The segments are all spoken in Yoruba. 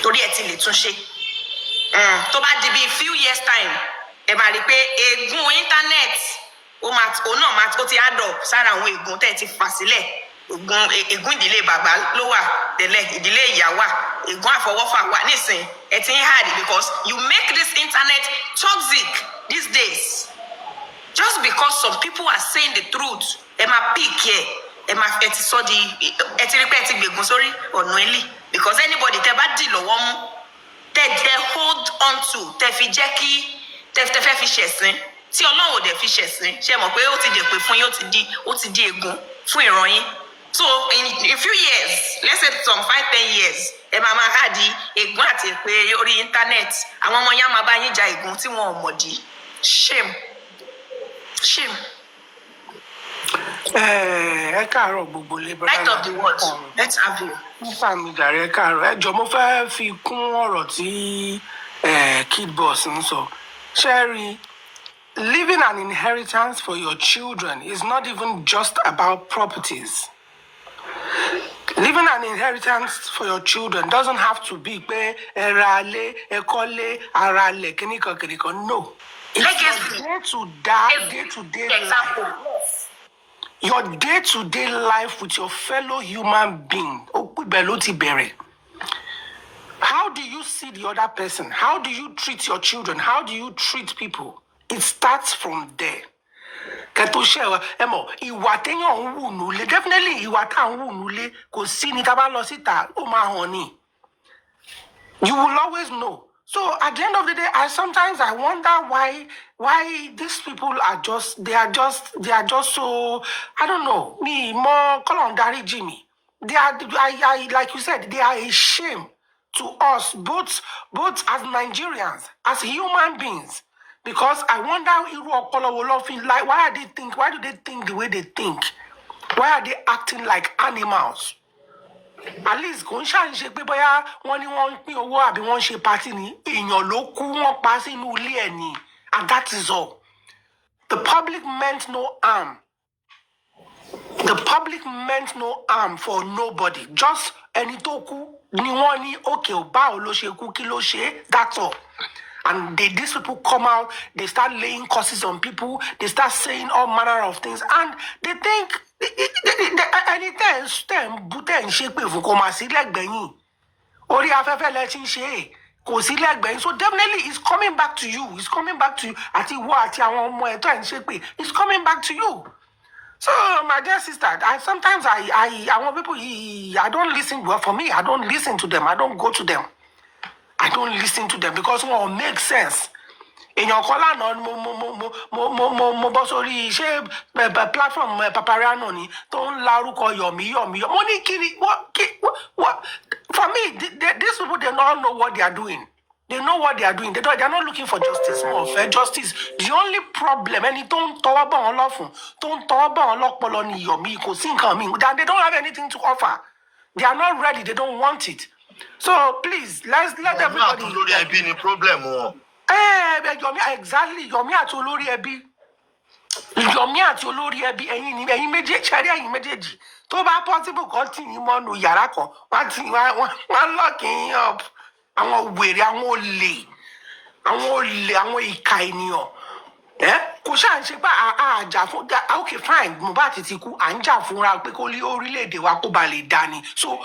torí ẹ ti lè tún ṣe tó bá di bíi few years time ẹ máa rí pé ègún internet òun náà máa ó ti add up sára àwọn ègún tẹ́ ẹ ti fà sílẹ̀ ègún ìdílé bàbá ló wà tẹ́lẹ̀ ìdílé ìyá wà ègún àfọwọ́fà wà nísìn ẹ ti ń hard because you make this internet toxic these days just because some people are saying the truth ẹ máa pick ẹ máa ẹ ti sọ di ẹ ti rí pé ẹ ti gbègún sórí ọ̀nà ilé because anybody tẹ́ bá dì lọ́wọ́ mú tẹ́ hold on to tẹ́ fi jẹ́ kí tẹ́ fẹ́ fi ṣẹ̀sín tí Ọlọ́run ò dẹ̀ fi ṣẹ̀sín ṣe mọ̀ pé ó ti dèpè fún yín ó ti di ègún fún ìran yín so in a few years let's say some 5-10 years ẹ máa hádi ègún àti èpè orí internet àwọn ọmọ yẹn máa bá yín ja ègún tí wọn ò mọ̀dí shame. Ẹ káàárọ̀ gbogbo lé bọ́dá. Light of the world let's have you. Nípa mi jàre ẹ káàárọ̀ ẹ jọ mo fẹ́ fi kún ọ̀rọ̀ tí Kid Boss ń sọ. Sherry, leaving an inheritance for your children is not even just about properties. Leaving an inheritance for your children doesn't have to be pé ẹ ra ilé, ẹ kọ́lé, ara ilẹ̀ kíníkan. No. It's your day-to-day life. Your day-to-day life with your fellow human being. How do you see the other person? How do you treat your children? How do you treat people? It starts from there. Definitely, you will always know. So at the end of the day, I wonder why these people are just so, I don't know, me more Kolondari Jimmy. They are like you said, they are a shame to us, both as Nigerians, as human beings. Because I wonder like why do they think the way they think? Why are they acting like animals? At least kò ń ṣàǹṣe pé bóyá wọ́n ní wọ́n pín owó àbí wọ́n ṣe party ní èèyàn ló kú wọ́n pa sínú ilé ẹ̀ ni, and that is all. The public meant no harm. The public meant no harm for nobody. Just ẹni tó kú ni wọ́n ní okay báwo ló ṣe kú kí ló ṣe, that's all. And these people come out, they start laying curses on people, they start saying all manner of things, and they think anything ṣe pé fún kò máa sí lẹ́gbẹ̀yìn orí afẹ́fẹ́ lẹ ti ń ṣe kò sí lẹ́gbẹ̀yìn, so definitely it's coming back to you, àti ìwọ àti àwọn ọmọ ẹ̀ tó ẹ̀ ń ṣe pé it's coming back to you. So my dear sister, sometimes àwọn people I don't listen. Well, for me, I don't listen to them. I don't go to them. I don't listen to them because it won't make sense. Èèyàn kan lánàá mo bọ́ sórí ṣé platform Papariano ni tó ń larúkọ yọ̀mí mo ní kiri what for me these people they don't know what they are doing. They know what they are doing. They are not looking for justice. More fair justice. The only problem ẹni tó ń tọwọ́ bọ̀ wọ́n lọ́fun tó ń tọwọ́ bọ̀ wọ́n lọ́pọlọ ni yọ̀mí kò sí nǹkan mi. They don't have anything to offer. They are not ready. They don't want it. So please let everybody. Lórí ẹbí ni problem wọn. Yomi, exactly. Yomi àti olórí ẹbí ẹ̀yin méjèèjì tó bá possible kan tì ní mọ́nú yàrá kan wọ́n locking up àwọn wèrè àwọn ìka ènìyàn kò ṣáà ń ṣe pé àjà fún okay fine Mohbad ti kú à ń jà fúnra pé kó lé orílẹ̀-èdè wa kó ba lè dání so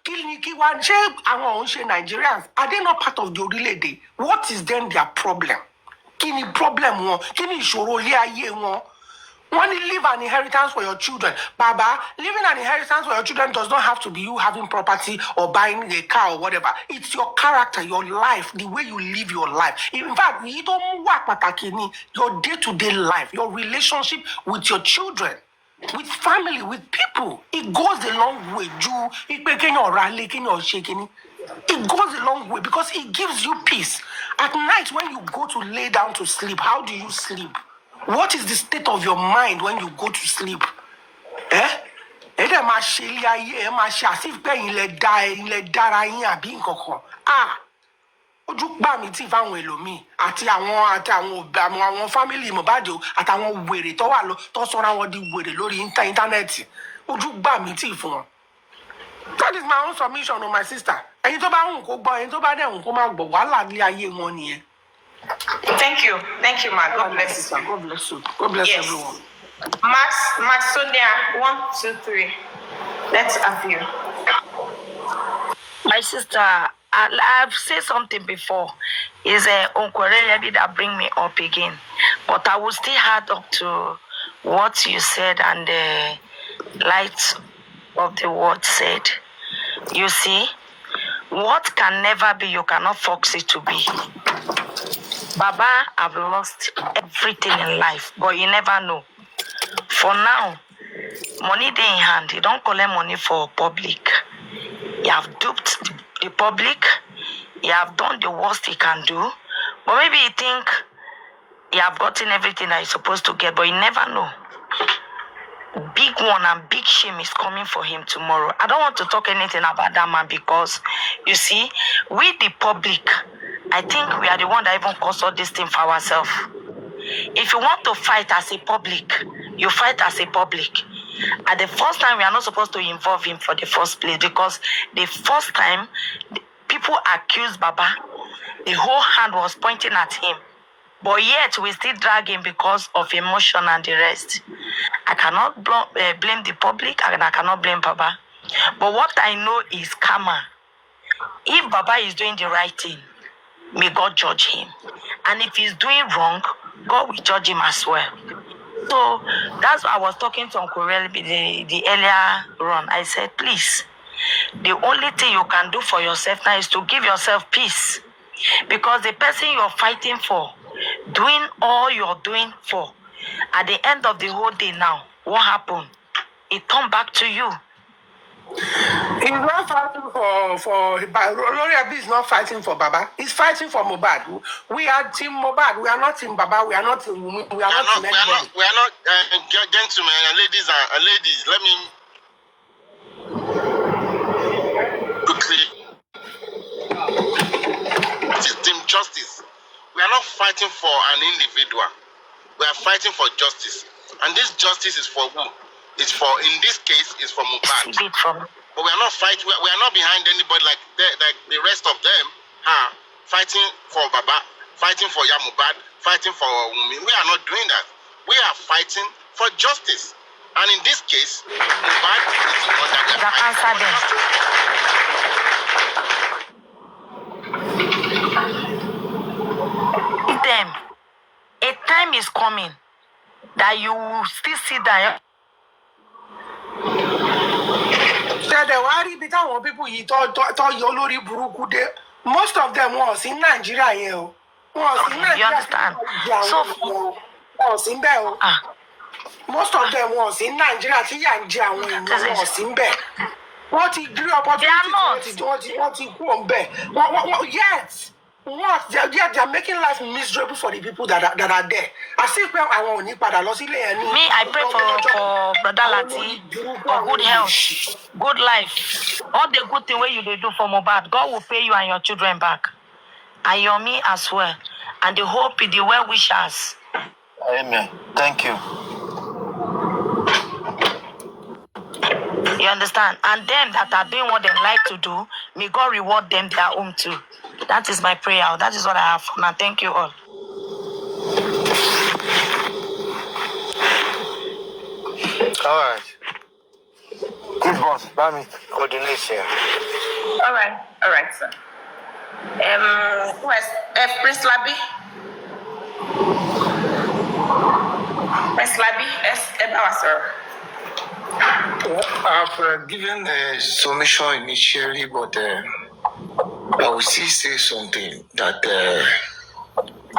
kí wá ṣé àwọn òun ṣe Nigerians are they not part of the orílẹ̀-èdè? What is then their problem? Kí ni problem wọn? Kí ni ìṣòro ilé ayé wọn? Wọ́n ní leave an inheritance for your children. Baba, leaving an inheritance for your children does not have to be you having property or buying a car or whatever. It's your character, your life, the way you live your life. In fact, you don't work pàtàkì ni your day-to-day life, your relationship with your children, with family, with people. It goes a long way. It goes a long way because it gives you peace. At night when you go to lay down to sleep, how do you sleep? What is the state of your mind when you go to sleep? Dẹ̀ máa ṣe ilé ayé máa ṣe àsìf pé ilẹ̀ dára yín àbí nǹkankan. Ojú gbà mí tí fáwọn ẹlòmíì àti àwọn fámìlì Mohbad àtàwọn wèrè tó wà lọ tó sọra wọn di wèrè lórí íńtánẹ́ẹ̀tì. Ojú gbà mí tí fún wọn. That is my own submission on my sister. And you talk about unko boy, and you talk about them unko ma gbo wala ni aye won niyen. Thank you, ma. God bless you. God bless you. God bless everyone. Max Sonia, 1, 2, 3. Let's have you. My sister, I've said something before. Is Uncle Ready that bring me up again, but I will still add up to what you said and the light of the word said. You see, what can never be, you cannot force it to be. Baba have lost everything in life, but you never know. For now, money dey in hand. You don't collect money for public. You have duped the public. You have done the worst he can do. But maybe you think you have gotten everything that you're supposed to get, but you never know. Big one and big shame is coming for him tomorrow. I don't want to talk anything about that man because, you see, we the public, I think we are the one that even cause all this thing for ourselves. If you want to fight as a public, you fight as a public. At the first time, we are not supposed to involve him for the first place because the first time, people accused Baba, the whole hand was pointing at him. But yet, we still drag him because of emotion and the rest. I cannot blame the public and I cannot blame Baba. But what I know is karma. If Baba is doing the right thing, may God judge him. And if he's doing wrong, God will judge him as well. So that's why I was talking to Uncle Relby the earlier run. I said, please, the only thing you can do for yourself now is to give yourself peace. Because the person you're fighting for, doing all you're doing for, at the end of the whole day now, what happened? It turned back to you. He's not fighting for Lori is not fighting for Baba. He's fighting for Mohbad. We are team Mohbad. We are not team Baba. We are not team Wunmi. We are not team anybody. We are not gentlemen and ladies. Let me quickly. This is team justice. We are not fighting for an individual. We are fighting for justice, and this justice is for who? It's for, in this case, it's for Mohbad. But we are not fighting. We are not behind anybody like the rest of them. Fighting for Baba, fighting for Mohbad, fighting for Wunmi. We are not doing that. We are fighting for justice, and in this case, Mohbad is the one that we are fighting for justice. Them, a time is coming that you will still see that. Most of them was in Nigeria. You understand? So, most of them was in Nigeria. What he grew up yes. What they are making life miserable for the people that are there. I see where I want to me, I pray for Brother Lati for good health, good life. All the good thing where you do for Mohbad, God will pay you and your children back. And your me as well. And the hope, the well wishers. Amen. Thank you. You understand? And them that are doing what they like to do, may God reward them their own too. That is my prayer. That is what I have for now. Thank you all. All right. Good boss. Bami. Coordination. All right, sir. Who is Prince Labi? Prince Labi, sir. I've given a submission initially, but I will still say something that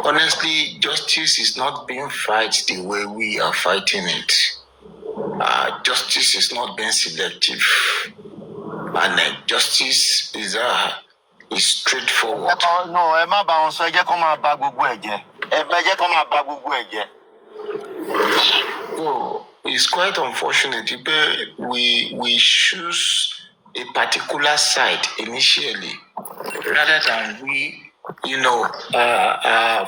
honestly, justice is not being fight the way we are fighting it. Justice is not being selective, and justice is straightforward. No, Emma Bounce, I get come back So it's quite unfortunate. We choose a particular side initially, rather than we,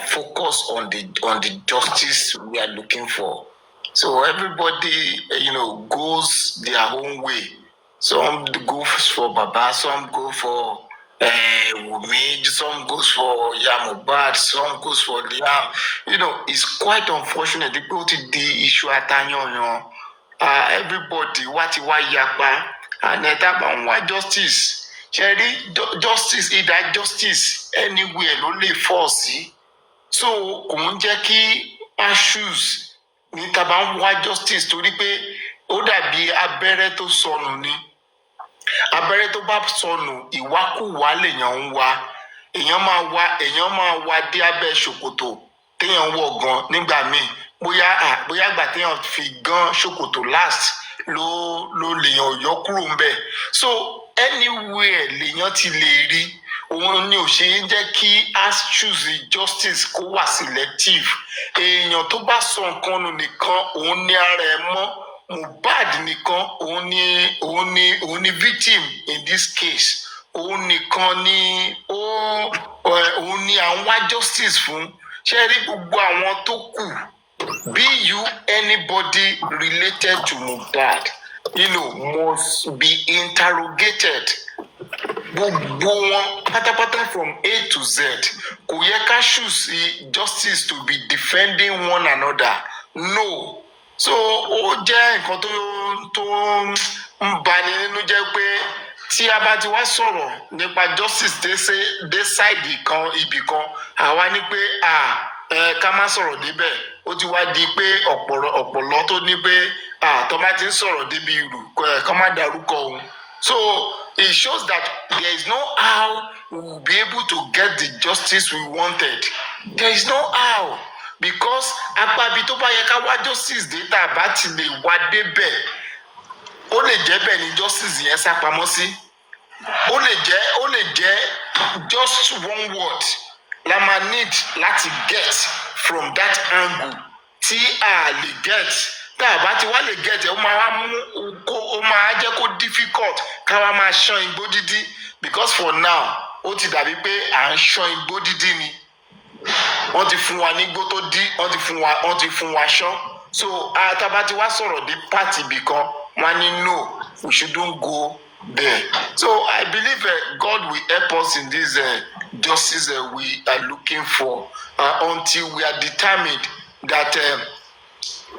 focus on the justice we are looking for. So everybody, goes their own way. Some go for Baba, some go for Wumi, some goes for Yamubad, some goes for Liam. You know, it's quite unfortunate. They go to the issue at everybody, what yapa, and that justice. Cherry, justice, either justice anywhere, only force. So, kò ń jẹ́ kí a choose ní tá bá ń wá justice torí pé ó dàbí abẹ́rẹ́ tó sọnù ni. Abẹ́rẹ́ tó bá sọnù ìwákùwà lèèyàn ń wá. Èèyàn máa wá dé abẹ́ ṣòkòtò téèyàn wọ̀ gan nígbà míì. Bóyá ìgbà téèyàn fi gan ṣòkòtò last ló lèèyàn yọ kúrò ńbẹ̀. So anywhere lèèyàn ti lè rí. Òun ni ò ṣe ń jẹ́ kí a choose justice kó wà selective. Èèyàn tó bá sọ nǹkan nù nìkan òun ní ara ẹ̀ mọ́. Mohbad nìkan òun ni victim in this case. Òun nìkan ni òun ni à ń wá justice fún. Ṣé rí gbogbo àwọn tó kù? Be you anybody related to Mohbad, must be interrogated. Gbogbo wọn pátápátá from A to Z. Kò yẹ ká choose justice to be defending one another. No. So ó jẹ́ nǹkan tó ń bani nínú jẹ́ pé tí a bá ti wá sọ̀rọ̀ nípa justice dé side kan ibì kan àwa ní pé ká má sọ̀rọ̀ débẹ̀. Ó ti wá di pé ọ̀pọ̀lọ́ tó ní pé tó bá ti ń sọ̀rọ̀ débi irú ká má dárúkọ òun. So it shows that there is no how we will be able to get the justice we wanted. There is no how. Because apábi tó bá yẹ ká wá justice dé tá a bá ti lè wá débẹ̀ ó lè jẹ́ bẹ́ẹ̀ ni justice yẹn sá pamọ́ sí. Ó lè jẹ́ just one word la máa need láti get from that angle tí a lè get tá a bá ti wá lè get ó máa jẹ́ kó difficult ká wá máa ṣán igbó dídí because for now ó ti dàbí pé à ń ṣán igbó dídí ni. Wọ́n ti fún wa ní igbó tó dí, wọ́n ti fún wa ṣán. So tá a bá ti wá sọ̀rọ̀ dé part ibì kan wọ́n á ní no, we shouldn't go there. So I believe God will help us in this justice we are looking for until we are determined that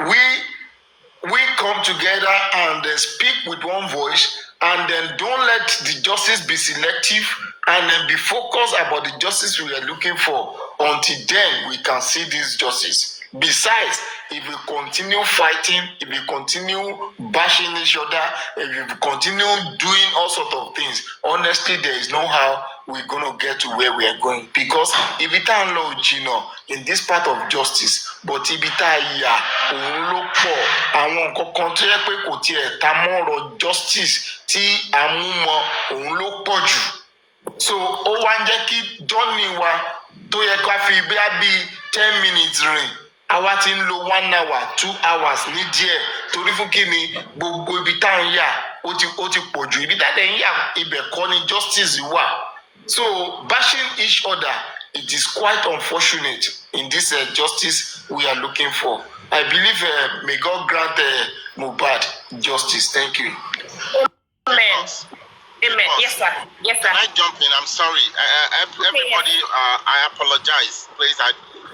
we come together and speak with one voice and then don't let the justice be selective and then be focused about the justice we are looking for. Until then, we can see this justice. Besides, if we continue fighting, if we continue bashing each other, if we continue doing all sorts of things, honestly, there is no how we're going to get to where we are going. Because if it ain't low, in this part of justice, but if it ain't low, àwọn nǹkan tó yẹ pé kò tiẹ̀ ta mọ́rọ̀ justice tí a mú mọ́ òun ló pọ̀ jù. So ó wá ń jẹ́ kí journey wa tó yẹ ká fi bí 10 minutes rìn àwa ti ń lo 1 hour 2 hours ní díẹ̀ torí fún kí ni gbogbo ibi tá à ń yà ó ti pọ̀ jù ibi tá à ń yà ibẹ̀ kọ́ ni justice wà. So bashing each other, it is quite unfortunate in this justice we are looking for. I believe may God grant Mohbad justice. Thank you. Amen. Amen. Yes, sir. Yes, sir. Can I jump in? I'm sorry. Everybody, I apologize. Please,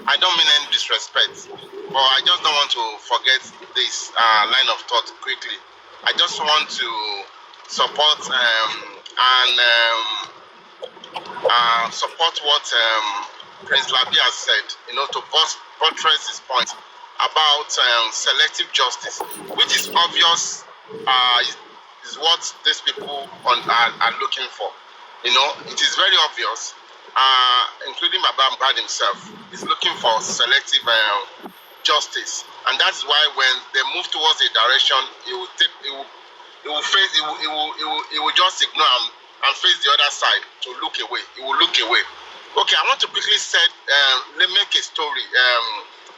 I don't mean any disrespect, but I just don't want to forget this line of thought quickly. I just want to support support what Prince Labia said. To buttress his point about selective justice, which is obvious. Is what these people are looking for. It is very obvious, including Mohbad himself, is looking for selective justice, and that's why when they move towards a direction, he will just ignore and face the other side to look away. He will look away. Okay, I want to quickly make a story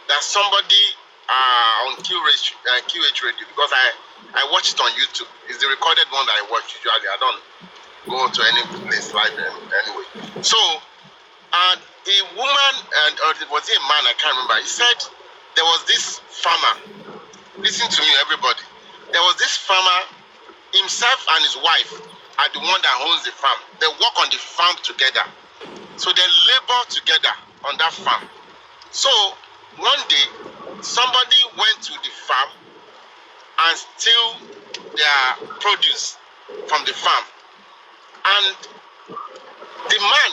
that somebody on QH Radio, because I watch it on YouTube. It's the recorded one that I watch usually. I don't go to any place live anyway. So, a woman, or was it a man? I can't remember. He said there was this farmer. Listen to me, everybody. There was this farmer himself and his wife are the one that owns the farm. They work on the farm together. So they labor together on that farm. So one day, somebody went to the farm and steal their produce from the farm. And the man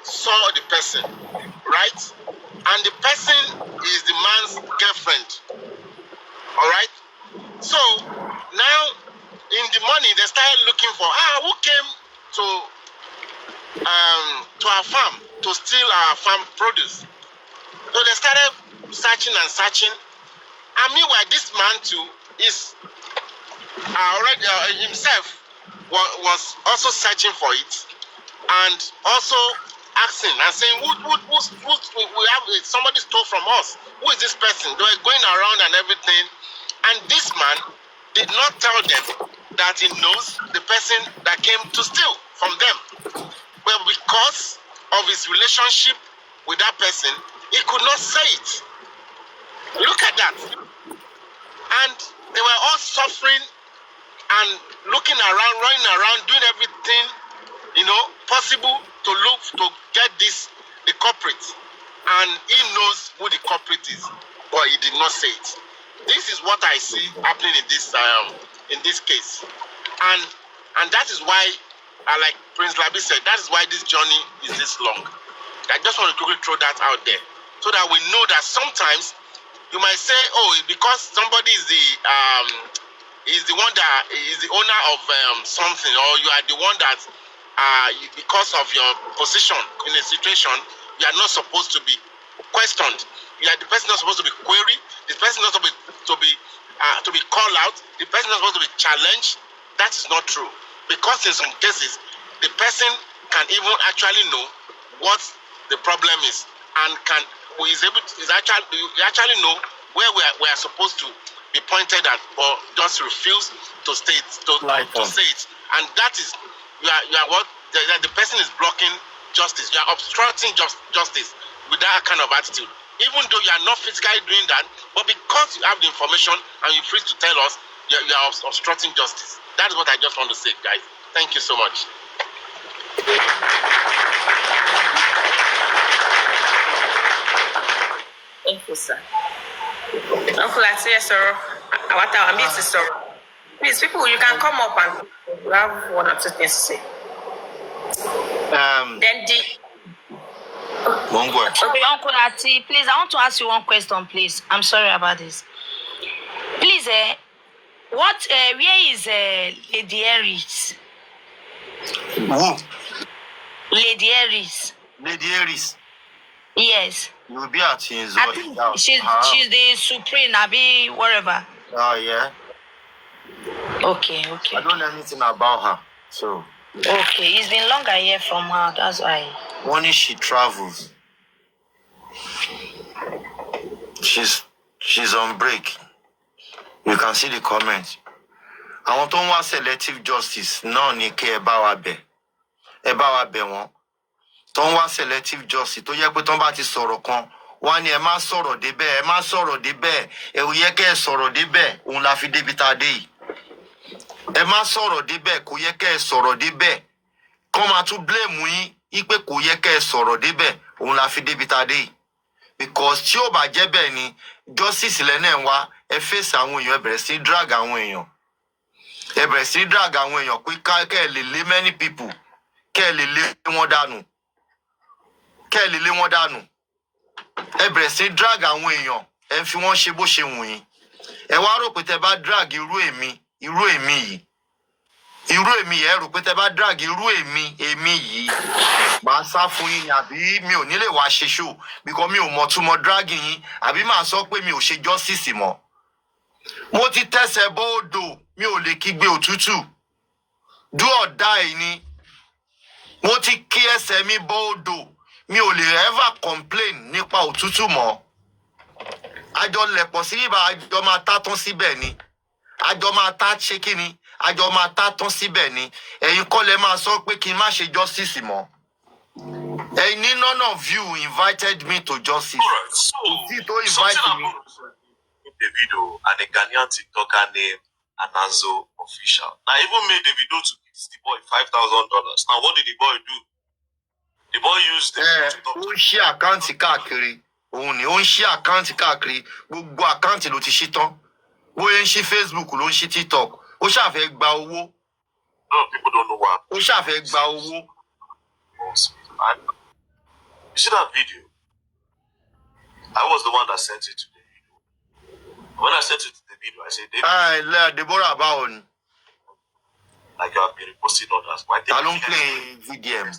saw the person, right? And the person is the man's girlfriend. All right? So now in the morning they started looking for who came to our farm to steal our farm produce. So they started searching and searching. And meanwhile, this man too is already himself was also searching for it, and also asking and saying, we have somebody stole from us. Who is this person? They were going around and everything, and this man did not tell them that he knows the person that came to steal from them. But because of his relationship with that person, he could not say it. Look at that. And they were all suffering and looking around, running around, doing everything, possible to look to get the culprit. And he knows who the culprit is, but he did not say it. This is what I see happening in this case, and that is why, like Prince Labi said, that is why this journey is this long. I just want to quickly throw that out there, so that we know that sometimes you might say, oh, because somebody is the one that is the owner of something, or you are the one that because of your position in a situation, you are not supposed to be questioned. The person not supposed to be queried. The person not supposed to be called out. The person not supposed to be challenged. That is not true, because in some cases the person can even actually know what the problem is, and actually know where we are supposed to be pointed at, or just refuse to say it. And that is you are what the person is blocking justice. You are obstructing justice with that kind of attitude. Even though you are not physically doing that, but because you have the information and you're free to tell us, you are obstructing justice. That is what I just want to say, guys. Thank you so much. Thank you, sir. Uncle Latisne, sir. What I mean to sir. Please, people, you can come up and you have one or two things to say. Then one word. Okay, Uncle Latisne, please, I want to ask you one question, please. I'm sorry about this. Please, where is Lady Aries? Who? Lady Aries. Lady Aries. Yes. You will be at his. I think she's the supreme, Abi, wherever. Oh, yeah. Okay. I don't know anything about her, so. Okay, it's been long I hear from her, that's why. Only she travels. She's on break. You can see the comments. I want to want selective justice. No, ni ke eba wa be won. Ton wa selective justice. To ye pe ton ba ti sọ̀rọ̀ kan. Wọ́n ní ẹ má sọ̀rọ̀ débẹ̀, ẹ má sọ̀rọ̀ débẹ̀. Ẹ ò yẹ kẹ́ sọ̀rọ̀ débẹ̀. Òun la fi débi tá dé yìí. Ẹ má sọ̀rọ̀ débẹ̀, kò yẹ kẹ́ sọ̀rọ̀ débẹ̀. Kọ́ máa tún blame yín, ipe kò yẹ kẹ́ sọ̀rọ̀ débẹ̀. Òun la fi débi tá dé yìí. Because tí ó bá jẹ́ bẹ́ẹ̀ ni justice lẹ́nà ń wá, ẹ face àwọn èèyàn, ẹ bẹ̀rẹ̀ sí drag àwọn èèyàn. Ẹ bẹ̀rẹ̀ sí drag àwọn èèyàn pé kẹ́ lè lé many people. Kẹ́ lè lé wọn dànù. Kẹ́ lè lé wọn dànù. Ẹ bẹ̀rẹ̀ sí drag àwọn èèyàn, ẹ fi wọ́n ṣe bó ṣe wù yín. Ẹ wá rò pé tẹ́ bá drag irú èmi yìí. Irú èmi yìí, ẹ rò pé tẹ́ bá drag irú èmi yìí. Màá sá fún yín, àbí mi ò ní lè wá ṣe show because mi ò mọ̀ túmọ̀ dragging yín, àbí màá sọ pé mi ò ṣe justice mọ́. Mo ti tẹsẹ̀ bọ́ odò, mi ò lè kígbe òtútù. Do or die ni. Mo ti kí ẹsẹ̀ mi bọ́ odò, mi ò lè ever complain nípa òtútù mọ́. Àjọ lẹ̀pọ̀ sí ibà, àjọ máa tá tán síbẹ̀ ni. Àjọ máa tá ṣe kí ni? Àjọ máa tá tán síbẹ̀ ni. Ẹ̀yin kọ́ lẹ máa sọ pé kí n má ṣe justice mọ́. Ẹ̀yin ní none of you invited me to justice. So, something happened to Davido and a Ghanaian TikToker named Anazo official. Now even made the video to give the boy $5,000. Now what did the boy do? The boy used the video to talk to share account káàkiri. Òun ni ó ń ṣí àkáǹtì káàkiri. Gbogbo àkáǹtì ló ti ṣí tán. Bóyá ń ṣí Facebook ló ń ṣí TikTok. Ó ṣàfẹ́ gba owó. No, people don't know what. Ó ṣàfẹ́ gba owó. You see that video? I was the one that sent it to the video. When I sent it to the video, I said, Deborah báwo ni? Like you have been reposting others. Why I don't play VDM.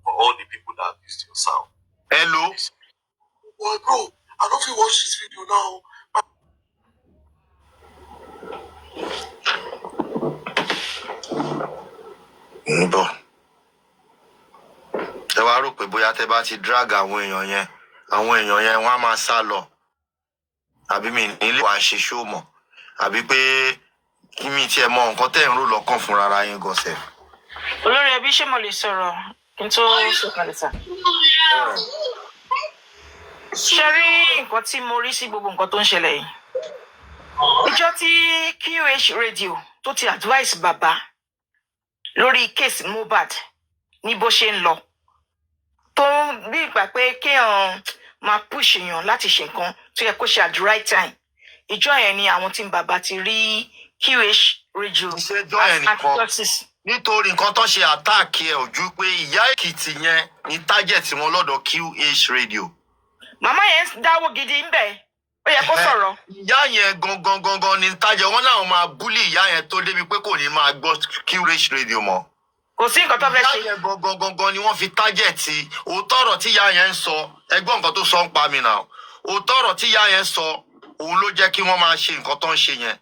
For all the people that have used your sound. Hello? Boy, bro, I don't feel watch this video now. Bọ̀. Ẹ wá rò pé bóyá tẹ́ bá ti drag àwọn èèyàn yẹn wọ́n á máa sá lọ. Àbí mi nílé wa ṣe show mọ̀. Àbí pé kí mi tiẹ̀ mọ nǹkan tẹ́ ń rò lọ́kàn fúnra ara yín gọ̀sẹ̀. Olórí ẹbí ṣé mo lè sọ̀rọ̀ kí n tó sọ̀kalẹ̀ sà? Ṣé rí nǹkan tí mo rí sí gbogbo nǹkan tó ń ṣẹlẹ̀ yìí? Ìjọ tí QH radio tó ti advice bàbá lórí case Mohbad ní bó ṣe ń lọ tó bí ìgbà pé kéèyàn máa push èèyàn láti ṣe nǹkan tó yẹ kó ṣe at the right time. Ìjọ yẹn ni àwọn tí bàbá ti rí QH radio as justice. Nítorí nǹkan tó ṣe àtáàkì ẹ̀ ojú pé ìyá Èkìtì yẹn ní tájẹ̀tì wọn lọ́dọ̀ QH radio. Màmá yẹn dáwó gidi ń bẹ̀ ó yẹ kó sọ̀rọ̀. Ìyá yẹn gangan ní tájẹ̀ wọn náà máa búlì ìyá yẹn tó débi pé kò ní máa gbọ́ QH radio mọ́. Kò sí nǹkan tó fẹ́ ṣe. Ìyá yẹn gangan ni wọ́n fi tájẹ̀tì òótọ́ ọ̀rọ̀ tí ìyá yẹn ń sọ ẹgbọ́n nǹkan tó sọ ń pa mi náà òótọ́ ọ̀rọ̀ tí ìyá yẹn sọ òun ló jẹ́ kí wọ́n máa ṣe nǹkan tó ń ṣe yẹn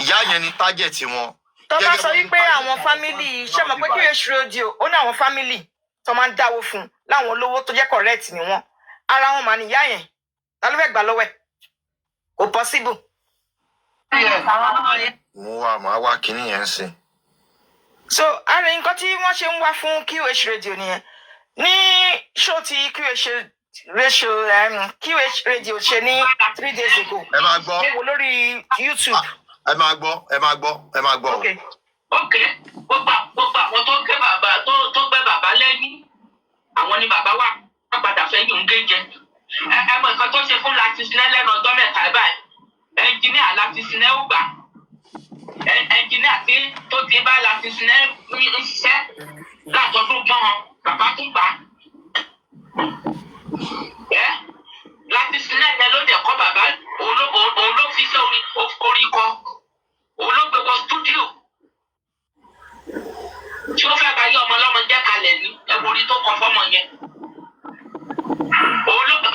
ìyá yẹn ní tájẹ̀tì wọn. Tó bá sọ wípé àwọn fámìlì ṣé mo pé QH radio ó ní àwọn fámìlì tó máa ń dáwó fún láwọn olówó tó jẹ́ correct ni wọ́n ara wọn mà ní ìyá yẹn ta ló fẹ́ gbà lọ́wọ́ ẹ̀ kò possible. Màá wá kinní yẹn sìn. So àárín nǹkan tí wọ́n ṣe ń wá fún QH radio nìyẹn ní show tí QH radio ṣe ní 3 days ago. Ẹ máa gbọ́. Mo wò lórí YouTube. Ẹ máa gbọ́. Ok, gbogbo àwọn tó gbé bàbá lẹ́yìn àwọn ni bàbá wa wọ́n padà fẹ́ yóò ń gé jẹ. Ẹ mọ nǹkan tó ṣe fún Latisne lẹ́nu ọjọ́ mẹ́ta báyìí. Ẹnjìníà Latisne ó gbà. Ẹnjìníà tó ti bá Latisne ń ṣiṣẹ́ látọdún gbọ́n bàbá tún gbà. Latisne yẹn ló dẹ̀ kọ́ bàbá òun ló fi ṣe orí kọ́. Òun ló gbé wọ stúdíò. Tí ó fẹ́ bá yé ọmọ ọlọ́mọ jẹ́ kalẹ̀ ní ẹ̀wòrí tó kọ fọ́mọ yẹn.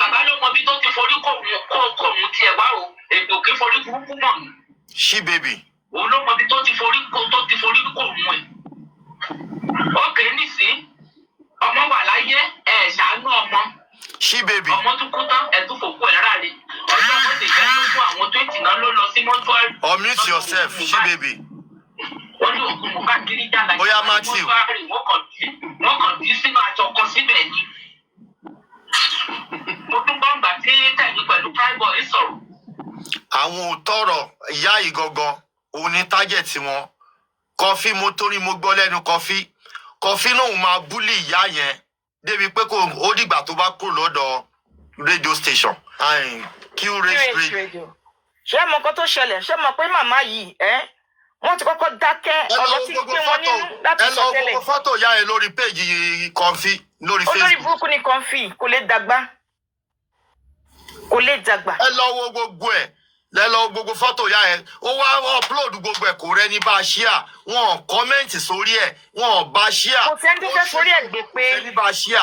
Bàbá ló mọ bí tó ti forí kò mú tiẹ̀ wá o. Èdò kí forí burúkú mọ̀ ní. Ṣí bèbí. Òun ló mọ bí tó ti forí kò mú ẹ̀. Ó kéré nìsí. Ọmọ wà láyé ẹ̀ ṣàánú ọmọ. Ṣí bèbí. Ọmọ tún kú tán ẹ̀tún fòkú ẹ̀ ráre. Ọjọ́ tó ti jẹ́ lógún àwọn 20 náà ló lọ sí mọ́túárì. Unmute yourself, Ṣí bèbí. Wọ́n ní òkú Mohbad kiri jà láyé. Bóyá Matthew. Wọ́n kàn dí sínú àjọkọ síbẹ̀ ni. Mo tún gbọ́ngbà tí tẹ̀lé pẹ̀lú Primeboy sọ̀rọ̀. Àwọn òótọ́rọ̀ ìyá yìí gangan òun ní tájẹ̀tì wọn. Kọfí mo torí mo gbọ́ lẹ́nu kọfí náà máa búlì ìyá yẹn débi pé ó dìgbà tó bá kúrò lọ́dọ̀ radio station. QH radio. Ṣé mo kọ́ tó ṣẹlẹ̀ ṣé mo pé màmá yìí wọ́n ti kọ́kọ́ dákẹ́ ọ̀rọ̀ tí gbé wọn nínú láti sọ tẹ́lẹ̀. Ẹ lọ gbogbo fọ́tò ìyá yẹn lórí péjì kọfí lórí Facebook. Olórí burúkú ni kọfí kò lè dàgbà. Ẹ lọ wo gbogbo ẹ̀ lẹ́lọ gbogbo fọ́tò ìyá yẹn ó wá upload gbogbo ẹ̀ kò rẹ́ni bá a ṣíà wọn kọ́mẹ́ǹtì sórí ẹ̀ wọn bá a ṣíà. Kò sẹ́ni tó fẹ́ forí ẹ̀ gbé pé. Ẹni bá a ṣíà.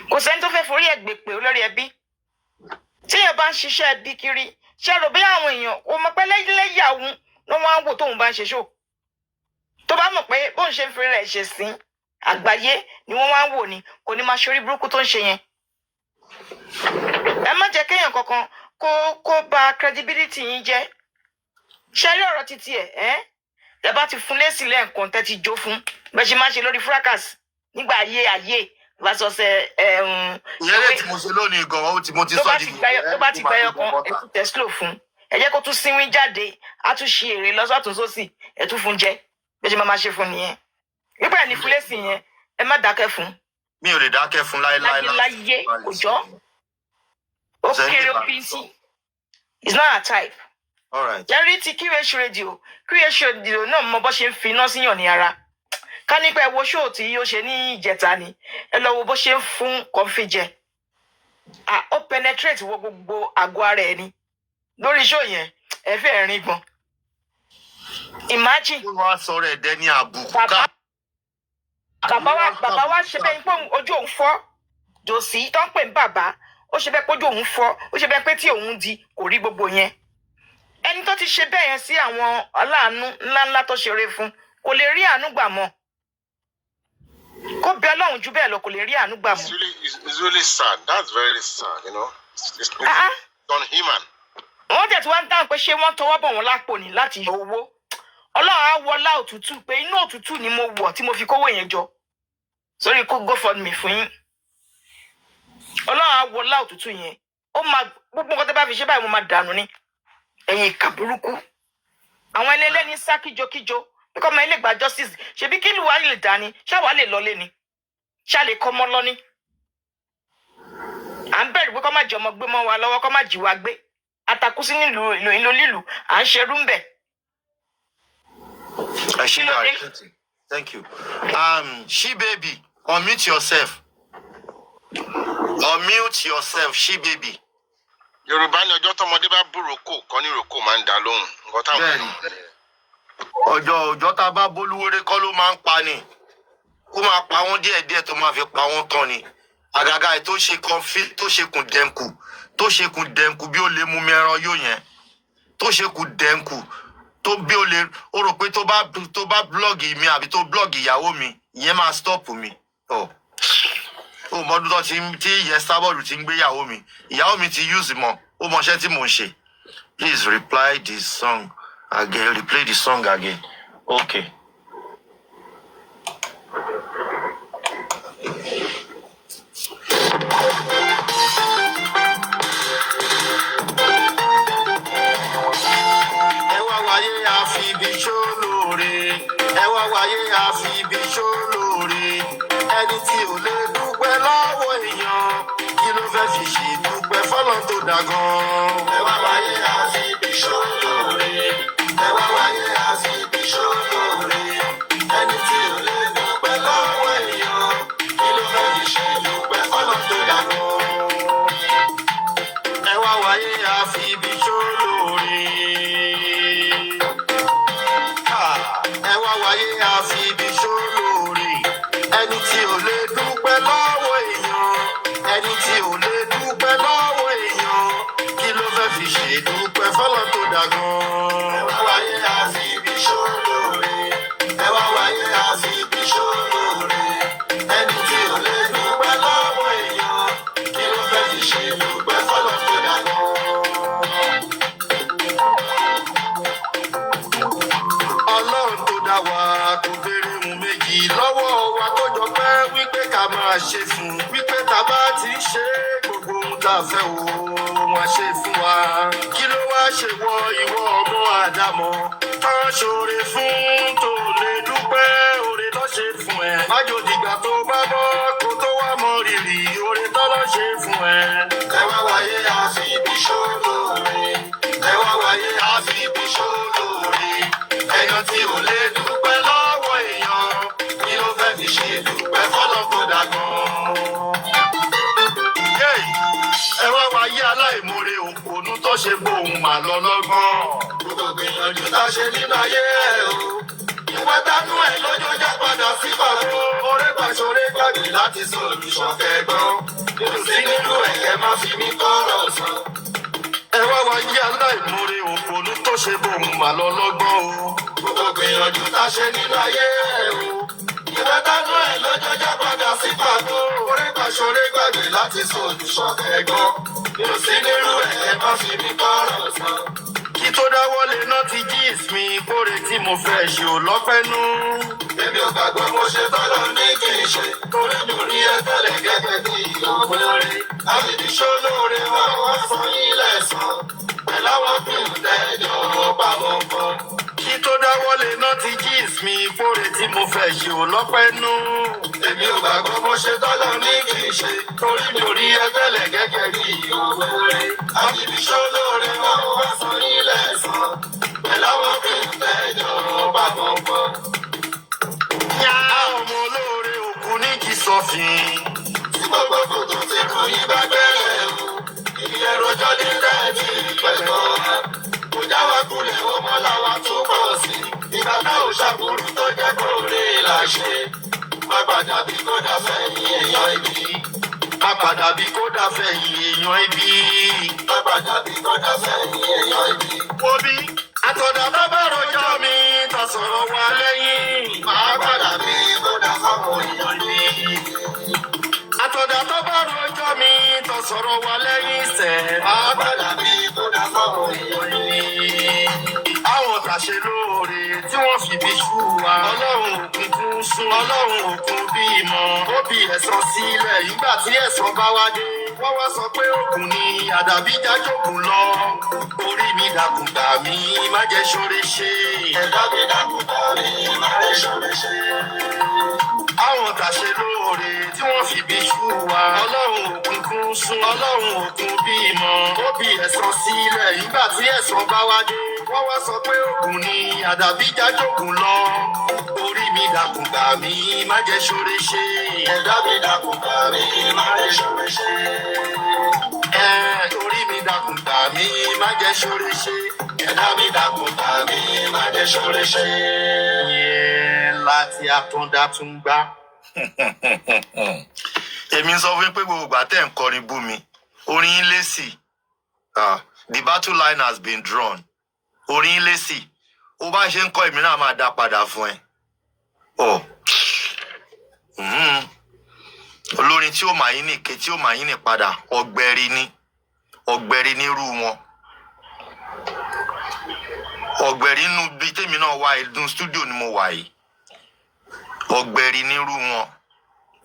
Kò sẹ́ni tó fẹ́ forí ẹ̀ gbé pé olórí ẹbí. Tí èèyàn bá ń ṣiṣẹ́ ẹbí kiri ṣe rò bí àwọn èèyàn ò mọ̀ pé lẹ́yàwó ló wá ń wò tóun bá ń ṣe ṣó. Tó bá mọ̀ pé bóun ṣe ń fi rẹ̀ ṣe sí àgbáyé ni wọ́n wá ń wò ni kò ní máa ṣorí burúkú tó ń ṣe yẹn. Ẹ má jẹ́ kéèyàn kankan kó bà credibility yín jẹ́. Ṣé rí ọ̀rọ̀ títí ẹ̀ tẹ́ bá ti fún lésì lẹ́ẹ̀kan tẹ́ ti jó fún bẹ́ẹ̀ ṣe máa ṣe lórí fracas nígbà ayé versus ìyẹn lè tí mo ṣe lónìí gan-an mo ti sọ tó bá ti gbẹyọ kan ẹ tún tẹ slow fún ẹ jẹ́ kó tún sínwín jáde á tún ṣe èrè lọ́sọ̀tún sósì ẹ tún fún jẹ bí ẹ ṣe máa ṣe fún nìyẹn nígbà ẹni fún lẹ́sìn yẹn ẹ má dákẹ́ fún. mi ò lè dákẹ́ fún láéláé láyé kò jọ ó kéré ó píntì it's not her type. jẹ́rí ti QH radio náà mọ bó ṣe ń fi iná síyàn ní ara ká nípa ẹ wo ṣóò tí ó ṣe ní ìjẹta ni ẹ lọ wo bó ṣe ń fún kọfí jẹ ó penetrate wo gbogbo àgọ́ ara ẹ ni lórí ṣóò yẹn ẹ fẹ́ rin gbọ̀n imagine. ó wá sọ̀rọ̀ ẹ̀dẹ́ ní àbùkù ká. bàbá wa ṣe bẹ́ẹ̀ pé ojú òun fọ́ jòsí tó ń pè ní bàbá ó ṣe bẹ́ẹ̀ pé ojú òun fọ́ ó ṣe bẹ́ẹ̀ pé tí òun di kò rí gbogbo yẹn ẹni tó ti ṣe bẹ́ẹ̀ yẹn sí àwọn aláàánú ńláńlá tó ṣeré fún kò lè rí àánú gbà mọ́ kó bẹ Ọlọ́run jù bẹ́ẹ̀ lọ kò lè rí àánú gbà mọ́. It's really sad. That's very sad, you know. It's unhuman. wọ́n tẹ̀ tí wọ́n ń dáhùn pé ṣé wọ́n tọwọ́ bọ̀ wọ́n lápò ní láti yọ owó Ọlọ́run á wọlá òtútù pé inú òtútù ni mo wọ̀ tí mo fi kówó yẹn jọ sórí kó GoFundMe fún yín Ọlọ́run á wọlá òtútù yẹn ó máa gbogbo nǹkan tó bá fi ṣe báyìí mo máa dànù ní ẹ̀yìn ìkà burúkú àwọn ẹlẹ́lẹ́ni sá kíjokíjo bí kò máa ilé gba justice ṣebí kí lùwà lè dání ṣáwa lè lọlé ni ṣá lè kọ́ mọ́ lọ́ní à ń bẹ̀rù pé kọ́ má jẹ ọmọ gbé mọ́ wa lọ́wọ́ kọ́ má jí wa gbé atakú sí nílùú ìlú lílù à ń ṣerú ń bẹ̀. Thank you. She baby, unmute yourself. Unmute yourself, she baby. Yorùbá ní ọjọ́ tọmọdé bá búròkó kọ́ ní ròkó máa ń dá lóhùn. Ọjọ́ tá a bá bólúwéré kọ́ ló máa ń pa ni. Ó máa pa wọ́n díẹ̀díẹ̀ tó máa fi pa wọ́n tán ni. Àgàgà tó ṣe kọfí tó ṣe kùn dẹ̀ǹkù bí ó lè mú mi ẹran yóò yẹn. Tó ṣe kùn dẹ̀ǹkù tó bí ó lè ó rò pé tó bá blọ́ọ̀gì mi àbí tó blọ́ọ̀gì ìyàwó mi ìyẹn máa stop mi. Ó mọdún tó tí ìyẹn sábọ̀dù ti ń gbé ìyàwó mi ti use mọ́ ó mọṣẹ́ tí mò ń ṣe. Please replay the song again. Okay. Ẹni tí ò lè dúpẹ́ lọ́wọ́ èèyàn kí ló fẹ́ fi ṣe dúpẹ́ fọ́lọ́ tó dá gan. Ẹ wá wáyé àfi ibi ṣólóore. Ẹ wá wáyé àfi ibi ṣólóore. Ẹni tí ò lè dúpẹ́ lọ́wọ́ èèyàn kí ló fẹ́ fi ṣe dúpẹ́ fọ́lọ́ tó dá gan. Ẹ wá wáyé àfi ibi ṣólóore. Ẹ wá wáyé àfi ibi ṣólóore. Ẹni tí ò lè dúpẹ́ lọ́wọ́ èèyàn ẹni tí ò lè dúpẹ́ lọ́wọ́ èèyàn kí ló fẹ́ fi ṣe dúpẹ́ fọ́lọ́ tó dá gan. Ẹ wá wáyé àfi ibi ṣólóore. Ẹ wá wáyé àfi ibi ṣólóore. Ẹni tí ò lè dúpẹ́ lọ́wọ́ èèyàn kí ló fẹ́ fi ṣe dúpẹ́ fọ́lọ́ tó dá gan. Ọlọ́run tó dá wa kò béèrè ohun méjì lọ́wọ́ wa tó jọ pé wípé ká máa ṣe fún wípé tá bá ti ń ṣe gbogbo ohun tá a fẹ́ wọn ṣe fún wa. Kí ló wá ṣe wọ ìwọ ọmọ Àdámọ̀ tán ṣoore fún tó lè dúpẹ́ oore tó ṣe fún ẹ. Májò dìgbà tó bá bọ́ kó tó wá mọ rírì oore tó lọ ṣe fún ẹ. Ẹ wá wáyé àfi ibi ṣólóore. Ẹ wá wáyé àfi ibi ṣólóore. Ẹyọ tí ò lè dúpẹ́ lọ́wọ́ èèyàn kí ló fẹ́ fi ṣe dúpẹ́ fọ́lọ́ tó dá gan. Ẹ wá wáyé aláìmoore òpònú tó ṣe bóun mà lọ lọ́gbọ́n. Gbogbo gbìyànjú tá a ṣe nínú ayé ẹ̀ o. Ìwé dánú ẹ̀ lójó já padà sí pàtó. Oore pàṣọre gbàgbé láti sọ olùṣọ́kẹ́ gbọ́n. Nínú sí nínú ẹ̀kẹ́ má fi mí kọ́rọ̀ sàn. Ẹ wá wáyé aláìmoore òpònú tó ṣe bóun mà lọ lọ́gbọ́n o. Gbogbo gbìyànjú tá a ṣe nínú ayé ẹ̀ o. Ìwé dánú ẹ̀ lójó já padà sí pàtó. Oore pàṣọre gbàgbé láti sọ olùṣọ́kẹ́ gbọ́n. Nínú sí nínú ẹ̀kẹ́ má fi mí kọ́rọ̀ sàn. Kí tó dáwọ́lé náà ti jí ìsìn kóre tí mo fẹ́ ṣe ò lọ́pẹ́ nú. Èmi ò gbàgbọ́ mo ṣe tọ́lọ́ ní kì í ṣe. Torí mi ò rí ẹ tẹ́lẹ̀ gẹ́gẹ́ bí ìyókùn rí. Àbíbí ṣólóore wá wá san ilẹ̀ sàn. pẹ̀lú àwọn fíìmù tẹ́jọ́ pamọ́ kan. Kí tó dáwọ́lé náà ti jíìs mi fóore tí mo fẹ́ ṣe ò lọ́pẹ́ nú. Èmi ò gbàgbọ́ bó ṣe tọ́lọ́ ní kì í ṣe. Torí mi ò rí ẹgbẹ́lẹ̀ gẹ́gẹ́ bí òwúrẹ́. Àjìbíṣọ́ lóore wọn wá sọ nílẹ̀ sàn. Pẹ̀lú àwọn fíìmù tẹ́jọ́ pamọ́ kan. Àwọn ọmọ olóore òkú ní kì í sọ̀fìn. Tí gbogbo kòtò tí kò yí bá gbẹ́rẹ̀ o. Ìyẹn rojọ́ nílẹ̀ tí pẹ̀lú kò jáwé kulẹ̀ ó mọ́ làwa tó pọ̀ sí. Ìgbà náà ò ṣàbùrú tó jẹ́ kó rí làṣẹ. Má padà bí kò dá fẹ̀yìn èèyàn ibi. Má padà bí kò dá fẹ̀yìn èèyàn ibi. Má padà bí kò dá fẹ̀yìn èèyàn ibi. Wo bí àtọ̀dá tó bá rojọ́ mi tó sọ̀rọ̀ wa lẹ́yìn. Má padà bí kò dá fáwọn èèyàn ibi. Àtọ̀dá tó bá rojọ́ mi tó sọ̀rọ̀ wa lẹ́yìn sẹ̀. Má padà bí kò dá fáwọn èèyàn ibi. Àwọn tàṣe lóore tí wọ́n fi bí ṣú wa. Ọlọ́run òkun kún sún. Ọlọ́run òkun bímọ. Ó bí ẹ̀san sílẹ̀ nígbà tí ẹ̀san bá wá dé. Wọ́n wá sọ pé òkun ni àdàbí jájòkun lọ. Orí mi dàkún gbà mí má jẹ́ ṣoore ṣe. Ẹ̀dá mi dàkún gbà mí má jẹ́ ṣoore ṣe. Àwọn tàṣe lóore tí wọ́n fi bí ṣú wa. Ọlọ́run òkun kún sún. Ọlọ́run òkun bímọ. Ó bí ẹ̀san sílẹ̀ nígbà tí ẹ̀san bá wá dé. Wọ́n wá sọ pé òkun ni àdàbí jájòkun lọ. Orí mi dàkún gbà mí má jẹ́ ṣoore ṣe. Ẹ̀dá mi dàkún gbà mí má jẹ́ ṣoore ṣe. Orí mi dàkún gbà mí má jẹ́ ṣoore ṣe. Ẹ̀dá mi dàkún gbà mí má jẹ́ ṣoore ṣe. Láti àtúndá tún gbá. Èmi sọ fún yín pé gbogbo ìgbà tẹ́ ń kọrin bú mi, orin yín lésì. The battle line has been drawn. Orin yín lésì. Ó bá ṣe ń kọ́ èmi náà máa dá padà fún ẹ. Olórin tí ó máa yín nìke tí ó máa yín ní padà ọ̀gbẹ̀rì nírú wọn. Ọ̀gbẹ̀rì inú bíi tèmi náà wà ìdún stúdíò ni mo wà yìí. Ọ̀gbẹ̀rì nírú wọn.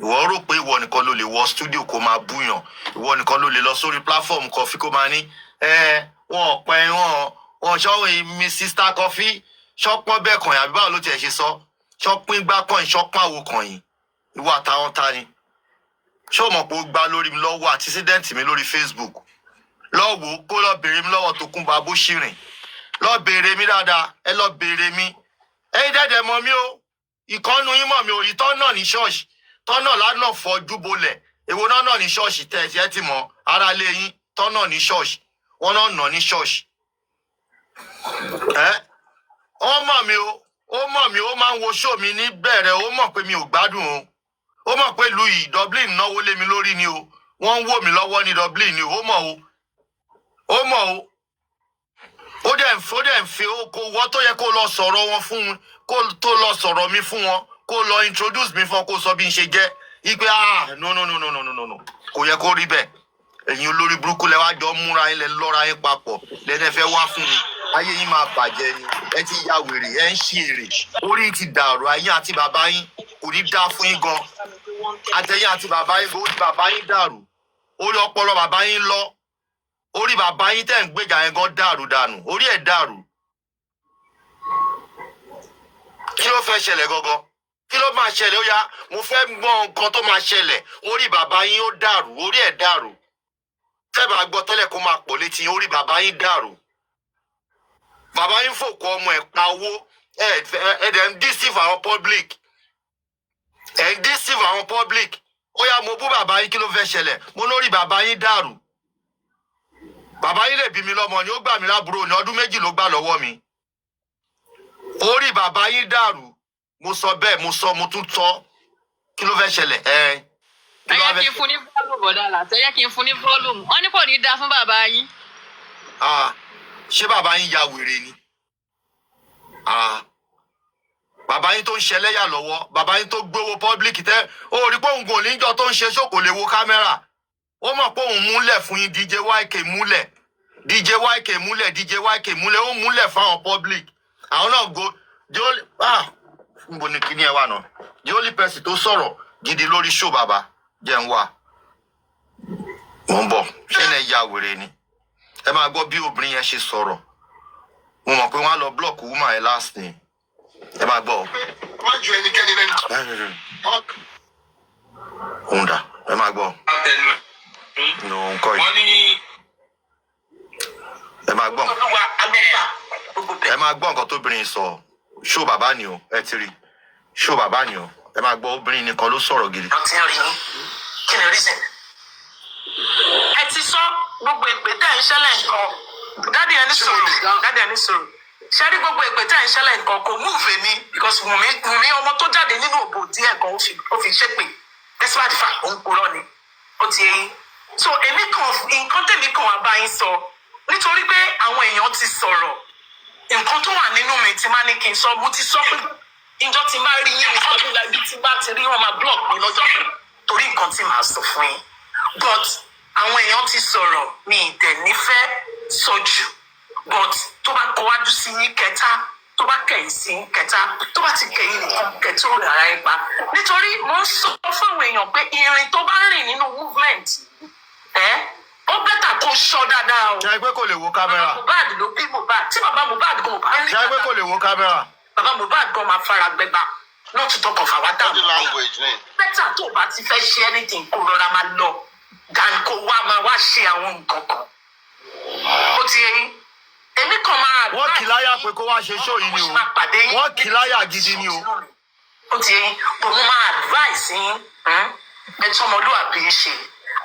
Ìwọ rò pé ìwọ nìkan ló lè wọ stúdíò kó máa búyàn. Ìwọ nìkan ló lè lọ sórí platform Coffee kó máa ní wọn ọ̀pẹ wọn ṣọ́wọ́ mi sister Coffee ṣọ́pọ́n bẹ́ẹ̀ kàn yín àbí báwo ló tiẹ̀ ṣe sọ ṣọ́pọ́n igbá kàn yín ṣọ́pọ́n àwo kàn yín ìwọ àtàwọn ta ni. Ṣé o mọ̀ pé ó gbá lórí mi lọ́wọ́ àtisídẹ́ǹtì mi lórí Facebook lọ́wọ́ kó lọ bèrè mi lọ́wọ́ tó kún babó ṣìrìn lọ bèrè mi dáadáa ẹ lọ bèrè mi ẹ̀yin dẹ́dẹ̀ mọ̀ mí o ìkànnù yín mọ̀ mí o ìtọ́ náà ní ṣọ́ọ̀ṣì tọ́ náà lánà fọjú bolẹ̀ èwo náà ní ṣọ́ọ̀ṣì tẹ̀ ẹ̀ ti mọ̀ ara lé yín tọ́ náà ní ṣọ́ọ̀ṣì wọ́n náà nà ní ṣọ́ọ̀ṣì. Ó mọ̀ mí o ó mọ̀ mí ó máa ń wo ṣó mi ní bẹ̀rẹ̀ ó mọ̀ pé mi ò gbádùn o ó mọ̀ pé ìlú yìí Dublin náwó lé mi lórí ni o wọ́n ń wò mí lọ́wọ́ ní Dublin ni ó mọ̀ o ó dẹ̀ ń fi kó wọ́n tó yẹ kó lọ sọ̀rọ̀ wọn fún kó tó lọ sọ̀rọ̀ mi fún wọn kó lọ introduce mi fún wọn kó sọ bí n ṣe jẹ́ ipe no kò yẹ kó rí bẹ́ẹ̀ ẹ̀yin olórí burúkú lẹ wá jọ múra yín lẹ lọ́ra yín papọ̀ lẹ́nẹ́ fẹ́ wá fún mi ayé yín máa bàjẹ́ ni ẹ ti ya wèrè ẹ ń ṣe èrè orí ti dàrú ayé àti bàbá yín kò ní dá fún yín gan àtẹ̀yìn àti bàbá yín orí bàbá yín dàrú orí ọpọlọ bàbá yín lọ orí bàbá yín tẹ̀ ń gbèjà yẹn gan dàrú dànù orí ẹ̀ dàrú. Kí ló fẹ́ ṣẹlẹ̀ gangan? Kí ló máa ṣẹlẹ̀ ó yá mo fẹ́ gbọ́ nǹkan tó máa ṣẹlẹ̀ orí bàbá yín ó dàrú orí ẹ̀ dàrú tẹ́bà gbọ́ tẹ́lẹ̀ kó máa pọ̀ létí orí bàbá yín dàrú bàbá yín fòkó ọmọ ẹ̀ pa owó ẹ̀ẹ́dẹ̀ ń deceive àwọn public ẹ̀ ń deceive àwọn public ó yá mo bú bàbá yín kí ló fẹ́ ṣẹlẹ̀ mo lórí bàbá yín dàrú bàbá yín lè bí mi lọ́mọ ni ó gbà mí lábúrò ní ọdún méjì ló gbà lọ́wọ́ mi orí bàbá yín dàrú mo sọ bẹ́ẹ̀ mo tún tọ́ kí ló fẹ́ ṣẹlẹ̀ ẹ yẹ kí n fún ní volume bọ̀dá láti ẹ yẹ kí n fún ní volume wọn ní kò ní dáa fún bàbá yín. Ṣé bàbá yín ya wèrè ni bàbá yín tó ń ṣẹlẹ́yà lọ́wọ́ bàbá yín tó gbówó public tẹ́ ó rí pé òun kò níjọ tó ń ṣe ṣó kò lè wo kámẹ́rà ó mọ̀ pé òun múlẹ̀ fún yín DJ YK múlẹ̀ ó múlẹ̀ fáwọn public àwọn náà go níbo ni kíní ẹ wà náà the only person tó sọ̀rọ̀ gidi lórí show bàbá jẹ́ ń wà mo ń bọ̀ ṣé ẹ ya wèrè ni ẹ máa gbọ́ bí obìnrin yẹn ṣe sọ̀rọ̀ mo mọ̀ pé wọ́n á lọ block woman ẹ̀ last ni ẹ máa gbọ́. má ju ẹnikẹ́ni lẹ́nu. òun dà ẹ máa gbọ́. no nǹkan yìí ẹ máa gbọ́ ẹ máa gbọ́ nǹkan tóbìnrin sọ ṣó bàbá ni o ẹ ti rí ṣó bàbá ni o ẹ máa gbọ́ obìnrin nìkan ló sọ̀rọ̀ gidi. ọtí rí yín kí ni reason. ẹ ti sọ gbogbo ìpè tẹ́ ń ṣẹlẹ̀ nǹkan dáàdi ẹni sọ̀rọ̀ ṣe rí gbogbo ìpè tẹ́ ń ṣẹlẹ̀ nǹkan kò múùfè mi because Wùmí ọmọ tó jáde nínú òbò díẹ̀ kan ó fi ṣépè despite the fact òun kúrò ni ó ti yẹn so èmi kan nǹkan tèmi kan wà bá yín sọ nítorí pé àwọn èèyàn ti sọ̀rọ̀ nǹkan tó wà nínú mi ti máa ní kí n sọ mo ti sọ pé ìjọ ti máa rí yín nìkan nígbà ibi tí bá ti rí wọn máa block mi lọ́jọ́ torí nǹkan tí màá sọ fún yín but àwọn èèyàn ti sọ̀rọ̀ mi ìdẹ̀ nífẹ̀ẹ́ sọ jù but tó bá kọwájú sí yín kẹta tó bá kẹ̀yìn sí yín kẹta tó bá ti kẹ̀yìn nìkan kẹtó rárá ẹ pa nítorí mo ń sọ fáwọn èèyàn pé irin tó bá rìn nínú movement ó bẹ́tà kó ṣọ́ dáadáa o. ṣe pé kò lè wo kámẹ́rà. Mohbad ló bí Mohbad tí bàbá Mohbad gan bá rí. ṣe pé kò lè wo kámẹ́rà. bàbá Mohbad gan máa fara gbẹgbà not to talk of our town. bẹ́tà tó o bá ti fẹ́ ṣe anything kó rọra máa lọ dan kó wá máa wá ṣe àwọn nǹkan kan. ó ti yẹn èmi kan máa. wọ́n kì í láyà pé kó wá ṣe ṣó yìí ni o wọ́n kì í láyà gidi ni o. ó ti yẹn òun máa advice yín ẹ̀tọ́ ọmọlúwàbí ṣe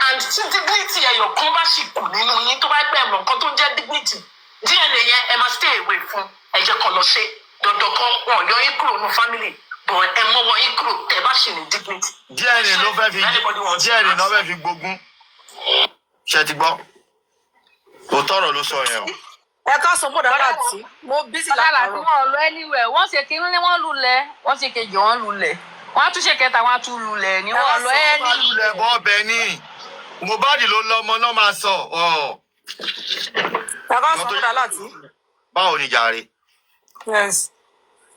and tí dignity ẹyọ kan bá sì kù nínú yín tó bá pẹ́ mọ̀ nǹkan tó jẹ́ dignity DNA yẹn ẹ máa stay away fún ẹ̀jẹ̀ kan lọ ṣe dandan kan wọn yọ yín kúrò ní family but ẹ mọ́wọ́ yín kúrò tẹ bá ṣì ní dignity. DNA ló fẹ́ fi gbógun ṣe ti gbọ́ òótọ́rọ̀ ló sọ yẹn o. ẹ ká sọ bọ́dà láti mo bísí látàrọ. wọn lọ anywhere wọn ṣe kínní ni wọn lulẹ̀ wọn ṣe kejì wọn lulẹ̀ wọn á tún ṣe kẹta wọn á tún lulẹ̀ ni wọn lọ anywhere. lulẹ̀ bọ́ ọbẹ̀ ni Mohbad ló lọ́mọ náà máa sọ. ẹ ká sọ bọ́dà láti. báwo ni jàre. yes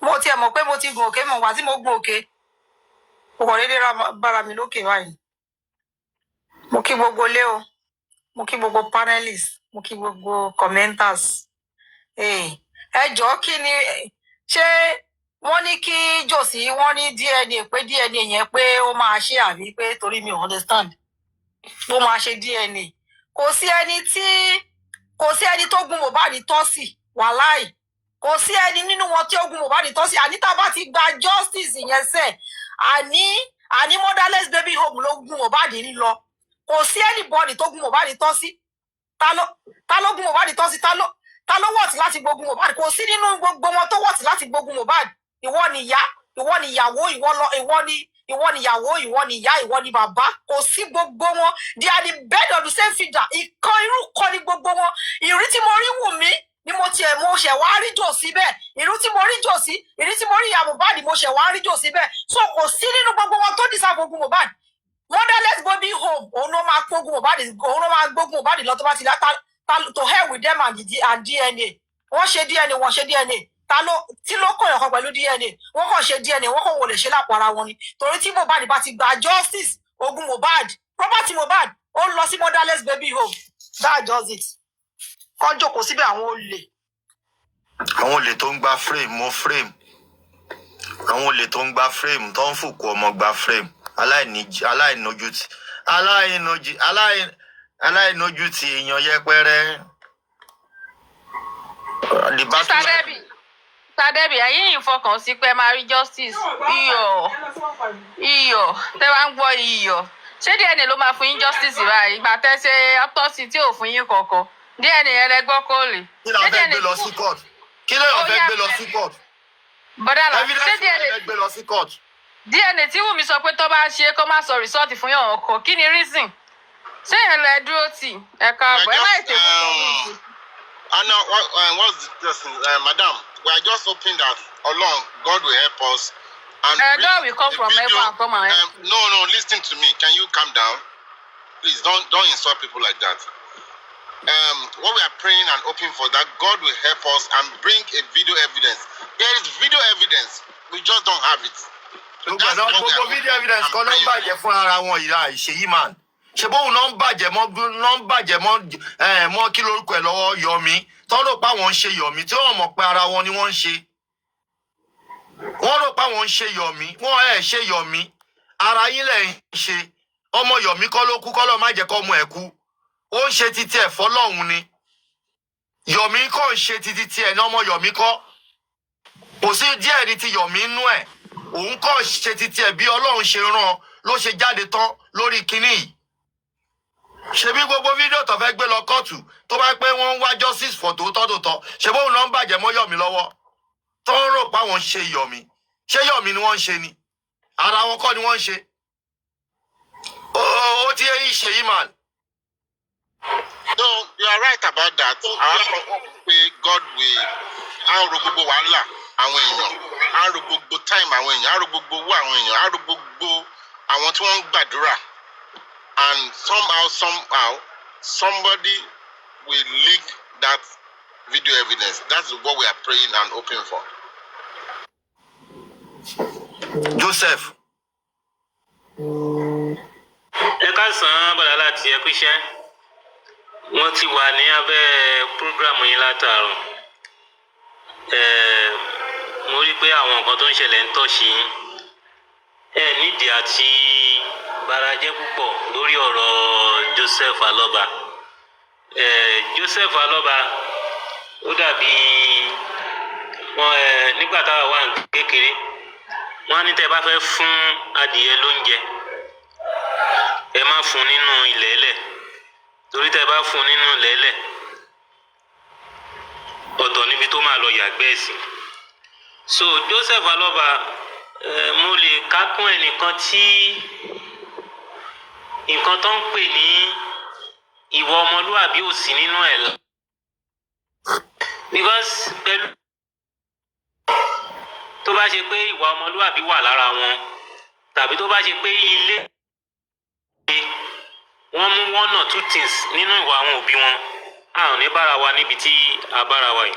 mo tiẹ̀ mọ̀ pé mo ti gun òkè mọ̀ wá tí mo gun òkè mo kàn déédéé bára mi lókè báyìí mo kí gbogbo ilé o mo kí gbogbo panelists mo kí gbogbo commenters ẹ jọ̀ọ́ kí ni ṣé wọ́n ní kí jossy wọ́n ní DNA pé DNA yẹn pé ó máa ṣe àbí pé torí mi ò understand ó máa ṣe DNA kò sí ẹni tó gun Mohbad tọ́ sí wàláì kò sí ẹni nínú wọn tí ó gun Mohbad tọ́ sí àní tá a bá ti gba justice yẹn sẹ àní motherless baby home ló gun Mohbad lọ kò sí anybody tó gun Mohbad tọ́ sí ta ló gun Mohbad tọ́ sí ta ló wọ̀tí láti gbógun Mohbad kò sí nínú gbogbo wọn tó wọ̀tí láti gbógun Mohbad ìwọ ni ìyá ìwọ ni ìyàwó ìwọ ni ìyàwó ìwọ ni ìyá ìwọ ni bàbá kò sí gbogbo wọn they are the bed of the same feeder ìkan irú kan ni gbogbo wọn ìrí tí mo rí Wùmí ni mo ṣẹ̀ wá rí Jossy bẹ́ẹ̀ ìrí tí mo rí Jossy ìrí tí mo rí ìyá Mohbad mo ṣẹ̀ wá rí Jossy bẹ́ẹ̀ so kò sí nínú gbogbo wọn tó dìsá gbógun Mohbad motherless baby home òun ló máa gbógun Mohbad lọ tó bá ti dá to hell with them and DNA wọ́n ṣe DNA tí ló kọ̀ ẹ̀kọ́ pẹ̀lú DNA wọ́n kàn ṣe DNA wọ́n kàn wò lè ṣe lápò ara wọn ni torí tí Mohbad bá ti gba justice ogun Mohbad property Mohbad ó lọ sí motherless baby home that does it kọ́ jókòó síbẹ̀ àwọn olè tó ń gba frame mọ́ frame àwọn olè tó ń gba frame tó ń fòkú ọmọ gba frame aláìnójútì èèyàn yẹpẹrẹ. Sádẹ́bì ayé yìí fọkàn sí pé máa rí justice iyọ̀ tẹ́ wá ń gbọ́ iyọ̀ ṣé DNA ló máa fún yín justice báyìí ìgbà tẹ́ ṣe autopsy tí ò fún yín kankan DNA yẹn lẹ gbọ́ kó lè. kí ló fẹ́ gbé lọ sí court kí ló fẹ́ gbé lọ sí court. bọ́dà là ṣé DNA gbé lọ sí court. DNA tí Wùmí sọ pé tó bá ṣe kó má sọ result fún yàn ọkọ kí ni reason ṣé yẹn lẹ dúró tì ẹ̀ka àbọ̀ ẹ má ètè fún mi. Anna, what's this, madam? We are just hoping that along God will help us. And God will come from heaven and come and help. No, listen to me. Can you calm down? Please don't insult people like that. What we are praying and hoping for that God will help us and bring a video evidence. There is video evidence. We just don't have it. Gbogbo video evidence kan ló ń bàjẹ́ fún ara wọn ìlà ìṣèyí man. ṣe bóun náà ń bàjẹ́ mọ́ kí lórúkọ ẹ̀ lọ́wọ́ Yọ̀mí tó rò pé àwọn ń ṣe Yọ̀mí tí wọ́n mọ̀ pé ara wọn ni wọ́n ń ṣe. Wọ́n rò pé àwọn ń ṣe Yọ̀mí wọ́n ẹ̀ ṣe Yọ̀mí ara yín lẹ̀ ń ṣe. Ọmọ Yọ̀mí kọ́ ló kú, kọ́ ló má jẹ́ kọ́ ọmọ ẹ̀ kú. Ó ń ṣe títí ẹ̀ fọ́lọ́hun ni. Yọ̀mí kọ́ ń ṣe títí ẹ̀ ní ọmọ Yọ̀mí kọ́. Kò sí díẹ̀ ní ti Yọ̀mí inú ẹ̀. Òun kọ́ ṣe títí ẹ̀ bí Ọlọ́run ṣe rán ló ṣe jáde tán lórí kinní yìí. Ṣebí gbogbo fídíò tó fẹ́ gbé lọ kóòtù tó bá pé wọ́n ń wá justice for tòótọ́ ṣe bóun náà ń bàjẹ́ mọ́ Yọ̀mí lọ́wọ́ tó ń rò pé àwọn ń ṣe Yọ̀mí. Ṣé Yọ̀mí ni wọ́n ń ṣe ni? Ara wọn kọ́ ni wọ́n ń ṣe. Ó ti yẹ ṣe yìí man. No, you are right about that. Àwọn pé God will àrò gbogbo wàhálà àwọn èèyàn, àrò gbogbo time àwọn èèyàn, àrò gbogbo owó àwọn èèyàn, àrò gbogbo àwọn tí wọ́n ń gbàdúrà. And somehow, somebody will leak that video evidence. That's what we are praying and hoping for. Joseph. Ẹ káàsán bọ̀dá láti ẹ kú iṣẹ́. Wọ́n ti wà ní abẹ́ prógrámù yín látàárọ̀. Mo rí pé àwọn nǹkan tó ń ṣẹlẹ̀ ń tọ́ṣì yín. Ẹ nídìí àti barajẹ́ púpọ̀ lórí ọ̀rọ̀ Joseph Aloba. Joseph Aloba ó dàbí nígbà táwa wà kékeré wọ́n á ní tẹ́ bá fẹ́ fún adìyẹ lóúnjẹ ẹ má fún nínú ilẹ̀ẹ́lẹ̀ torí tẹ́ bá fún nínú ilẹ̀ẹ́lẹ̀ ọ̀tọ̀ níbi tó máa lọ yàgbẹ́ sí. So Joseph Aloba mo lè kákún ẹnìkan tí nǹkan tó ń pè ní ìwà ọmọlúwàbí ò sí nínú ẹ̀ lọ. Because pẹ̀lú tó bá ṣe pé ìwà ọmọlúwàbí wà lára wọn tàbí tó bá ṣe pé ilé wọ́n mú one or two things nínú ìwà àwọn òbí wọn a ò ní bára wa níbi tí a bára wa yìí.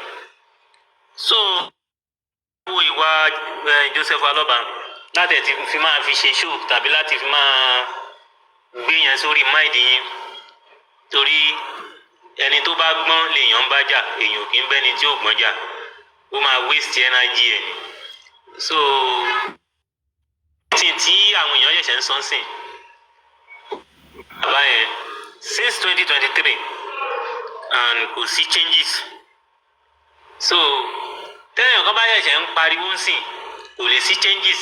So wo ìwà Joseph Aloba láti ẹ̀ ti fi máa fi ṣe show tàbí láti fi máa gbé yẹn sórí máìdì yín torí ẹni tó bá gbọ́n lèèyàn bá jà èèyàn kì í bẹ́ni tí ò gbọ́n jà ó máa waste energy ẹ̀ ni. So tí àwọn èèyàn ṣẹ̀ṣẹ̀ ń sọ́n sìn bàbá yẹn since 2023 and kò sí changes. So tẹ́lẹ̀ kan bá ṣẹ̀ṣẹ̀ ń pariwo ń sìn kò lè sí changes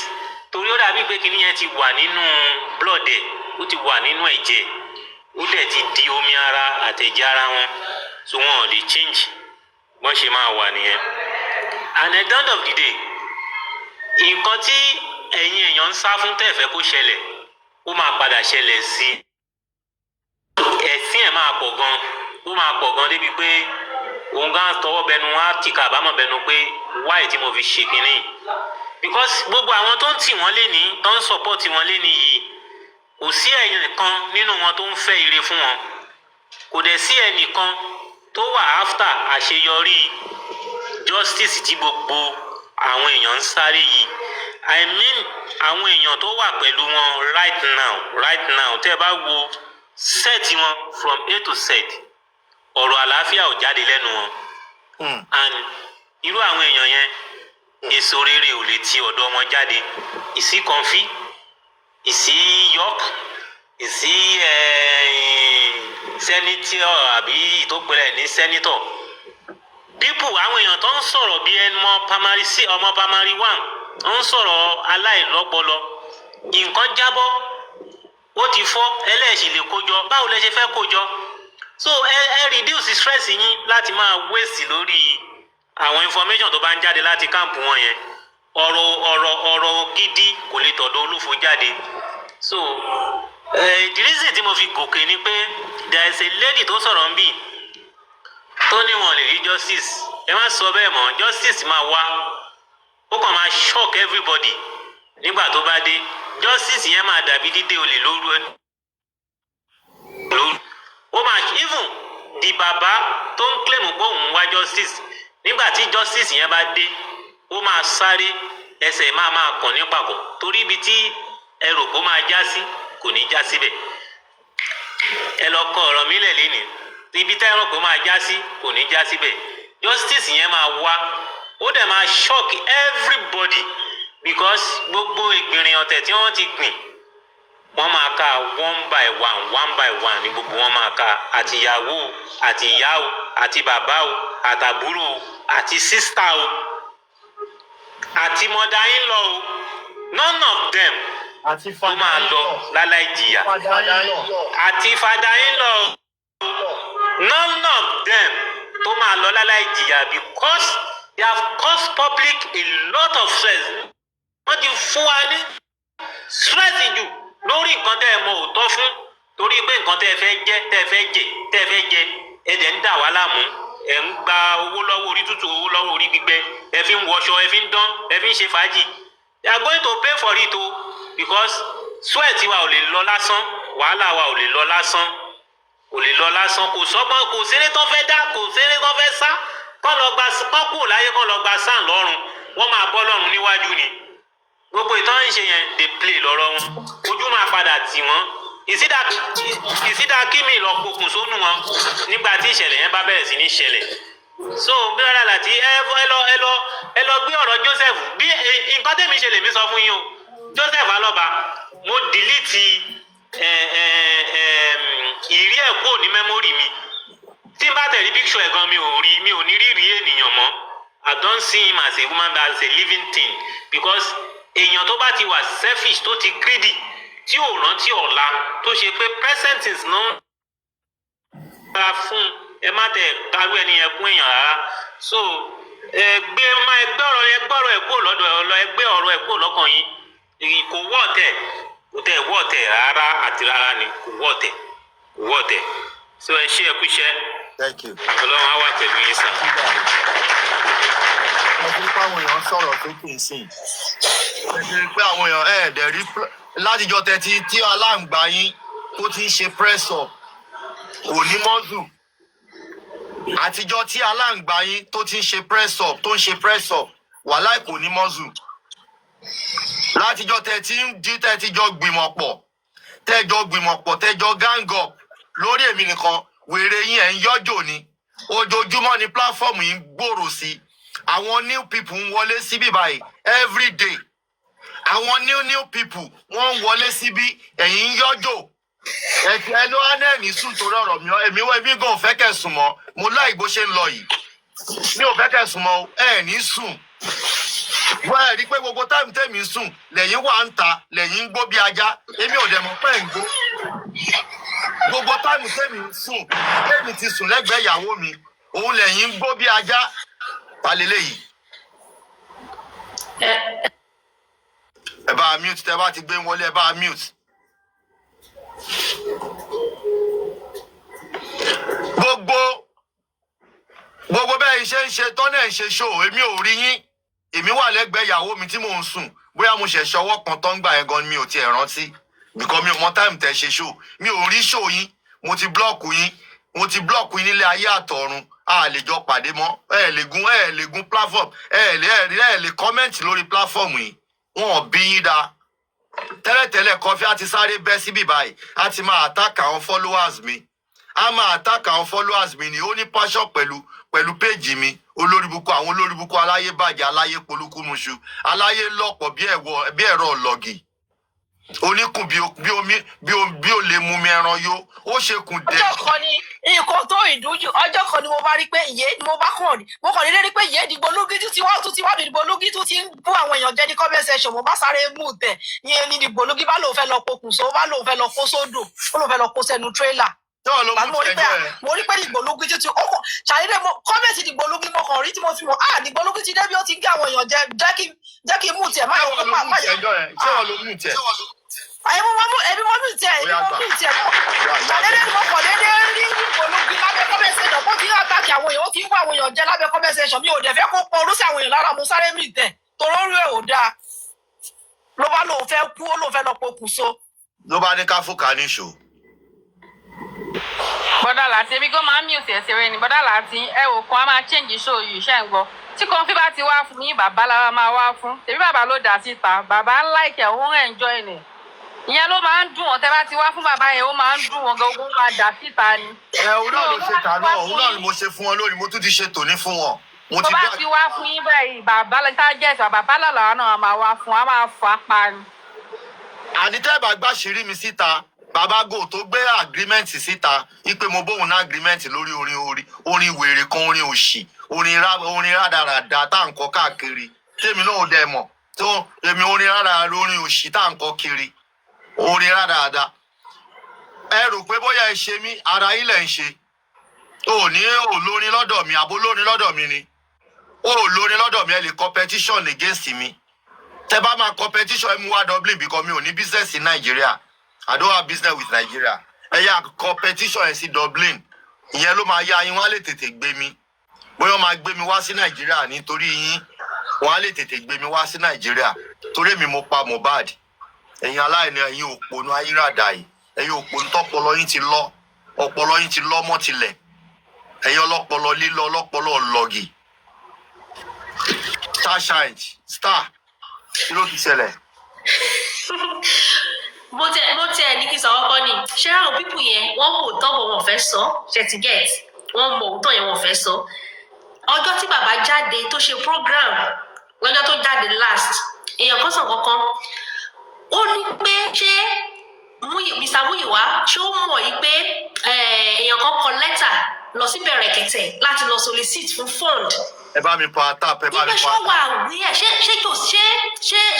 torí ó dàbí pé kinní yẹn ti wà nínú blood ẹ̀ ó ti wà nínú ẹ̀jẹ̀ ó dẹ̀ ti di omi ara àtẹ̀jẹ̀ ara wọn so wọn ò lè change wọ́n ṣe máa wà nìyẹn. And at the end of the day nǹkan tí ẹ̀yin èèyàn ń sá fún tẹ̀fẹ́ kó ṣẹlẹ̀ ó máa padà ṣẹlẹ̀ sí ẹ̀sìn ẹ̀ máa pọ̀ gan ó máa pọ̀ gan débi pé òun gan tọwọ́ bẹnu wọn á ti kábàámọ̀ bẹnu pé wáì tí mo fi ṣe kínní because gbogbo àwọn tó ń tì wọ́n léni tó ń support wọn léni yìí kò sí ẹnìkan nínú wọn tó ń fẹ́ ire fún wọn kò dẹ̀ sí ẹnìkan tó wà after àṣeyọrí justice tí gbogbo àwọn èèyàn ń sáré yìí I mean àwọn èèyàn tó wà pẹ̀lú wọn right now tẹ́ ẹ bá wo set wọn from A to Z ọ̀rọ̀ àlàáfíà ò jáde lẹ́nu wọn and irú àwọn èèyàn yẹn èso rere ò lè ti ọ̀dọ̀ wọn jáde ìsí kọ̀ǹfì ìsí York ìsí sẹ́nítọ̀ àbí ìtòpẹ́rẹ́ ní sẹ́nítọ̀ people àwọn èèyàn tó ń sọ̀rọ̀ bí ọmọ primary 1 ó ń sọ̀rọ̀ aláìlọ́pọlọ nǹkan jábọ́ ó ti fọ́ ẹlẹ́ẹ̀sì lè kójọ báwo lẹ ṣe fẹ́ kójọ so ẹ reduce stress yín láti máa waste lórí àwọn information tó bá ń jáde láti káàmpù wọn yẹn ọ̀rọ̀ gidi kò lè tọ̀dọ̀ olófo jáde so the reason tí mo fi gòkè ni pé there is a lady tó sọ̀rọ̀ ń bì tó ní wọn lè rí justice ẹ má sọ bẹ́ẹ̀ mọ́ justice máa wá ó kàn máa shock everybody nígbà tó bá dé justice yẹn máa dàbí dídé olè lóru ẹ ó máa even di bàbá tó ń claim pé òun wá justice nígbà tí justice yẹn bá dé ó máa sáré ẹsẹ̀ máa kàn ní pàkó torí ibi tí ẹrù kó máa já sí kò ní já síbẹ̀ ẹ lọ kọ ọ̀rọ̀ mi lẹ̀ lénìí ibi tẹ́ ẹ̀rọ kò máa já sí kò ní já síbẹ̀ justice yẹn máa wá ó dẹ̀ máa shock everybody because gbogbo ìgbìnrin ọ̀tẹ̀ tí wọ́n ti gbìn wọ́n máa ka one by one ní gbogbo wọn máa ka àtìyàwó àti ìyá o àti bàbá o àtàbúrò o àti sísítà o àti mother in law o none of them tó máa lọ láláì jìyà àti father in law none of them tó máa lọ láláì jìyà because they have caused public a lot of stress wọ́n ti fún wa ní stress jù lórí nǹkan tẹ́ ẹ mọ òótọ́ fún torí pé nǹkan tẹ́ ẹ fẹ́ jẹ ẹ dẹ̀ ń dà wá láàmú ẹ ń gba owó lọ́wọ́ orí tútù owó lọ́wọ́ orí gbígbẹ ẹ fi ń wọṣọ ẹ fi ń dán ẹ fi ń ṣe fàájì they are going to pay for it o because sweat wa ò lè lọ lásán wàhálà wa ò lè lọ lásán kò sọ́gbọ́n kò séré tó fẹ́ dá kò séré tó fẹ́ sá kọ́ kúrò láyé kọ́ lọ gba sàn lọ́rùn wọ́n máa bọ́ lọ́rùn níwájú ni gbogbo ìtàn ń ṣe yẹn dey play lọ́rọ̀ wọn ojú máa padà tì wọ́n ìsídà kíni lọ pokùn sónú wọn nígbà tí ìṣẹ̀lẹ̀ yẹn bá bẹ̀rẹ̀ sí ní ṣẹlẹ̀ so bí rárá láti ẹ lọ gbé ọ̀rọ̀ Joseph bí nǹkan tẹ̀mí ṣe lèmi sọ fún yín o Joseph Alọ́ba mo dìlítì ìrí ẹ̀ kúrò ní mẹ́mórì mi tí n bá tẹ̀lé picture ẹ̀ gan mi ò ní rí ènìyàn mọ́ I don't see him as a woman but as a living thing because èèyàn tó bá ti wà selfish tó ti greedy tí ò rántí ọ̀la tó ṣe pé present is not ra fún ẹ má tẹ̀ kárú ẹni yẹn fún èèyàn rárá so ẹgbẹ́ ọ̀rọ̀ ẹ̀ kúrò lọ́dọ̀ ẹ̀ lọ ẹgbẹ́ ọ̀rọ̀ ẹ̀ kúrò lọ́kàn yín kò wọ́ ọ̀tẹ̀ rárá àti rárá ni kò wọ́ ọ̀tẹ̀ so ẹ ṣé ẹ kú iṣẹ́ Ọlọ́run á wà pẹ̀lú yín sàn. Ẹ pé àwọn èèyàn sọ̀rọ̀ tó kì í sìn ẹ pé àwọn èèyàn ẹ̀ẹ́dẹ̀ rí látijọ́ tẹ́tí tí aláǹgbá yín tó ti ń ṣe press up kò ní mọ́zù àtijọ́ tí aláǹgbá yín tó ti ń ṣe press up tó ń ṣe press up wàláì kò ní mọ́zù látijọ́ tẹ́tí ń jí tẹ́tíjọ́ gbìmọ̀ pọ̀ tẹ́jọ́ gang up lórí èmi nìkan wèrè yín ẹ̀ ń yọ́jò ni ojoojúmọ́ ni platform yìí ń gbòòrò sí àwọn new people ń wọlé síbí báyìí every day àwọn new people wọ́n ń wọlé síbí ẹ̀yin ń yọ́jò ẹ ló wá náà ní sùn torí ọ̀rọ̀ mi èmi gan ò fẹ́ kẹ́ sùn mọ́ mo láì bó ṣe ń lọ yìí mi ò fẹ́ kẹ́ sùn mọ́ ẹ ní sùn wọ́n ẹ̀ rí pé gbogbo táìmù tẹ̀mí sùn lẹ́yìn wà ń ta lẹ́yìn ń gbó bí ajá èmi ò dẹ̀ mọ̀ pé ń gbó gbogbo táìmù tẹ̀mí sùn tẹ̀mí ti sùn lẹ́gbẹ̀ẹ́ ìyàwó mi òun lẹ́yìn ń gbó bí ajá palẹ̀lẹ̀ yìí. Ẹ bá mute tẹ́ bá ti gbé wọlé ẹ bá mute. Gbogbo bẹ́ẹ̀ ṣe ń ṣe tọ́nà ń ṣe ṣó èmi ò rí yín èmi wà lẹ́gbẹ̀ẹ́ ìyàwó mi tí mò ń sùn bóyá mo ṣẹ̀ ṣọwọ́ kan tó ń gbà yẹn gan mi ò tiẹ̀ rántí because mi ò mọ táìmù tẹ́ ṣe ṣó mi ò rí ṣó yín mo ti blọ́ọ̀kù yín nílé ayé àtọ̀run a lè jọ pàdé mọ́ ẹ lè gun platform ẹ lè comment lórí platform yìí wọn ò bí yín dáa tẹ́lẹ̀tẹ́lẹ̀ Kọfí á ti sáré bẹ́ síbí báyìí á ti máa attack àwọn followers mi ni ó ní passion pẹ̀lú péjì mi àwọn olóribùkú aláyé bàjẹ́ aláyé polúkúmuṣu aláyé lọ́pọ̀ bí ẹ̀rọ ọlọ́gì oníkùn bí ó lè mú mi ẹran yó ó ṣe kùn dé. ọjọ́ kan ni nǹkan tó ìdújú ọjọ́ kan ni mo bá rí pé mo kàn ní rí pé ìyé ìdìbò lógí tún ti wá ìdìbò lógí tún ti ń bú àwọn èèyàn jẹ́ ní comment section mo bá sáré mú tẹ̀ ìyẹn ní ìdìbò lógí bá lóun fẹ́ lọ pokùnso bá lóun fẹ́ lọ kó sódò ó lóun fẹ́ lọ kó sẹ́nu tírélà. mo rí pé ìdìbò lógí tún ti ọkọ̀ ṣàdédé comment ìdìbò lógí mo kàn rí tí mo fi mọ̀ ìdìbò lógí ti débi ó ti ń gé àwọn èèyàn jẹ́ kí mú tiẹ̀ máa ẹbí wọn bí tiẹ̀ ṣàdédé mo kàn déédé rí olùgbé lábẹ́ conversation kó tí ń àtàkì àwọn èèyàn ó ti ń wá àwọn èèyàn jẹ lábẹ́ conversation mi ò dẹ̀ fẹ́ kó pọ̀ orú sí àwọn èèyàn lára mo sáré mì tẹ̀ toró rí ẹ̀ ò dáa ló bá lóun fẹ́ kú ó lóun fẹ́ lọ pokùnso. ló bá ní ká fúkà níṣó. bọ́dà láti ebi kó máa ń mute ẹ̀sẹ̀ rẹ ni bọ́dà láti ẹ wò kan á máa change show yìí ṣẹ́ ń gbọ́ tí Kọfí bá ti wá fún yín bàbá lára máa wá fún tèmi bàbá ló dà síta bàbá ń like ẹ̀ ó ń enjoy ẹ̀ ìyẹn ló máa ń dùn wọn tẹ bá ti wá fún bàbá yẹn ó máa ń dùn wọn gan ogun máa dà síta ni. òun náà ló ṣe tà náà òun náà ni mo ṣe fún wọn lónìí mo tún ti ṣe tòní fún wọn. tó bá ti wá fún yín báyìí bàbá lẹ́ta jẹ́sà bàbá lọ́la náà máa wá fún wa máa fà á pa ni. àní tẹ́ bá gbàṣírí mi síta bàbá go tó gbé agreement síta wípé mo bóun ná agreement lórí orin wèrè kan orin òṣì orin rádaràda tá à ń kọ káàkiri tèmi náà ò dẹ mọ̀ tó èmi orin rádaràda orin òṣì tá à ń kọ kiri orin rádaràda ẹ rò pé bóyá ẹ ṣe mí ara ilẹ̀ ń ṣe ò ní olórin lọ́dọ̀ mi àbó lórin lọ́dọ̀ mi ni olórin lọ́dọ̀ mi ẹ lè competition against mi tẹ bá máa competition ẹ mú wá Dublin because mi ò ní business in Nigeria. I don't have business with Nigeria. Ẹ̀yà competition ẹ̀ sí Dublin. Ìyẹn ló máa yá yín wọ́n á lè tètè gbé mi. Bóyá wọ́n máa gbé mi wá sí Nàìjíríà nítorí yín. Wọ́n á lè tètè gbé mi wá sí Nàìjíríà. Torí mi mo pa Mohbad. Ẹ̀yin aláìní ẹ̀yin òpònú ayírádà yìí. Ẹ̀yin òpònú tọ́pọlọ yín ti lọ. Ọpọlọ yín ti lọ mọ́ tilẹ̀. Ẹ̀yin ọlọ́pọlọ lílọ ọlọ́pọlọ lọ́gì. Star. Kí ló ti ṣẹlẹ̀? mo tẹ ní kí n sọ ọkọ ni ṣé àwọn pípù yẹn wọn mọ òótọ́ bọ̀ wọn fẹ́ sọ ṣe ti get wọn mọ òótọ́ yẹn wọn fẹ́ sọ ọjọ́ tí bàbá jáde tó ṣe program lọ́jọ́ tó jáde last èèyàn kan sàn kankan ó ní pé ṣé Mr. Muyiwa ṣé ó mọ̀ yìí pé èèyàn kan kọ lẹ́tà lọ sí Bẹ̀rẹ̀kẹ̀tẹ̀ láti lọ solicit fún fund. Ẹ bá mi pa tap ẹ bá mi pa tap. ìgbésọ̀ wà wíyà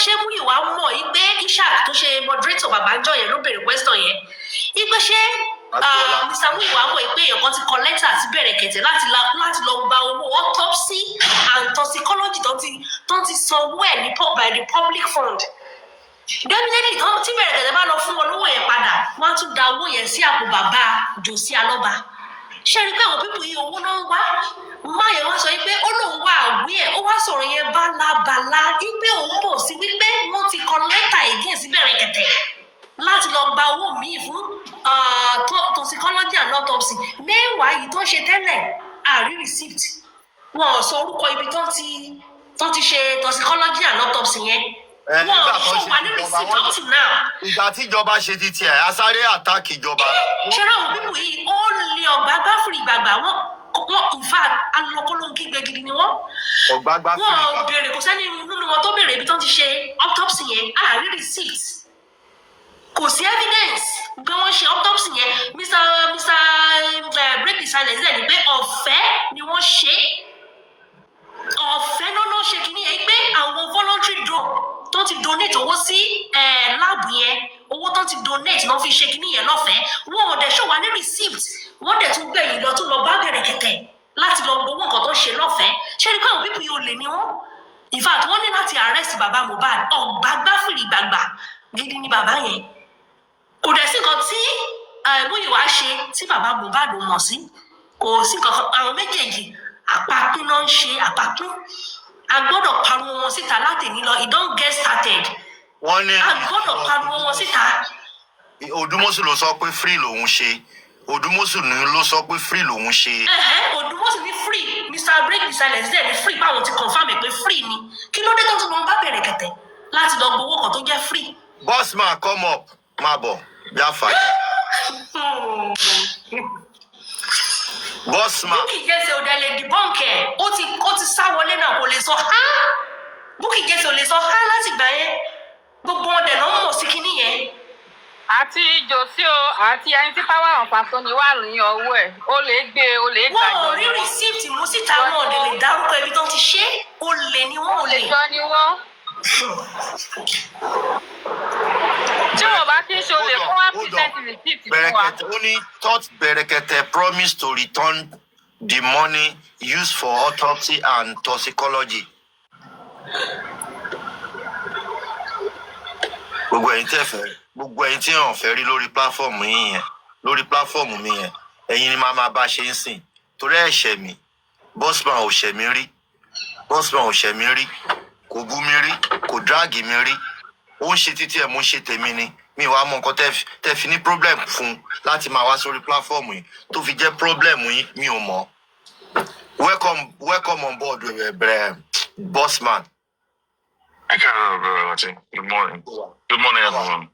ṣé Muyiwa mọ̀ yìí pé Ishaq tó ṣe moderator Babáńjọ yẹn ló béèrè question yẹn ìgbé ṣé Mr. Muyiwa mọ̀ yìí pé èèyàn kan ti kọ lẹ́tà sí Bẹ̀rẹ̀kẹ̀tẹ̀ láti lọ gba owó autopsy and toxicology tó ti san owó ẹ̀ ní by the public fund. Definitely tí Bẹ̀rẹ̀kẹ̀tẹ̀ bá lọ fún wọn lówó yẹn padà wọ́n á tún da owó yẹn sí àpò bàbá Jossy Alọ́ba. Ṣé rí pé àwọn pípù yìí owó náà ń wá máyọ̀ wá sọ pé ó lóun wá àwí ẹ̀ ó wá sọ̀rọ̀ yẹn bálabàla wípé òun bò sí wípé wọ́n ti kọ lẹ́tà again sí Bẹ̀rẹ̀kẹ̀tẹ̀ láti lọ gba owó míì fún toxicology and autopsy mẹ́wàá yìí tó ṣe tẹ́lẹ̀ àrí receipt wọn ò sọ orúkọ ibi tó ti ṣe toxicology and autopsy yẹn wọn ò sọ wà ní receipt up to now. Ìgbà tí ìjọba ṣe ti tiẹ̀ asáré àtàkì ìjọba. ṣé ráwọn pípù yìí ó lè ọgbà gbáfìrì gbàgbà wọn in fact alọkọlóhun kígbe gidi ni wọn. ọgbàgbà fún mi. wọn béèrè kò sẹ́ni nínú wọn tó béèrè ibi tó ti ṣe autopsy yẹn àárí receipt kò sí evidence pé wọ́n ṣe autopsy yẹn Mr. break the silence ẹ̀ ni pé ọ̀fẹ́ ni wọ́n ṣe ọ̀fẹ́ lọ́nà ṣe kìíní yẹn pé àwọn voluntary tó ti donate owó sí lab yẹn owó tó ti donate náà fi ṣe kìíní yẹn lọ́fẹ̀ẹ́ wọn ò dẹ̀ ṣọ́ wa ní receipt wọ́n dẹ̀ tún gbẹ̀yìn lọ tún lọ bá Bẹ̀rẹ̀kẹ̀tẹ̀ láti lọ gbowó nǹkan tó ṣe lọ́fẹ̀ẹ́ ṣé ní káwọn pípì yóò lè ní wọn in fact wọ́n ní láti arrest bàbá Mohbad ọ̀gbágbáfìrì gbàgbà gidi ni bàbá yẹn kò dẹ̀ sí nǹkan tí Muyiwa ṣe tí bàbá Mohbad mọ̀ sí kò sí nǹkan àwọn méjèèjì àpapín náà ń ṣe àpapín a gbọ́dọ̀ pariwo wọn síta láti ní lọ it don get started wọ́n ní a gbọ́dọ̀ pariwo wọn síta. Odúmọ̀sù ló sọ pé free lòun ṣe Odúmọ̀sù ló sọ pé free lòun ṣe. Odúmọ̀sù ní free Mr. break the silence dẹ̀ ní free báwọn ti confam ẹ̀ pé free ni kí ló dé tó tún lọ bá Bẹ̀rẹ̀kẹ̀tẹ̀ láti lọ gbowó kan tó jẹ́ free. Bossman come up máa bọ̀ bí a fà yà. Bossman. Bukky Jesse ò dẹ̀ lè debunk ẹ̀ ó ti sá wọlé náà kò lè sọ ha Bukky Jesse ò lè sọ ha láti gbà yẹn gbogbo wọn dẹ̀ náà mọ̀ sí kinní yẹn. àti Jossy o àti ẹni tí power of attorney wà ní ọwọ́ ẹ̀ ó lè gbé ó lè gbà wọn ò rí receipt mú síta wọn ò dẹ̀ lè dárúkọ ibi tó ti ṣe ó lè ní wọn ò lè. olùjọ ni wọn. tí wọn bá kí n ṣe olè fún wa present receipt fún wa. Bẹ̀rẹ̀kẹ̀tẹ̀ ó ní thought Bẹ̀rẹ̀kẹ̀tẹ̀ promise to return the money used for autopsy and toxicology. gbogbo ẹ̀yin tí hàn fẹ́ rí lórí pláfọ́ọ̀mù yín yẹn lórí pláfọ́ọ̀mù mi yẹn ẹ̀yin ni máa bá ṣe ń sìn torí ẹ̀ṣẹ̀ mi Bossman ò ṣẹ̀ mi rí Bossman ò ṣẹ̀ mi rí kò bú mi rí kò dráàgì mi rí ó ń ṣe títí ẹ̀ mú ṣe tèmi ni mi wàá mọ nǹkan tẹ́ fi ní problem fún láti máa wá sórí pláfọ́ọ̀mù yìí tó fi jẹ́ problem yìí mi ò mọ̀ welcome on board Bossman. I can't remember, Latin. Good morning. Good morning, everyone.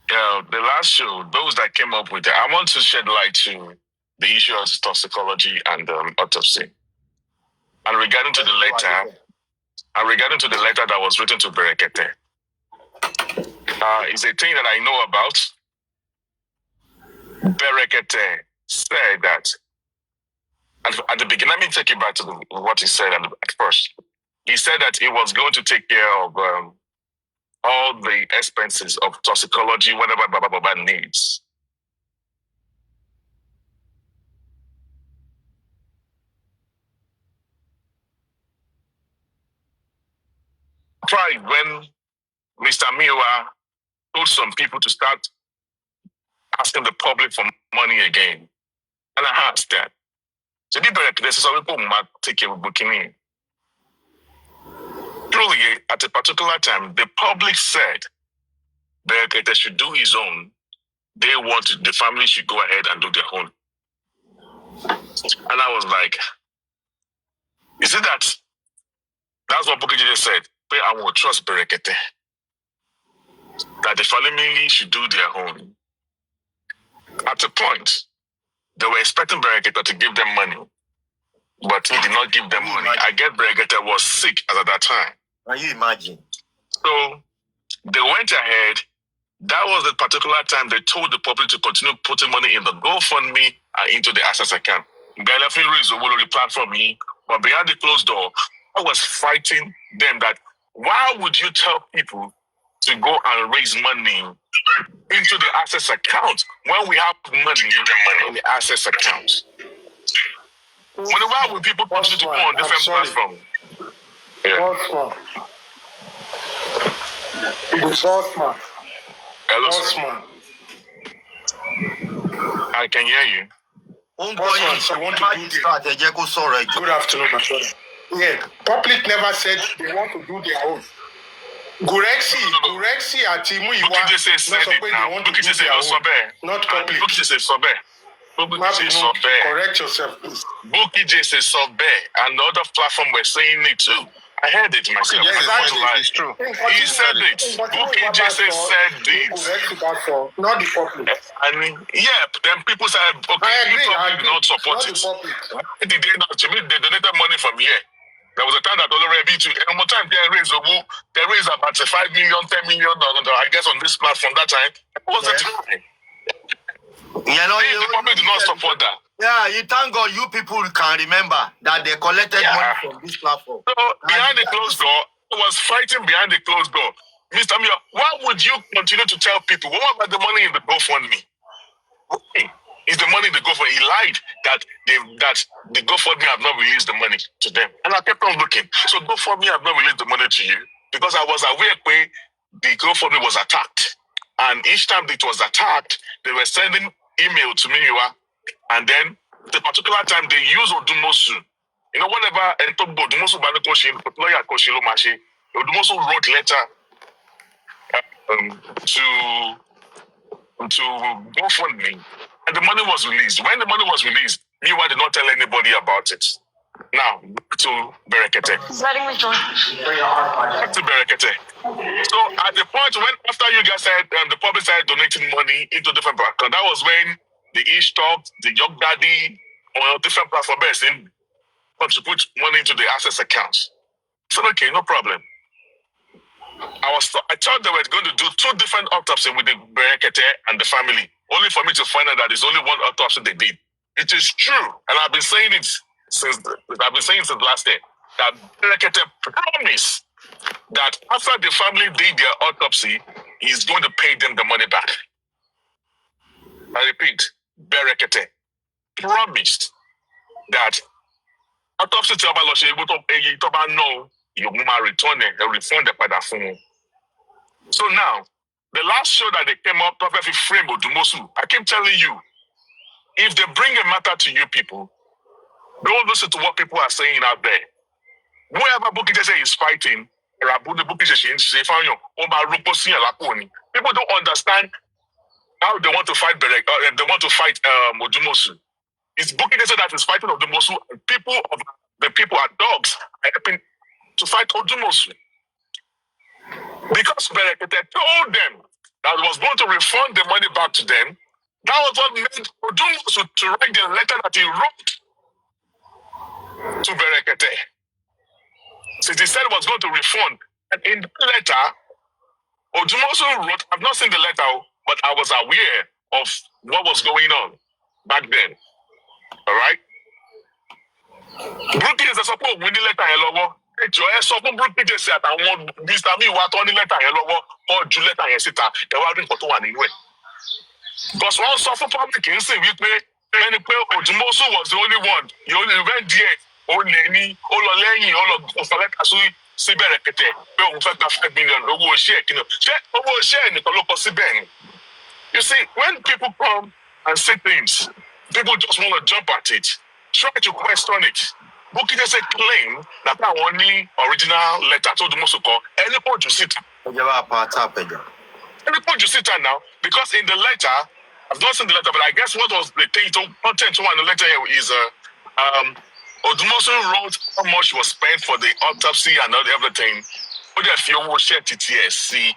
The last show, those that came up with it, I want to shed light to the issue of toxicology and autopsy. And regarding to the letter, that was written to Berekete, it's a thing that I know about. Berekete said that, at the beginning, let me take you back to what he said at first. He said that he was going to take care of all the expenses of toxicology whenever Baba needs. Tried when Mr. Miwa told some people to start asking the public for money again. And I asked that. So this is people might take care of booking. Truly, at a particular time, the public said Berekete should do his own. They wanted the family should go ahead and do their own. And I was like, is it that? That's what Bukiji just said. But I will trust Berekete. That the family should do their own. At a point, they were expecting Berekete to give them money. But he did not give them money. I get Berekete was sick at that time. Can you imagine? So they went ahead. That was the particular time they told the public to continue putting money in the GoFundMe and into the access account. Galafin raised the platform, but behind the closed door, I was fighting them that why would you tell people to go and raise money into the access account when we have money in the access account? Why would people continue to go on different platforms? Yeah. Bossman. Hello, Bossman. I can hear you. Bossman, I want to do this. Good afternoon, my brother. Yeah, public never said they want to do their own. Gurexi àti Muyiwa Bukiji said it now. Bukiji said not public. Bukiji said sobe. Bukiji said sobe. Correct yourself, please. Bukiji said sobe, and the other platform were saying it too. I heard it myself. Okay, exactly. It's true. He said it. Bukiji said it. Not the public. I mean, yeah, then people said, okay, I agree. you do not support not it. The public. They did not. To me, they donated money from here. There was a time that already to and more time they raised about 5 million, 10 million, I guess on this platform that time. It was the time. The public did not support that. Yeah, you thank God you people can remember that they collected money from this platform. So behind the closed door, I was fighting behind the closed door. Mr. Mia, why would you continue to tell people what about the money in the GoFundMe? Okay. Is the money in the GoFundMe? He lied that the GoFundMe have not released the money to them. And I kept on looking. So GoFundMe have not released the money to you because I was aware where the GoFundMe was attacked. And each time it was attacked, they were sending email to me, and then the particular time they use Odumosu. You know, whenever Odumosu lawyer Odumosu wrote letter to GoFundMe, and the money was released. When the money was released, Miwa did not tell anybody about it. Now, back to Berekete. Letting me join. Back to Berekete. So at the point when after you guys said the public started donating money into different platforms, that was when the e-stock, the Young Daddy, or different platforms to put money into the access accounts. So okay, no problem. I thought they were going to do 2 different autopsies with the Berekete and the family, only for me to find out that there's only one autopsy they did. It is true, and I've been saying it since last year, that Berekete promised that after the family did their autopsy, he's going to pay them the money back. I repeat, Berekete promised that autopsy to Abaloshe able to pay you to know you will return it, they refund the padafun. So now, the last show that they came up, Prophet Frame Odumosu, I keep telling you, if they bring a matter to you people, don't listen to what people are saying out there. Whoever Bukije is fighting, people don't understand how they want to fight Berek, they want to fight Odumosu. It's Bukije that is fighting Odumosu, and the people are dogs are helping to fight Odumosu. Because Berekete told them that was going to refund the money back to them. That was what made Odumosu to write the letter that he wrote to Berekete. Since he said he was going to refund. And in that letter, Odumosu wrote, I've not seen the letter, but I was aware of what was going on back then. All right? Brookie is a support winning letter hello. Ẹ sọ fún Brookie jẹ́ sí àtàwọn Mr. Mi wà tó ní lẹ́tà yẹn lọ́wọ́ kọ́ ju lẹ́tà yẹn síta ẹ wá rí nǹkan tó wà nínú ẹ̀. Because wọ́n sọ fún public ń sìn wípé ẹni pé Odumosu was the only one. You only went there. Ó lè ní ó lọ lẹ́yìn ó lọ fọ lẹ́tà sí Bẹ̀rẹ̀kẹ̀tẹ̀ pé òun fẹ́ gba $5 million owó iṣẹ́ ẹ̀ kí ni. Ṣé owó iṣẹ́ ẹ̀ nìkan ló kọ síbẹ̀ ni? You see, when people come and say things, people just want to jump at it. Try to question it. Bukky just claim that I want the original letter to Odumosu call. Any point you sit any point you sit now, because in the letter, I've not seen the letter, but I guess what was the thing content in the letter here is Odumosu wrote how much was spent for the autopsy and everything. But if you will share TTSC,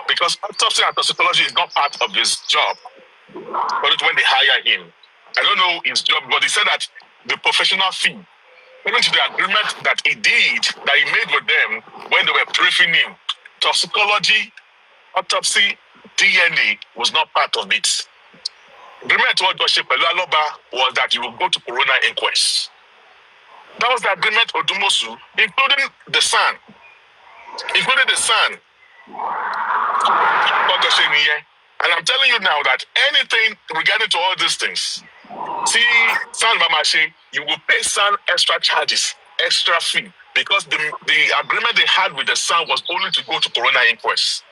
because autopsy and toxicology is not part of his job. But it's when they hire him. I don't know his job, but he said that the professional fee, according to the agreement that he made with them when they were briefing him, toxicology, autopsy, DNA was not part of it. The agreement was that he will go to coroner inquest. That was the agreement of Odumosu, including the son. And I'm telling you now that anything regarding to all these things, see, San Mamashi, you will pay San extra charges, extra fee, because the agreement they had with the son was only to go to coroner inquest.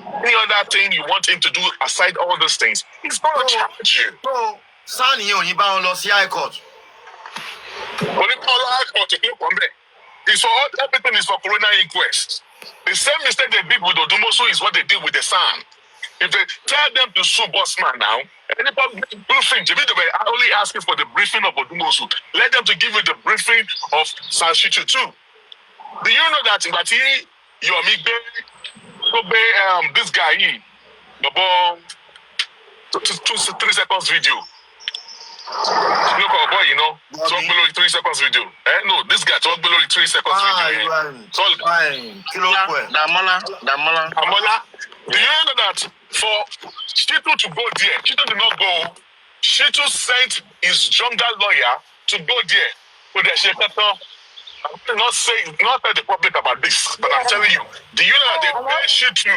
Any other thing you want him to do aside all those things, he's going to charge you. So, San here, you bound lost the high court. It's for everything is for coroner inquest. The same mistake they did with Odumosu is what they did with the son. If they tell them to sue Bossman now, anybody briefing, they were only asking for the briefing of Odumosu. Let them to give you the briefing of Sanshichu too. Do you know that this guy here, about 3 seconds video. Look at boy, talk below 3 seconds video. No, this guy talk below 3 seconds video. Damola. Do you know that for Shitu to go there, Shitu did not go. Shitu sent his younger lawyer to go there. With the Shekato. I will not tell the public about this, but I'm telling you, do you know that they pay Shitu?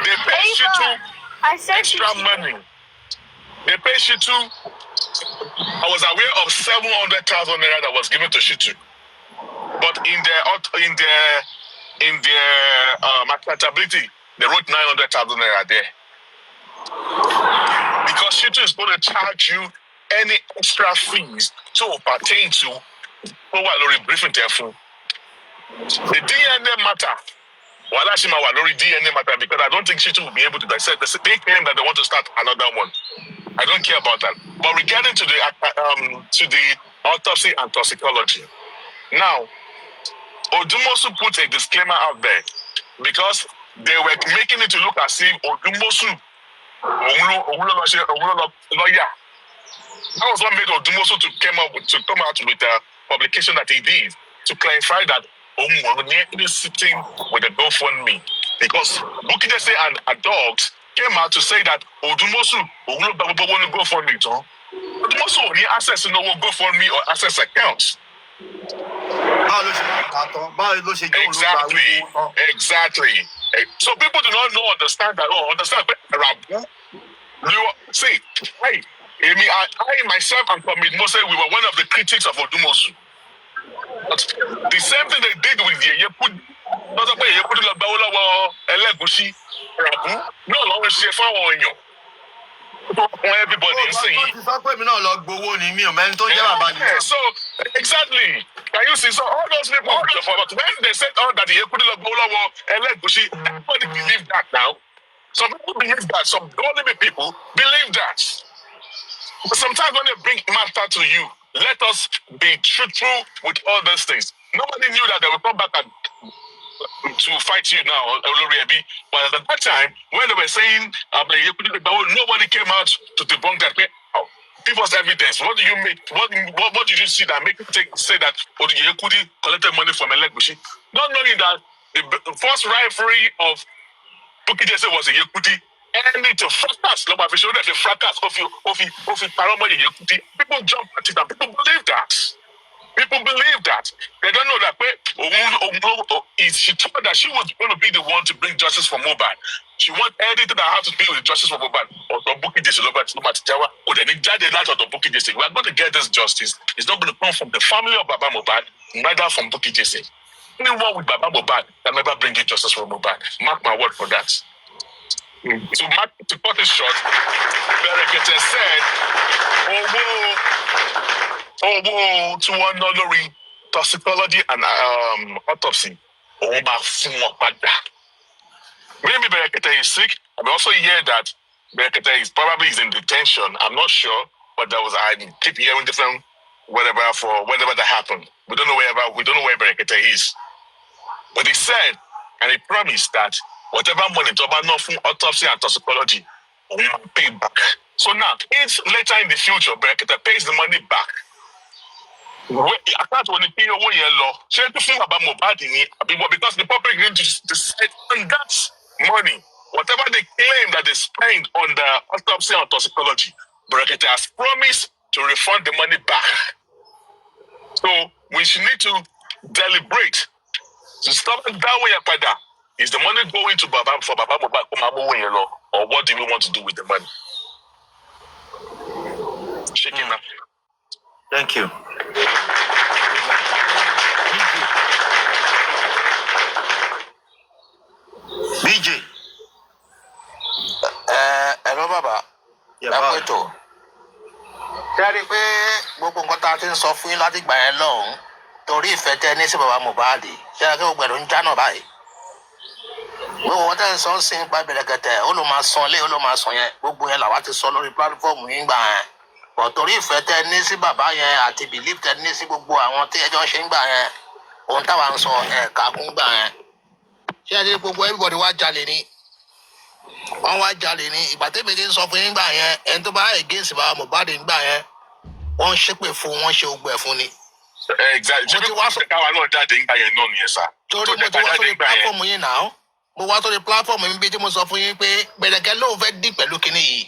They pay Shitu extra money. They pay Shitu. I was aware of 700,000 naira that was given to Shitu, but in their accountability, they wrote 900,000 naira there. Because Shitu is going to charge you any extra fees to pertain to briefing telephone. The DNA matter. DNA matter because I don't think Shitu will be able to dissect. They claim that they want to start another one. I don't care about that. But regarding to the autopsy and toxicology, now Odumosu put a disclaimer out there because they were making it to look as if Odumosu lawyer. That was what made Odumosu to come out with a publication that he did to clarify that is sitting with a GoFundMe because Bukky and Adogs came out to say that Odumosu will go for me. Odumosu only access to no GoFundMe or access accounts. Exactly. So people do not understand that. See, I myself and Kwame Mose, we were one of the critics of Odumosu. But the same thing they did with Yepu, everybody is saying. So exactly. Can you see? So all those people, but when they said that the everybody believe that now. Some people believe that. Some godly people believe that. But sometimes when they bring matter to you, let us be truthful with all those things. Nobody knew that they would come back and to fight you now, Olori Ebi. But at that time, when they were saying nobody came out to debunk that. Give us evidence. What do you make? What did you see that make you say that Yekudi collected money from Elegbushi? Not knowing that the first referee of Bukky Jesse was a Yekudi, and it's a fracas. No, but the fracas of Paramo Yekudi. People jump at it and people believe that. People believe that. They don't know that she thought that she was going to be the one to bring justice for Mohbad. She wants anything that has to do with justice for Mohbad. Or Bukky Jesse, or the Bukky Jesse. We are going to get this justice. It's not going to come from the family of Baba Mohbad, neither from Bukky Jesse. Anyone with Baba Mohbad can never bring in justice for Mohbad. Mark my word for that. To cut it short, Berekete said, to one Olori toxicology and autopsy. Maybe Berekete is sick. I also hear that Berekete is probably in detention. I'm not sure, but I keep hearing different whatever that happened. We don't know where Berekete is. But he said and he promised that whatever money to from autopsy and toxicology, we will pay back. So now, if later in the future Berekete pays the money back, I can't want to pay over your law. Share to think about Mohbad because the public need to decide on that money. Whatever they claim that they spend on the autopsy and toxicology, Berekete has promised to refund the money back. So we should need to deliberate to stop it that way. Apada, is the money going to Baba Mohbad or what do we want to do with the money? Shaking up. Thank you. BJ. Hello, Baba. Lápẹ̀tọ̀. Ṣé pé gbogbo nǹkan tá a ti ń sọ fún yín láti gbà yẹn lọ́hùn-ún torí ìfẹ́ tẹ ní sí bàbá Mohbad ṣé kí gbogbo ẹ̀rọ ń já náà báyìí? Gbogbo wọn tẹ́ ń sọ ń sin pa Berekete ó ló máa san lé ó ló máa san yẹn gbogbo yẹn làwa ti sọ lórí pílátífọ́ọ̀mù yín gbà yẹn. Bọ̀ torí ìfẹ́ tẹ ní sí bàbá yẹn àti bìlíf tẹ ní sí gbogbo àwọn tí ẹjọ́ ṣe ń gbà yẹn ohun táwa ń sọ ẹ̀ka kún gbà yẹn. Ṣé ẹ ti gbogbo everybody wá jalè ni? Wọ́n wá jalè ní ìgbà tẹ́mi ti ń sọ fún yín gbà yẹn ẹni tó bá against bàbá Mohbad gbà yẹn wọ́n ṣépè fún wọ́n ṣe ogbẹ̀ fún ni. Exactly. Mo ti wá sọ káwa náà jáde nígbà yẹn náà nìyẹn sá. Torí mo ti wá sórí platform yín náà mo wá sórí platform yín bí tí mo sọ fún yín pé Berekete lóun fẹ́ dì pẹ̀lú kinní yìí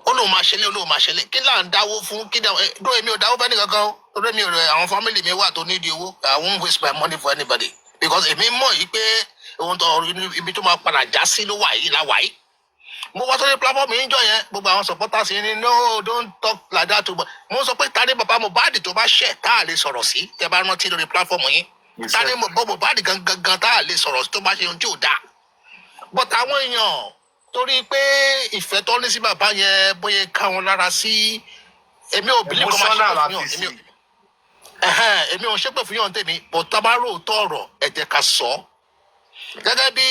ó lóun máa ṣẹlẹ̀ ó lóun máa ṣẹlẹ̀ kí là ń dáwó fún kí dó èmi ò dáwó fẹ́ ní kankan torí èmi ò rẹ àwọn family mi wà tó nídìí owó I won't waste my money for anybody because èmi mọ̀ yìí pé ohun tó ibi tó máa padà já sí ló wà yìí láwàá yìí. Mo wá sórí platform yìí jọ yẹn gbogbo àwọn supporters yìí ni no don't talk like that to mo sọ pé tani bàbá Mohbad tó bá ṣẹ̀ tá a lè sọ̀rọ̀ sí tẹ bá rántí lórí platform yìí tani Mohbad gangan tá a lè sọ̀rọ̀ sí tó bá ṣe ohun tí ò dáa but àwọn èèyàn torí pé ìfẹ́ tó ní sí bàbá yẹn bóyá ká wọn lára sí èmi ò bìlí kọ́ máa ṣépè fún yàn èmi ò ṣépè fún yàn tèmi but tá a bá rò tọ́ ọ̀rọ̀ ẹ jẹ́ ká sọ gẹ́gẹ́ bí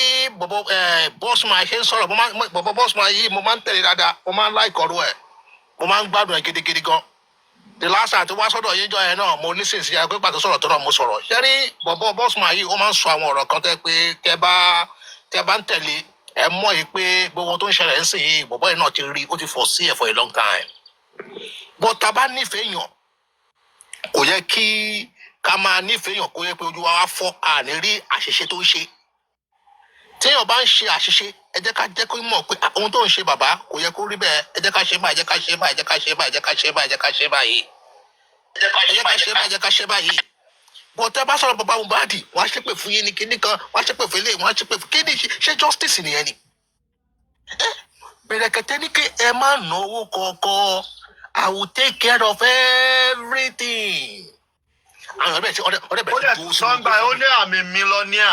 bọ́sùmá ṣe ń sọ̀rọ̀ bọ́bọ́ bọ́sùmá yìí mo máa ń tẹ̀lé dáadáa mo máa ń láìkọ̀ ọ̀rọ̀ ẹ̀ mo máa ń gbádùn ẹ̀ gidigidi gan. The last time tí wá sọ́dọ̀ yín jọ yẹn náà mo lísìn sí ẹgbẹ́ pàtó sọ̀rọ̀ tó náà mo sọ̀rọ̀ ṣé rí bọ́bọ́ bọ́sùmá yìí ó máa ń sọ àwọn ọ̀rọ̀ kan tẹ́ pé tẹ́ bá ń tẹ̀lé ẹ mọ̀ yìí pé gbogbo tó ń ṣẹlẹ̀ ń sìn yìí bọ́bọ́ yìí náà ti rí ó ti fọ̀ sí ẹ̀ for a long time. But tá a bá nífẹ̀ẹ́ yàn kò yẹ kí ká máa nífẹ̀ẹ́ yàn kó yẹ pé ojú wa wá fọ́ àní rí àṣìṣe tó ń ṣe. Téèyàn bá ń ṣe àṣìṣe ẹ jẹ́ ká jẹ́ kó mọ̀ pé ohun tó ń ṣe bàbá kò yẹ kó rí bẹ́ẹ̀ ẹ jẹ́ ká ṣe báyìí ẹ jẹ́ ká ṣe báyìí ẹ jẹ́ ká ṣe báyìí ẹ jẹ́ ká ṣe báyìí ẹ jẹ́ ká ṣe báyìí ẹ jẹ́ ká ṣe báyìí ẹ jẹ́ ká ṣe báyìí. Bọ̀ tẹ́ bá sọ̀rọ̀ bàbá Mohbad wọ́n á ṣépè fún yín ní kinní kan wọ́n á ṣépè fún eléyìí wọ́n á ṣépè fún kíni ṣe justice nìyẹn ni. Berekete ní kí ẹ má náwó kọ̀ọ̀kan I will take care of everything. Àwọn ọ̀rẹ́ bẹ̀rẹ̀ tó sọ́ngbà ó ní àmì mílíọ̀nìà.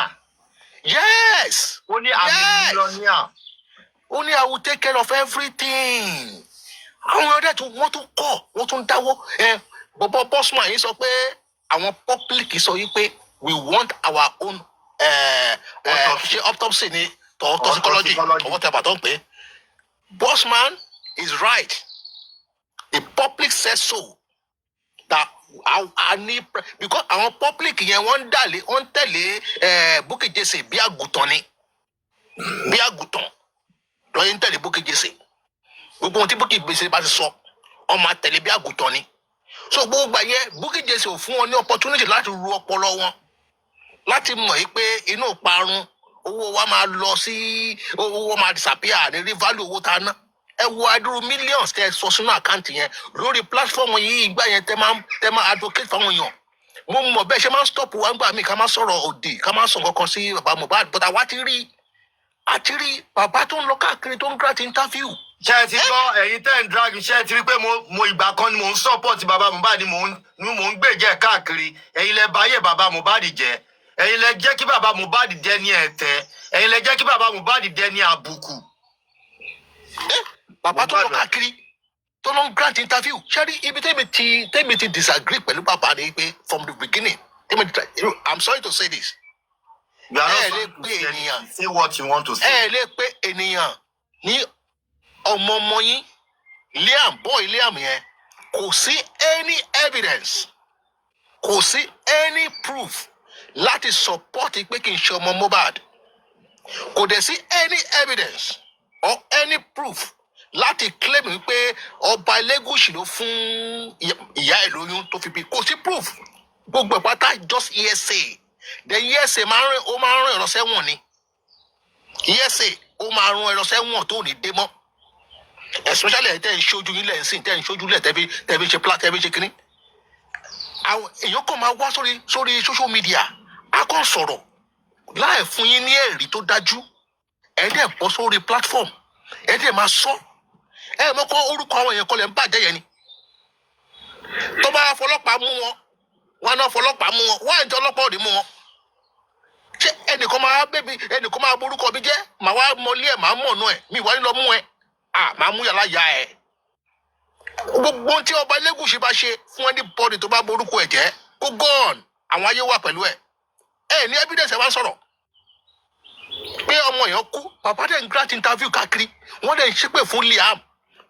Yes. Ó ní àmì mílíọ̀nìà. Ó ní I will take care of everything. Àwọn ọ̀rẹ́ tó wọ́n tún kọ̀ wọ́n tún dáwọ́ bọ̀bọ̀ bọ́sùmá yìí sọ pé àwọn public sọ yìí pé we want our own ṣe autopsy ni toxicology ọwọ́ tẹ̀ bàtọ́ pé Bossman is right. The public says so that I need because our public yẹn wọ́n tẹ̀lé Bukky Jesse bí àgùntàn ni bí àgùntàn lọ́yìn tẹ̀lé Bukky Jesse gbogbo ohun tí Bukky Jesse bá ti sọ wọ́n máa tẹ̀lé bí àgùntàn ni so gbogbo àyẹ Bukky Jesse ò fún wọn ní opportunity láti ru ọpọlọ wọn láti mọ̀ yìí pé inú parun owó wa máa lọ sí owó máa disappear ní rí value owó tá a ná ẹ wo adúrú millions tẹ sọ sínú àkáǹtì yẹn lórí platform yìí ìgbà yẹn tẹ máa advocate fáwọn èèyàn mo mọ̀ bẹ́ẹ̀ ṣe máa stop wa ńgbà míì ká máa sọ̀rọ̀ òdì ká máa sọ kankan sí bàbá Mohbad but àwa ti rí bàbá tó ń lọ káàkiri tó ń grant interview. ṣé ẹ ti gbọ́ ẹ̀yin tẹ́ ń drag ṣé ẹ ti rí pé mo ìgbà kan ni mò ń support bàbá Mohbad ni mò ń gbèjẹ́ káàkiri ẹ̀yin lẹ báyé bàbá Mohbad jẹ́ ẹ̀yin lẹ jẹ́ kí bàbá Mohbad dẹ́ ní ẹ̀tẹ́ ẹ̀yin lẹ jẹ́ kí bàbá Mohbad dẹ́ ní àbùkù. Bàbá tó lọ káàkiri tó lọ ń grant interview ṣé rí ibi tẹ́mi ti disagree pẹ̀lú bàbá ni pé from the beginning I'm sorry to say this. Say what you want to say. Lè pé ènìyàn ní ọmọ yín Liam yẹn kò sí any evidence kò sí any proof láti support pé kì í ṣe ọmọ Mohbad kò dẹ̀ sí any evidence or any proof láti claim wípé ọba Elégùṣì ló fún ìyá ẹ̀ lóyún tó fi bí kò sí proof gbogbo ìpátá just hearsay then hearsay máa ń rán ẹ̀rọ sẹ́wọ̀n ni hearsay ó máa rán ẹ̀rọ sẹ́wọ̀n tó ní dé mọ́ especially ẹ̀ tẹ́ ń ṣojú yín lẹ́yìn tẹ́ ń ṣojú lẹ̀ tẹ́bí ṣe plat tẹ́bí ṣe kínní àwọn èèyàn kan máa wá sórí social media á kàn sọ̀rọ̀ láì fún yín ní ẹ̀rí tó dájú ẹ̀ dẹ̀ bọ́ sórí platform ẹ̀ dẹ̀ máa sọ ẹ̀ mọ́ kọ́ orúkọ àwọn èèyàn kan lẹ̀ ń bàjẹ́ yẹn ni tó bá fọlọ́pàá mú wọn náà fọlọ́pàá mú wọn wọ́n àìjọ ọlọ́pàá ò ní mú wọn ṣé ẹnìkan máa borúkọ mi jẹ́ màá wá mọlé ẹ̀ máa mọ̀nà ẹ̀ mi ìwà nílọ mú ẹ máa mú yàrá ya ẹ̀ gbogbo tí ọba Elégùṣì bá ṣe fún anybody tó bá borúkọ ẹ̀ jẹ́ kó gone àwọn ayé wà pẹ̀lú ẹ̀ ní evidence ẹ̀ wá sọ̀rọ̀ pé ọmọ yẹn kú bàbá dẹ̀ ń grant interview káàkiri wọ́n dẹ̀ ń ṣépè fún Liam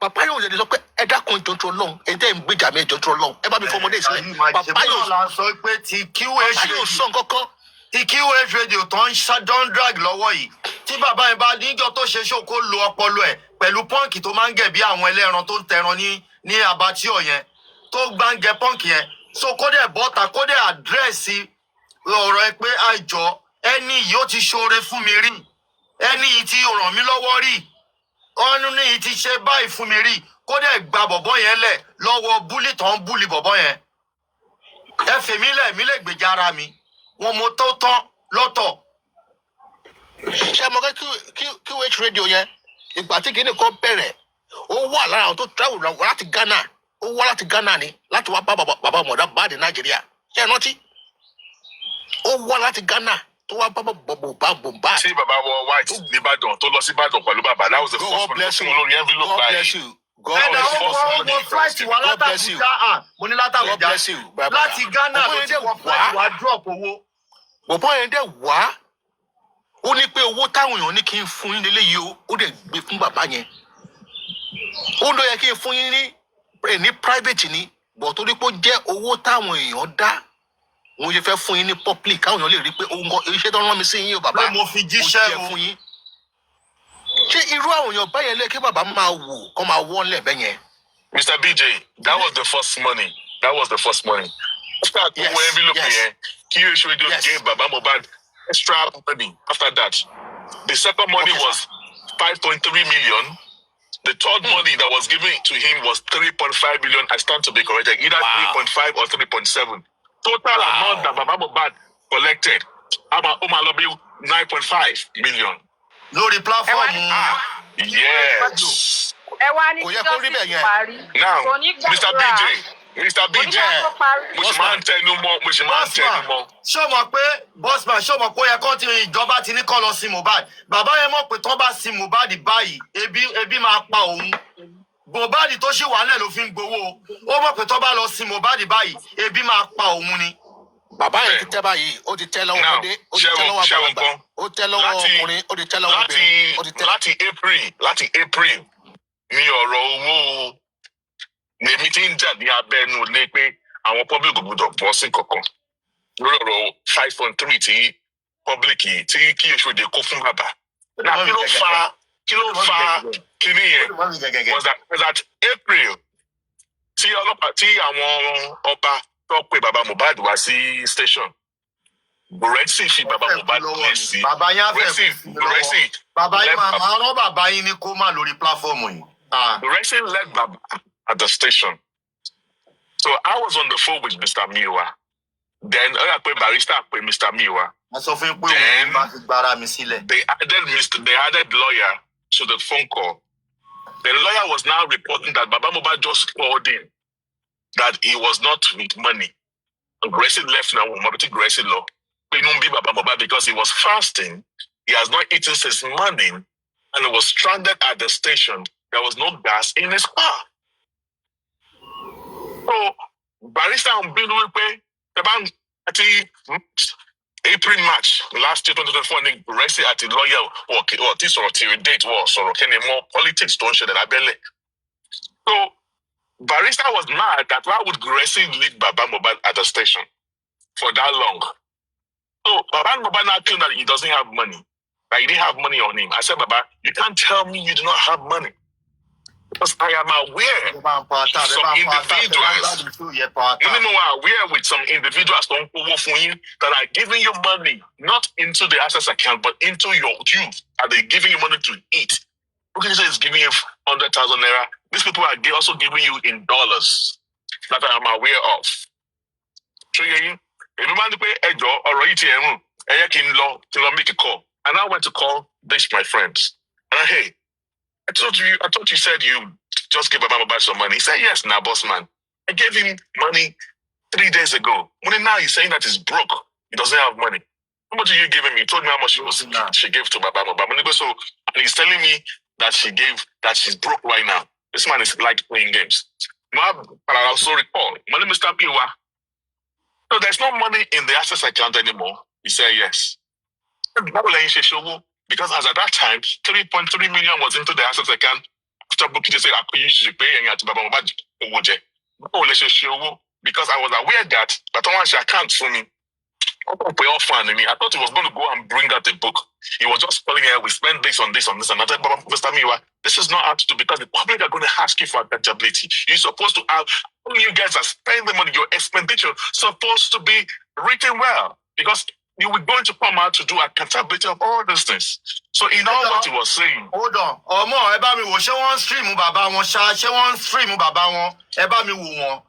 bàbá yóò lè sọ pé ẹ dákun ìjọ́ntò Ọlọ́run ẹ̀ tẹ́ ń gbèjà mi ìjọ́ntò Ọlọ́run ẹ bá mi fọmọdé sílẹ̀ bàbá yóò sọ pé ti QH sọ nǹkankan ti QH radio tó ń drag lọ́wọ́ yìí tí bàbá yẹn bá níjọ́ tó ṣe ṣòkó lo ọpọlọ ẹ̀ pẹ̀lú pọ́ǹkì tó máa ń gẹ̀ bí àwọn ẹlẹ́ran tó ń tẹran ní abatíọ̀ yẹn tó gbá ń gẹ pọ́ǹkì yẹn so kó dẹ̀ bọ́ta kó dẹ̀ àdírẹ́sì ọ̀rọ̀ ẹ pé àìjọ ẹni yìí ó ti ṣoore fún mi rí ẹni yìí ti ràn mí lọ́wọ́ rí ọ̀nù ní yìí ti ṣe báyìí fún mi rí kó dẹ̀ gba bọ̀bọ́ yẹn lẹ̀ lọ́wọ́ búlì tó ń búlì bọ̀bọ́ yẹn ẹ fèmí lẹ̀ mí lè gbèjà ara mi wọn mo tó tán lọ́tọ̀. ṣé mo kẹ́ QH radio yẹn ìgbà tí kìíní kan bẹ̀rẹ̀ ó wà lára àwọn tó travel láti Ghana ó wá láti Ghana ni láti wá bá bàbá Mohbad Nàìjíríà ṣé ẹ rántí ó wá láti Ghana tó wá bá bàbá. tí bàbá wọ white nìbàdàn tó lọ sí Ìbàdàn pẹ̀lú bàbá that was the first one fún olórí envelope báyìí. God bless you. Mo flight wá látàbújá mo ní látàbújá láti Ghana ló ti wọ flight wá drop owó. bọ̀bọ́ yẹn dẹ̀ wá ó ní pé owó táwọn èèyàn ní kí n fún yín lélẹ́yìí ó dẹ̀ gbé fún bàbá yẹn ó lọ yẹ kí n fún yín ní private ni bọ̀ torí pé ó jẹ́ owó táwọn èèyàn dá mo ṣe fẹ́ fún yín ní public káwọn èèyàn lè rí pé iṣẹ́ tó rán mi sí yín o bàbá mo fi jíṣẹ́ fún yín ṣé irú àwọn èèyàn báyẹn lẹ́ kí bàbá máa wò kọ́ máa wọ́n lẹ̀ bẹ́ yẹn. Mr. BJ, that was the first money. After owó envelope yẹn QH radio gave bàbá Mohbad extra money after that. The second money was 5.3 million. The third money that was given to him was 3.5 million. I stand to be corrected, either 3.5 or 3.7. Total amount that Baba Mohbad collected, Omalobi 9.5 million. Lórí platform. Yes. Now, Mr. BJ, mo ṣe máa ń tẹnu mọ́. Ṣé o mọ̀ pé Bossman ṣé o mọ̀ pé ó yẹ kó ti ìjọba ti ní kó lọ sí Mohbad? Bàbá yẹn mọ̀ pé tó bá sí Mohbad báyìí, ebi máa pa òun. Mohbad tó ṣì wà nílẹ̀ ló fi ń gbowó. Ó mọ̀ pé tó bá lọ sí Mohbad báyìí, ebi máa pa òun ni. Bàbá yẹn ti tẹ́ báyìí, ó ti tẹ́ lọ́wọ́ ọmọdé, ó ti tẹ́ lọ́wọ́ àgbàlagbà, ó tẹ́ lọ́wọ́ ọkùnrin, ó ti tẹ́ lọ́wọ́ obìnrin, ó ti tẹ́. Láti April ni ọ̀rọ̀ owó lèmi ti ń jà ní abẹ́nu lé pé àwọn public gbọ́dọ̀ bọ́ sí kankan lórí ọ̀rọ̀ 5.3 tí public tí kí Oṣòdì kó fún bàbá. Náà kí ló fa kíní yẹn was that April tí ọlọ́pàá tí àwọn ọba tó pe bàbá Mohbad wá sí station. Bùrẹ́sì fi bàbá Mohbad lẹ̀ sí. Bàbá yín á fẹ́ Bùrẹ́sì. Bàbá yín máa rán bàbá yín ní kó má lórí pláfọ́ọ̀mù yìí. Bùrẹ́sì led bàbá at the station. So I was on the phone with Mr. Miwa. Then I pè barrister pè Mr. Miwa. Wọ́n sọ fún pé òun bá ti gbára mi sílẹ̀. They added lawyer to the phone call. The lawyer was now reporting that Baba Mohbad just called in that he was not with money. And Gracie left now, Gracie law. Baba Mohbad because he was fasting. He has not eaten since morning and he was stranded at the station. There was no gas in his car. So, barrister on Binu pay the bank at April, March last year, 2024, Gracie at the lawyer or this or date was or any more politics don't show that I believe. So, barrister was mad that why would Gracie leave Baba Mohbad at the station for that long? So Baba Mohbad now claimed that he doesn't have money. That he didn't have money on him. I said, Baba, you can't tell me you do not have money. Because I am aware some individuals that are giving you money, not into the access account, but into your youth. Are they giving you money to eat? Okay, so it's giving you 100,000 naira. These people are also giving you in dollars that I am aware of. So make a call. And I went to call this my friends. And hey, I thought you said you just gave Baba Mohbad some money. He said, yes, now boss man. I gave him money 3 days ago. When now he's saying that he's broke. He doesn't have money. How much did you give him? He told me how much she gave to Baba Mohbad. So, and he's telling me that she's broke right now. This man is like playing games. But I also recall, money Mr. Biwa. So there's no money in the access account anymore. He said yes. Because as at that time, 3.3 million was into the access account. After booking, they said, I could use to pay to Baba Mohbad. Because I was aware that I can't for me. I thought he was going to go and bring out a book. He was just calling here, we spend this on this, and I said, Mr. Miwa, this is not up to because the public are going to ask you for accountability. You're supposed to have, when you guys are spending money, your expenditure supposed to be written well. Because you were going to come out to do accountability of all these things. So in all what he was saying. Hold on. Eba mi wo ṣé wọ́n stream bàbá wọn ṣá ṣé wọ́n stream bàbá wọn eba mi wo wọn.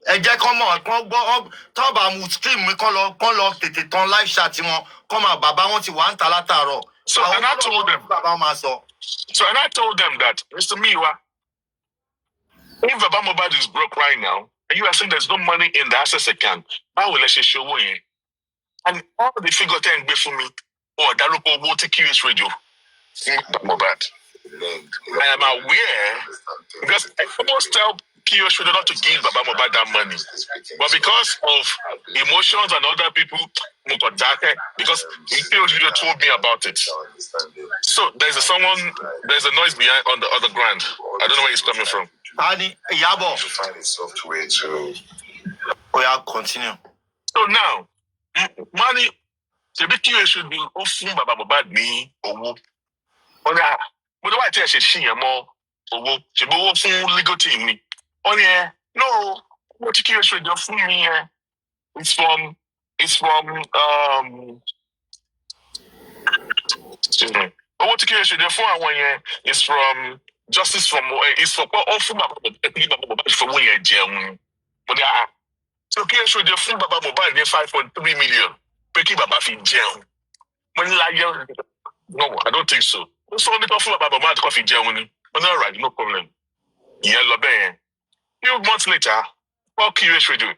Ẹ jẹ́ kán mọ̀ kán gbọ́ tán bá mu stream mi kán lọ tètè tán live chat wọn kán máa bàbá wọn ti wà ń ta látàárọ̀. So and I told them. And I told them that Mr. Miwa, if Baba Mohbad is broke right now, and you are saying there's no money in the access account, how will I show you? And all the figure 10 for me, or Darupo will take QS radio. Mohbad. I am aware because I almost tell QS radio not to give Baba Mohbad that money. But because of emotions and other people, because QS radio told me about it. So there's a noise behind on the other ground. I don't know where it's coming from. Yabo. To find itself to way to. Oh yeah, continue. So now, money, the big QS should be offering Baba Mohbad me or but why tell she more or she go from legal team me. Oh yeah, no, what QS should do for me? It's from excuse me. But what QS should do for 1 year is from justice from it's for all from Baba Mohbad for 1 year jail. But yeah. So QS should do for Baba Mohbad 5.3 million. Peki Baba fi jail. No, I don't think so. So only talk about Baba Mohbad coffee jail. But all right, no problem. Yeah, Lobe. Few months later, all QS radio.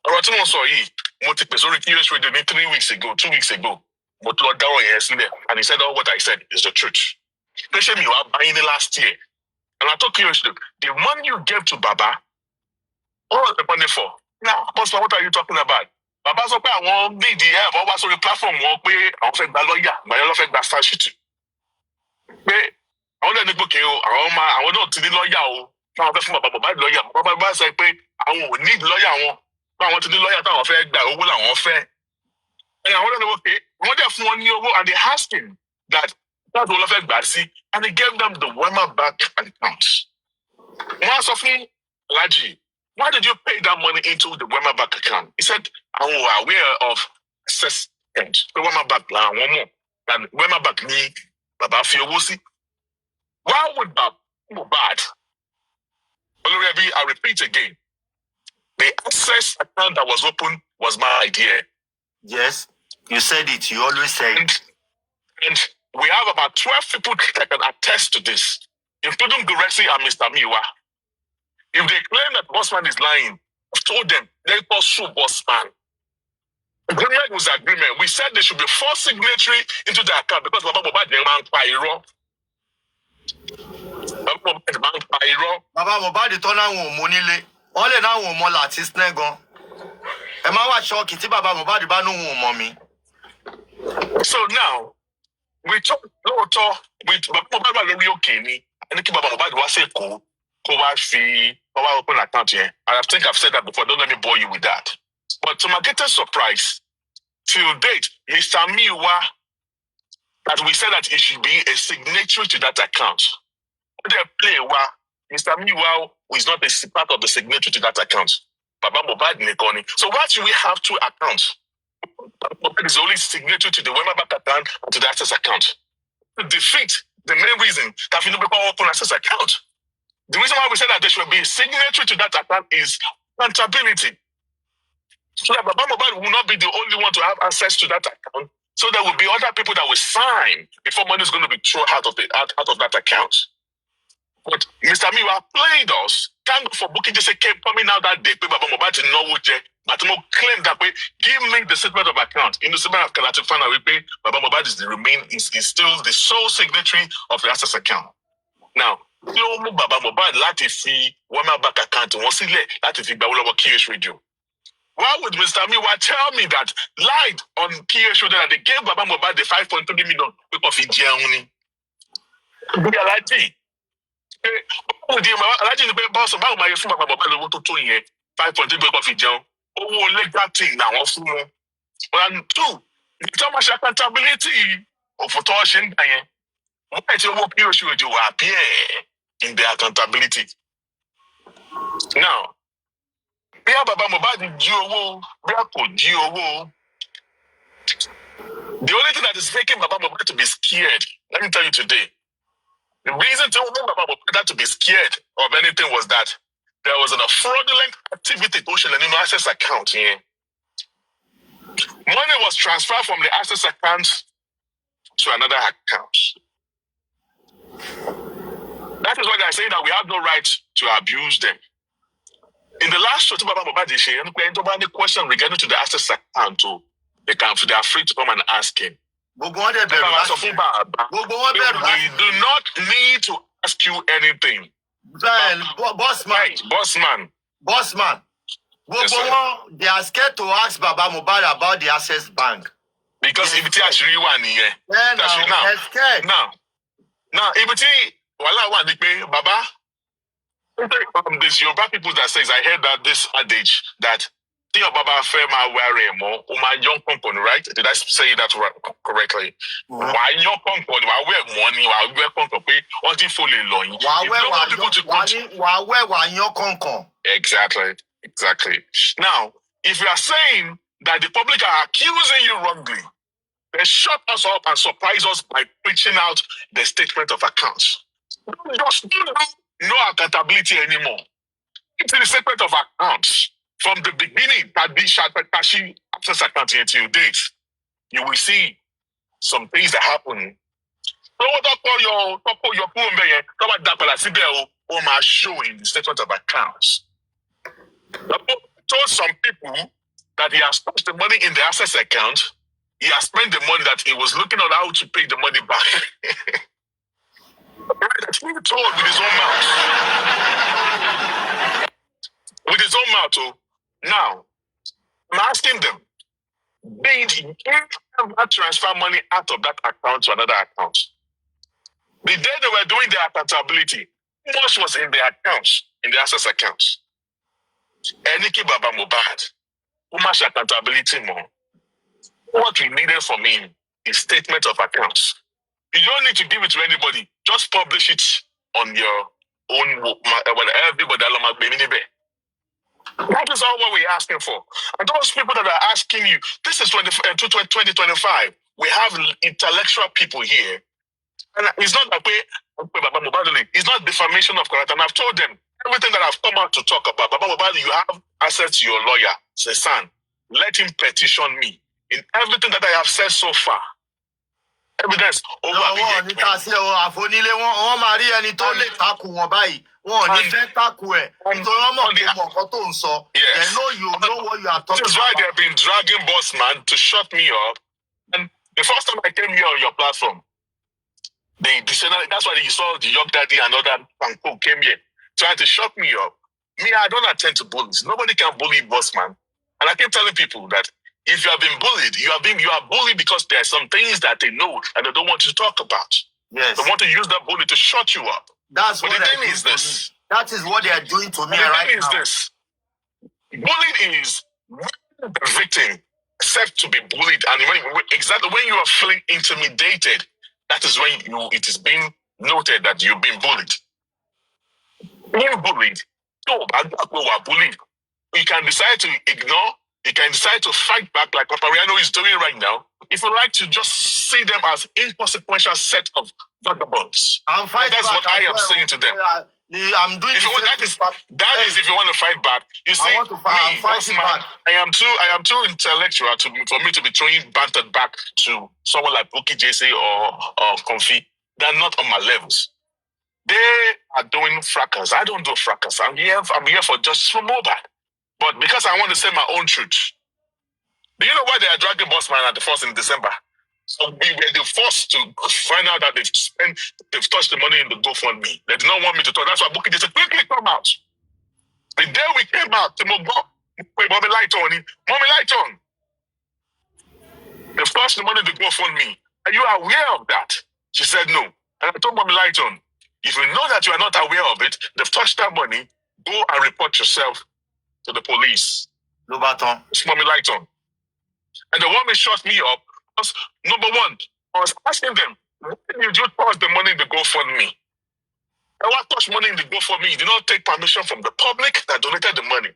Alright, so QS radio 3 weeks ago, 2 weeks ago. But Lord Darrow and he said all what I said is the truth. They said you are buying it last year. And I told QS radio, the money you gave to Baba, what was the money for? Now, Pastor, what are you talking about? Baba sọ pé àwọn need the help ọba sórí platform wọn pé àwọn fẹ́ gba lọ́ọ̀yà gbàyàn lọ́ fẹ́ gba statute pé àwọn lẹ́nu gbòkè o àwọn náà ti ní lọ́ọ̀yà o Àwọn fẹ́ fún bàbá Mohbad lọ́ọ̀yà. Bàbá Mohbad sọ pé àwọn ò ní lọ́ọ̀yà wọn. Pé àwọn ti ní lọ́ọ̀yà táwọn fẹ́ gba owó làwọn fẹ́. And I want to know, okay, wọ́n dẹ̀ fún wọn ní owó and they asked him that that's all of it gbà sí, and he gave them the Wema Bank account. Wọ́n á sọ fún Alhaji, why did you pay that money into the Wema Bank account? He said, I was aware of access and the Wema Bank la àwọn mọ̀ and Wema Bank ní bàbá fi owó sí. Why would Mohbad? Olórí I repeat again, the access account that was open was my idea. Yes, you said it. You always say it. And we have about 12 people that can attest to this, including Guresi and Mr. Miwa. If they claim that Bossman is lying, I've told them they pursue Bossman. Agreement was agreement. We said there should be 4 signatories into the account because Baba Mohbad didn't man Pairo. Baba Mohbad turn àwọn monile. Wọ́n lè náà wọ́n mọ Latisne gan. Ẹ má wá ṣọ́ọ̀kì tí Baba Mohbad bá nù wọ́n mọ mi. So now, we talk with Baba Mohbad lórí òkè ni. Ẹni kí Baba Mohbad wá sí Èkó kó wá fi open account here. I think I've said that before. Don't let me bore you with that. But to my greatest surprise, till date, Mr. Miwa, that we said that it should be a signatory to that account. Mr. Miwa is not a part of the signatory to that account. Baba Mohbad Nekoni. So why should we have 2 accounts? Baba Mohbad is only signatory to the Wema Bank account and to the access account. To defeat the main reason that we don't open access account. The reason why we said that there should be a signatory to that account is accountability. So that Baba Mohbad will not be the only one to have access to that account. So there will be other people that will sign before money is going to be thrown out of that account. But Mr. Miwa played us. Thank God for booking just kept coming out that day. Baba Mohbad to know but no claim that way. Give me the statement of account. In the statement of account, to find out Baba Mohbad is still the sole signatory of the access account. Now, Baba Mohbad láti fi Wema Bank account wọ́n sílẹ̀ láti fi gbà lọ́wọ́ QH Radio. Why would Mr. Miwa tell me that lied on QH Radio that they gave Baba Mohbad the 5.3 million because he jẹun ni? Alhaji. Alhaji ni pé bọ́ọ̀sì báwo máa yẹ fún Baba Mohbad lówó tó tó yẹn 5.3 because he jẹun. Owó legal thing làwọn fún wọn. And 2, it's much accountability of tó ṣe ń gbà yẹn. Wọ́n pẹ̀ tí owó QH Radio will appear in their accountability. Now, bí Baba Mohbad jí owó, bí kò jí owó. The only thing that is making Baba Mohbad to be scared, let me tell you today, the reason to make Baba Mohbad to be scared of anything was that there was a fraudulent activity in the access account here. Money was transferred from the access account to another account. That is why they are saying that we have no right to abuse them. In the last show, Baba Mohbad is saying, any question regarding to the access account, they are free to come and ask him. We do not need to ask you anything. Bossman. Yes, they are scared to ask Baba Mohbad about the access bank. Because if it's actually one here. Now, if it's Baba, this Yoruba people that says, I heard that this adage that your Baba Fema wearing more, my young company, right? Did I say that correctly? Why your company, why wear money, why wear company, what if fully long? Exactly. Now, if you are saying that the public are accusing you wrongly, they shut us up and surprise us by preaching out the statement of accounts. Just no accountability anymore. It's the statement of accounts. From the beginning, that this Tashi access account until date, you will see some things that happen. So what your show in the statement of accounts. Told some people that he has touched the money in the access account. He has spent the money that he was looking at how to pay the money back. That's what he told with his own mouth. With his own mouth. Now, I'm asking them, did you ever transfer money out of that account to another account? The day they were doing their accountability, How much was in their accounts, in the access accounts? Eniki Baba Mohbad, how much accountability more? What we needed from him is statement of accounts. You don't need to give it to anybody. Just publish it on your own. Everybody, that is all what we're asking for. And those people that are asking you, this is 2025. We have intellectual people here. And it's not that way. It's not defamation of character. And I've told them everything that I've come out to talk about. Baba Mohbad, you have access to your lawyer. Say, son, let him petition me in everything that I have said so far. Evidence. Wọ́n máa rí ẹni tó lè takù wọn báyìí. Wọ́n ò ní fẹ́ takù ẹ̀. Nítorí wọ́n mọ̀ pé mọ̀ nǹkan tó ń sọ. They know you know what you are talking about. This is why they have been dragging Bossman to shut me up. And the first time I came here on your platform, that's why you saw the Young Daddy and other Panko came here trying to shut me up. Me, I don't attend to bullies. Nobody can bully Bossman. And I keep telling people that if you have been bullied, you are bullied because there are some things that they know and they don't want you to talk about. Yes. They want to use that bully to shut you up. That's but what the thing is this. That is what they are doing to me right now. The thing is this. Bullying is when the victim accepts to be bullied, and exactly when you are feeling intimidated, that is when it is being noted that you've been bullied. Being bullied, bullied. You can decide to ignore, you can decide to fight back like Papariano is doing right now. If you like to just see them as inconsequential set of vagabonds. That's what I am saying to them. I'm doing that is if you want to fight back. You see, I am too intellectual for me to be throwing banter back to someone like Buki JC or Comfy. They're not on my levels. They are doing fracas. I don't do fracas. I'm here for justice for Mohbad. But because I want to say my own truth. Do you know why they are dragging Bossman at the 1st in December? So we were the first to find out that they've touched the money in the GoFundMe. They did not want me to talk. That's why Buki said, quickly come out. The day we came out, Mommy Lighton. They've touched the money in the GoFundMe. Are you aware of that? She said no. And I told Mommy Lighton, if you know that you are not aware of it, they've touched that money, go and report yourself to the police. It's Mommy Lighton. And the one that shut me up was, number one, I was asking them, why did you touch the money in the GoFundMe? And what touch money in the GoFundMe? You did not take permission from the public that donated the money.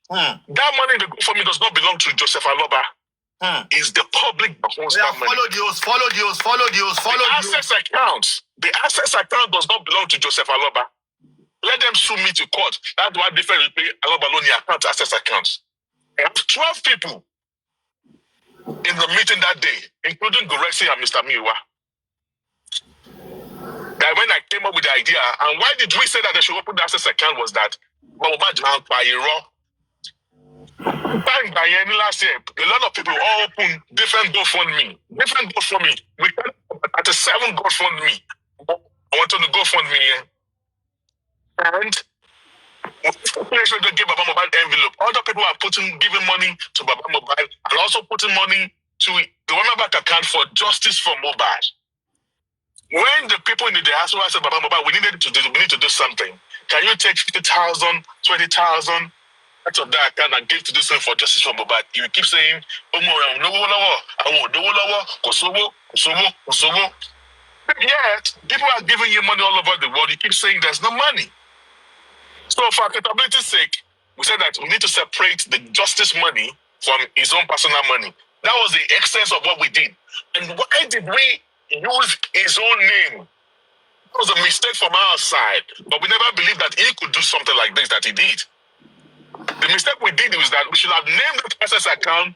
That money in the GoFundMe does not belong to Joseph Aloba. It's the public that owns that money. Follow the access account does not belong to Joseph Aloba. Let them sue me to court. That's why different pay Aloba loan account access accounts. I have 12 people in the meeting that day, including Goresi and Mr. Miwa. That when I came up with the idea, and why did we say that they should open the access account was that last year, a lot of people all open different GoFundMe. We at the 7 GoFundMe. I went on the GoFundMe and they give Baba Mohbad envelope. Other people are giving money to Baba Mohbad and also putting money to the Women Bank account for justice for Mohbad. When the people in the diaspora said, Baba Mohbad, we need to do something. Can you take 50,000, 20,000 out of that account and give to this one for justice for Mohbad? You keep saying, yet people are giving you money all over the world. You keep saying there's no money. So for accountability's sake, we said that we need to separate the justice money from his own personal money. That was the excess of what we did. And why did we use his own name? That was a mistake from our side. But we never believed that he could do something like this that he did. The mistake we did was that we should have named that access account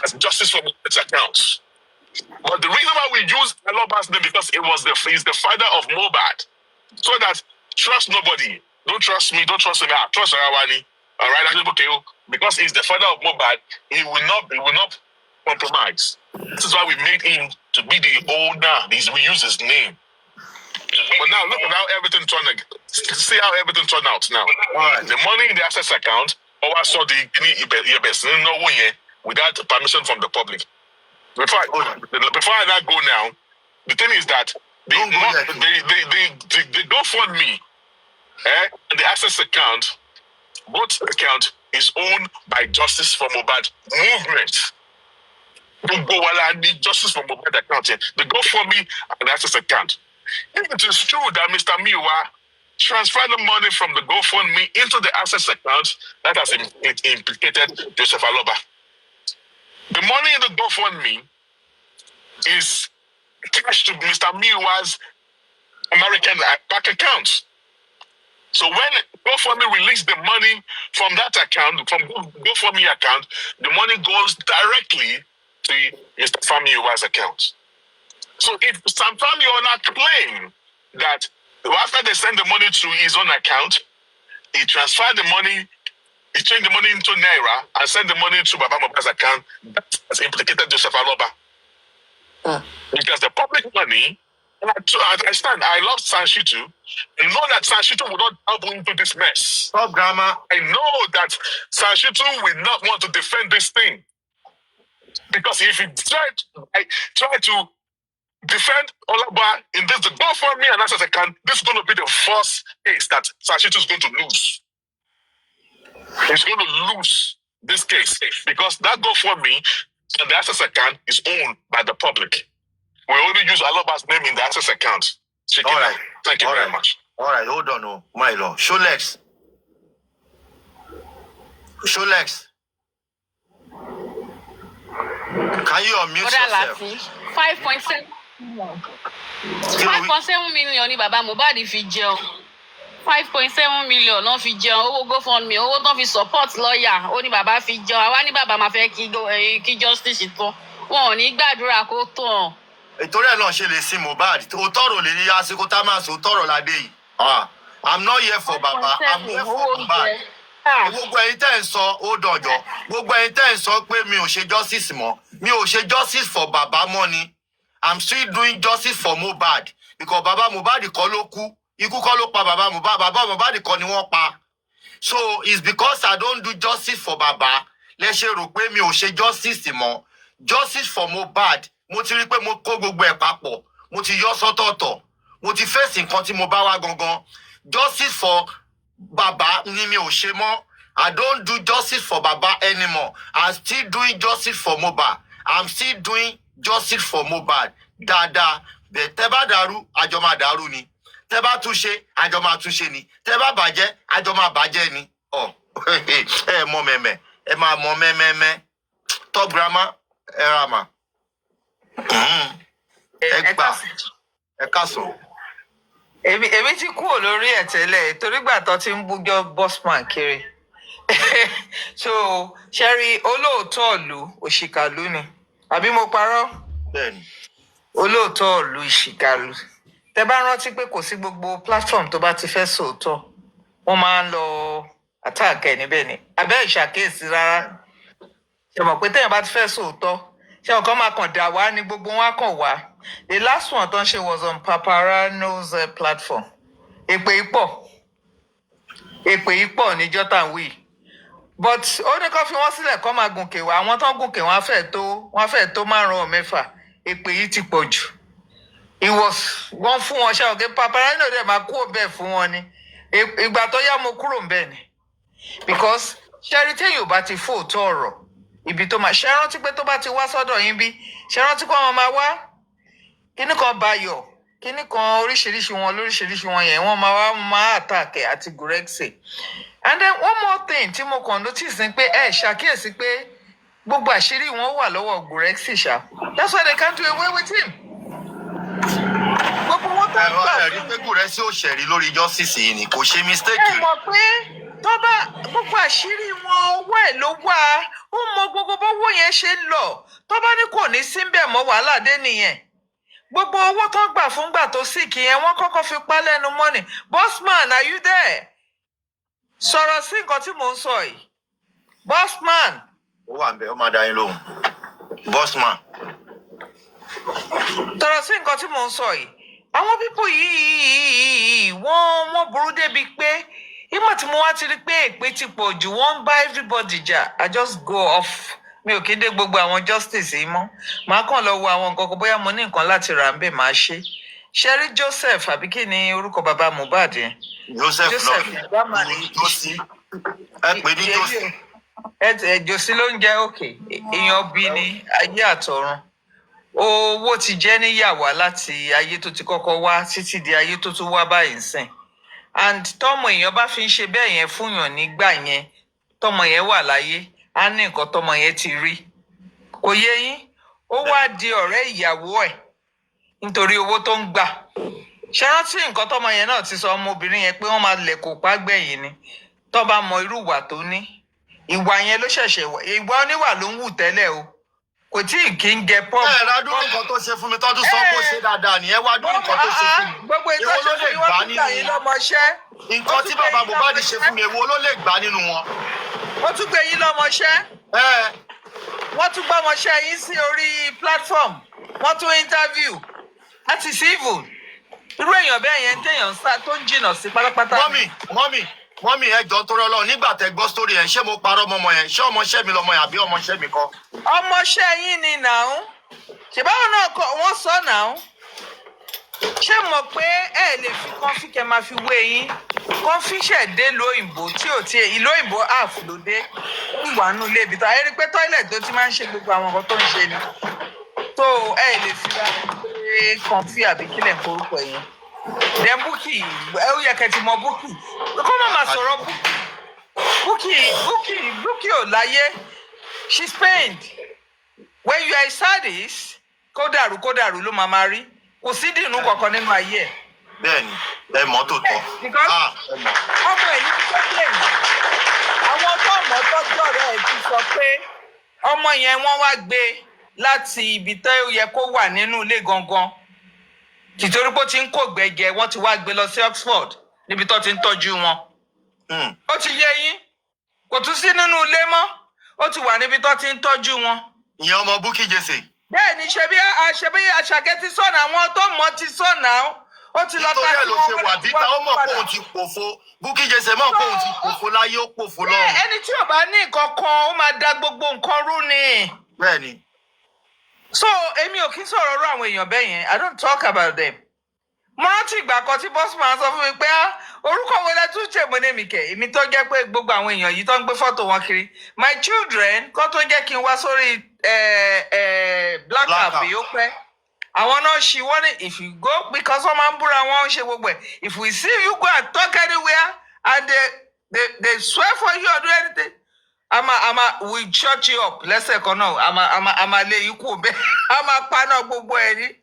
as justice for its accounts. But the reason why we used Aloba's name because he's the father of Mohbad. So that trust nobody. Don't trust me, don't trust him. Trust Arawani. All right, okay. Because he's the father of Mohbad, he will not compromise. This is why we made him to be the owner. We use his name. But now look at how everything turned out. See how everything turned out now. Right. The money in the access account, I saw without permission from the public. Before I not go now, the thing is that the GoFundMe And the access account, both account is owned by Justice for Mohbad movement. Justice for Mohbad account here. The GoFundMe and the access account. If it is true that Mr. Miwa transferred the money from the GoFundMe into the access account, that has implicated Joseph Aloba. The money in the GoFundMe is cash to Mr. Miwa's American bank account. So when GoFundMe released the money from that account, from GoFundMe account, the money goes directly to Mr. Famiwa's account. So if Sam Famiwa claim that after they send the money to his own account, he transferred the money, he changed the money into Naira and sent the money to Baba Mohbad's account, that has implicated Joseph Aloba. Because the public money, I love Sanshitu. I know that Sanshitu will not help into this mess. Stop grammar. I know that Sanshitu will not want to defend this thing. Because if he try to defend Olaba in this, the GoFundMe and access account, this is going to be the first case that Sanshitu is going to lose. He's going to lose this case because that GoFundMe and the access account is owned by the public. We only use Aloba's name in the access account. All right. Thank you very much. All right, hold on, oh, my lord. Sholex. Can you unmute yourself? 5.7 million ni bàbá Mohbad fi jẹun. 5.7 million ló fi jẹun owó GoFundMe owó tó fi support lawyer ó ní bàbá fi jẹun àwa ní bàbá máa fẹ́ kí justice tán wọn ò ní gbàdúrà kó tán. Ìtorí ẹ̀ náà ṣe lè sin Mohbad òtọ́rọ̀ lè ní àsìkò tá a máa sọ òtọ́rọ̀ ládé yìí. I'm not here for Baba, I'm here for Mohbad. Gbogbo ẹ̀yin tẹ́ ń sọ ó dọ̀jọ́. Gbogbo ẹ̀yin tẹ́ ń sọ pé mi ò ṣe justice mọ́. Mi ò ṣe justice for Baba money. I'm still doing justice for Mohbad because Baba Mohbad kọ́ ló kú. Ikú kọ́ ló pa Baba Mohbad. Baba Mohbad kọ́ ni wọ́n pa. So it's because I don't do justice for Baba. Lẹ ṣe rò pé mi ò ṣe justice mọ́. Justice for Mohbad. Mo ti rí pé mo kó gbogbo ẹ̀ papọ̀. Mo ti yọ sọ́tọ̀ọ̀tọ̀. Mo ti fèsì nǹkan tí mo bá wá gangan. Justice for Baba ni mi ò ṣe mọ́. I don't do justice for Baba anymore. I'm still doing justice for Mohbad. I'm still doing justice for Mohbad. Dada, tẹ́ bá dàrú, àjọ máa dàrú ni. Tẹ́ bá túnṣe, àjọ máa túnṣe ni. Tẹ́ bá bàjẹ́, àjọ máa bàjẹ́ ni. Ẹ mọ mẹ́mẹ́, ẹ máa mọ mẹ́mẹ́mẹ́. Top grammar, ẹ ra mà. Ẹ gbà, ẹ kásán. Èmi ti kúrò lórí ẹ̀ tẹ́lẹ̀ torí gbà tó ti ń bújọ́ bossman kiri. So ṣẹ́rí olóòótọ́ ìlú òṣìkàlú ni àbí mo parọ́? Bẹ́ẹ̀ni. Olóòótọ́ ìlú ìṣìkàlú. Tẹ́ bá rántí pé kò sí gbogbo platform tó bá ti fẹ́ sòótọ́ wọ́n máa ń lọ attack ẹ̀ níbẹ̀ ni abẹ́ ìṣàkíyèsí rárá. Ṣé mọ̀ pé téèyàn bá ti fẹ́ sòótọ́ ṣé ọ̀kan máa kàn dà wá ní gbogbo wọn á kàn wá. The last one tó ń ṣe was on Paparano's platform. Èpè ipò ní Jọ́tàn wí. But ó ní kó fi wọ́n sílẹ̀ kó máa gùnkè wá àwọn tó ń gùnkè wọ́n á fẹ́ tó 5 or 6. Èpè yìí ti pọ̀ jù. Wọ́n fún wọn ṣe ọ̀gẹ́ Paparano dẹ̀ máa kú òbẹ̀ fún wọn ni. Ìgbà tó yá mo kúrò ńbẹ̀ ni. Because ṣẹ́rí téèyàn ò bá ti fóòtọ́ ọ̀rọ̀ ibi tó máa ṣe rántí pé tó bá ti wá sọ́dọ̀ yín bí ṣe rántí pé wọ́n máa wá kíní kan bayọ̀ kíní kan oríṣiríṣi wọn yẹn wọ́n máa àtàkẹ́ àti gùrẹ́ksì. And then one more thing tí mo kàn notice ni pé ṣàkíyèsí pé gbogbo àṣírí wọn wà lọ́wọ́ gùrẹ́ksì ṣá. That's why they can't do away with him. Gbogbo wọn tó ń gbà fún pé gùrẹ́ksì ò ṣẹ̀rí lórí justice yìí ni kò ṣe mistake. Ẹ mọ̀ pé tó bá gbogbo àṣírí wọn owó ẹ̀ ló wà ó mọ gbogbo bówó yẹn ṣe ń lọ tó bá ní kò ní síbẹ̀ mọ́ wàhálà dé nìyẹn. Gbogbo owó tó ń gbà fún gbà tó sì kì yẹn wọ́n kọ́kọ́ fi pa lẹ́nu mọ́nì. Bossman, are you there? Sọ̀rọ̀ sí nǹkan tí mò ń sọ yìí. Bossman. Ó wà ńbẹ̀ ó máa dá yín lóhùn. Bossman. Sọ̀rọ̀ sí nǹkan tí mò ń sọ yìí. Àwọn pípò yìí wọ́n burú débi pé ìmọ̀ tí mo wá ti rí pé èpè ti pọ̀ jù wọ́n ń bá everybody jà. I just go off. Mi ò kí dé gbogbo àwọn justice yìí mọ́. Màá kàn lọ wo àwọn nǹkan kan bóyá mo ní nǹkan láti rà ń bẹ̀ máa ṣe. Sherry Joseph àbí kí ni orúkọ bàbá Mohbad yẹn? Joseph Jossy. Jossy ló ń jẹ́ òkè. Èèyàn bí ní ayé àtọ̀run. Owó ti jẹ́ níyàwó láti ayé tó ti kọ́kọ́ wá títí di ayé tó tún wá báyìí nsìn. And tọ́mọ èèyàn bá fi ń ṣe bẹ́ẹ̀ yẹn fúnyàn nígbà yẹn, tọ́mọ yẹn wà láyé, á ní nǹkan tọ́mọ yẹn ti rí. Kò yé yín, ó wá di ọ̀rẹ́ ìyàwó ẹ̀ nítorí owó tó ń gbà. Ṣé rántí nǹkan tọ́mọ yẹn náà ti sọ ọmọbìnrin yẹn pé wọ́n máa lẹ̀ kó págbẹ̀yìn ni tó bá mọ irú ìwà tó ní. Ìwà yẹn ló ṣẹ̀ṣẹ̀ wà. Ìwà oníwà ló ń wù tẹ́lẹ̀ o. Kò tí ì kí ń jẹ pọ́ọ̀bù. Ẹ ra dúró nǹkan tó ṣe fún mi tọ́jú sọ pé ó ṣe dáadáa ni ẹ wá dúró nǹkan tó ṣe fún mi. Gbogbo ìtọ́jú fún wọn tún gbà yín lọ́mọṣẹ́. Nǹkan tí bàbá Mohbad ṣe fún mi èwo ló lè gbà nínú wọn. Wọ́n tún gbé yín lọ́mọṣẹ́. Wọ́n tún gbọ́mọṣẹ́ yín sí orí platform. Wọ́n tún interview. That is evil. Irú èèyàn bẹ́ẹ̀ yẹn téèyàn sá tó ń jìnnà sí pátápátá. Mọ́mì ẹ jọ̀ọ́ torí Ọlọ́run nígbà tẹ́ gbọ́ story yẹn ṣé mo parọ́ mọ́mọ yẹn ṣé ọmọọṣẹ́ mi lọmọ yẹn àbí ọmọọṣẹ́ mi kọ́. Ọmọọṣẹ́ yín ni nàún. Ṣèbáwọn náà wọ́n sọ nàún. Ṣé mọ̀ pé ẹ lè fi kọ́fí kẹ́ máa fi wé yín? Kọ́fí ṣẹ̀dé lóyìnbó tí ò tiẹ̀ ìlú òyìnbó half ló dé. Ó wà nù ilé ibi tó ayé rí pé tọ́ílẹ̀ tó ti máa ń ṣe gbogbo àwọn nǹkan tó ń ṣe ni. Tó ẹ lè fi ra pé kọ́fí àbí kílẹ̀ ń korúkọ yẹn. Then Bukky, ó yẹ kẹ́ ti mọ Bukky. Kó má máa sọ̀rọ̀ Bukky ò láyé. She's pained. When you are a sadist, kó dàrú ló máa rí. Kò sí dìnnú kankan nínú ayé ẹ̀. Bẹ́ẹ̀ni, ẹ mọ̀ tó tọ́. Ọmọ ẹ̀ ní problem. Àwọn tó mọ̀ tọ́jú ọ̀rẹ́ ẹ̀ ti sọ pé ọmọ yẹn wọ́n wá gbé láti ibi tó yẹ kó wà nínú ilé gangan. Tìtorí pé ó ti ń kó gbẹ̀gẹ̀ wọ́n ti wá gbé lọ sí Oxford níbi tó ti ń tọ́jú wọn. Ó ti yé yín, kò tún sí nínú ilé mọ́, ó ti wà níbi tó ti ń tọ́jú wọn. Ìyẹn ọmọ Bukky Jesse. Bẹ́ẹ̀ni ṣebí Àṣàkẹ́ ti sọ̀nà àwọn tó mọ̀ ti sọ̀nà ó ti lọ ká sí wọn. Nítorí ẹ̀ ló ṣe wà bíta ó mọ̀ pé òun ti pòfo Bukky Jesse mọ̀ pé òun ti pòfo láyé ó pòfo lọ́run. Ẹni tí ò bá ní nǹkan kan ó máa da gbogbo nǹkan rú ni. Bẹ́ẹ̀ni. So èmi ò kí sọ̀rọ̀ ọ̀rọ̀ àwọn èèyàn bẹ́ẹ̀ yẹn, I don't talk about them. Mo rántí ìgbà kan tí bossman sọ fún mi pé orúkọ wo lẹ tún ṣe mọ́nẹ́ mi kẹ̀ èmi tó jẹ́ pé gbogbo àwọn èèyàn yìí tó ń gbé fọ́tò wọn kiri my children kó tó jẹ́ kí n wá sórí black app yóò pẹ́ àwọn náà ṣì wọ́n ní if you go because wọ́n máa ń búra wọn ń ṣe gbogbo ẹ̀ if we see you go and talk anywhere and they swear for you or do anything we shut you up lẹ́sẹ̀ kan náà àmà lè yí kú bẹ́ẹ̀ àmà paná gbogbo ẹ̀ ní.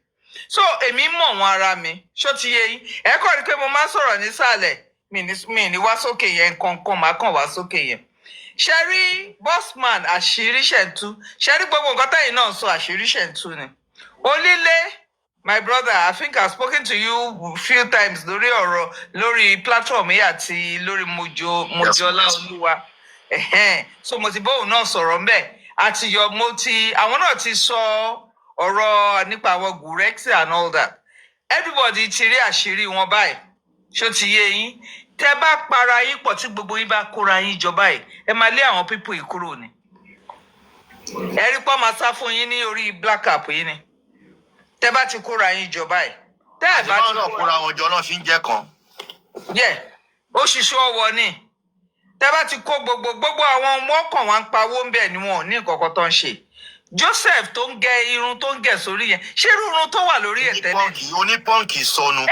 So èmi mọ̀ wọn ara mi ṣó ti yé yín ẹ kọ́ ni pé mo máa ń sọ̀rọ̀ nísàlẹ̀ mi ní wá sókè yẹn kankan máa kàn wá sókè yẹn. Ṣé rí bossman àṣírí ṣẹ̀ǹtú ṣé rí gbogbo nǹkan tẹ̀yìn náà sọ àṣírí ṣẹ̀ǹtú ni. Onílé my brother I think I've spoken to you few times lórí platform yìí àti lórí Mojola Olúwa. So mo ti bóun náà sọ̀rọ̀ mbẹ́ àti àwọn náà ti sọ ọ̀rọ̀ nípa àwọn gùrẹ́ksì and all that everybody ti rí àṣírí wọn báyìí ṣó ti yé yín tẹ bá para yín pọ̀ tí gbogbo yín bá kóra yín jọ báyìí ẹ máa lé àwọn pípọ̀ yìí kúrò ni ẹ rí pọ́ máa sá fún yín ní orí black app yìí ni tẹ bá ti kóra yín jọ báyìí tẹ ẹ bá ti kóra wọn jọ náà fi ń jẹ kan. ó ṣiṣẹ́ ọwọ́ ni tẹ bá ti kó gbogbo àwọn mọ́kàn wá ń pawó ń bẹ̀ ni wọn ò ní nǹkan tó ń ṣe. Joseph tó ń gẹ irun tó ń gẹ sórí yẹn ṣé irun tó wà lórí ẹ̀ tẹ́lẹ̀. Onípọ́ǹkì sọnù.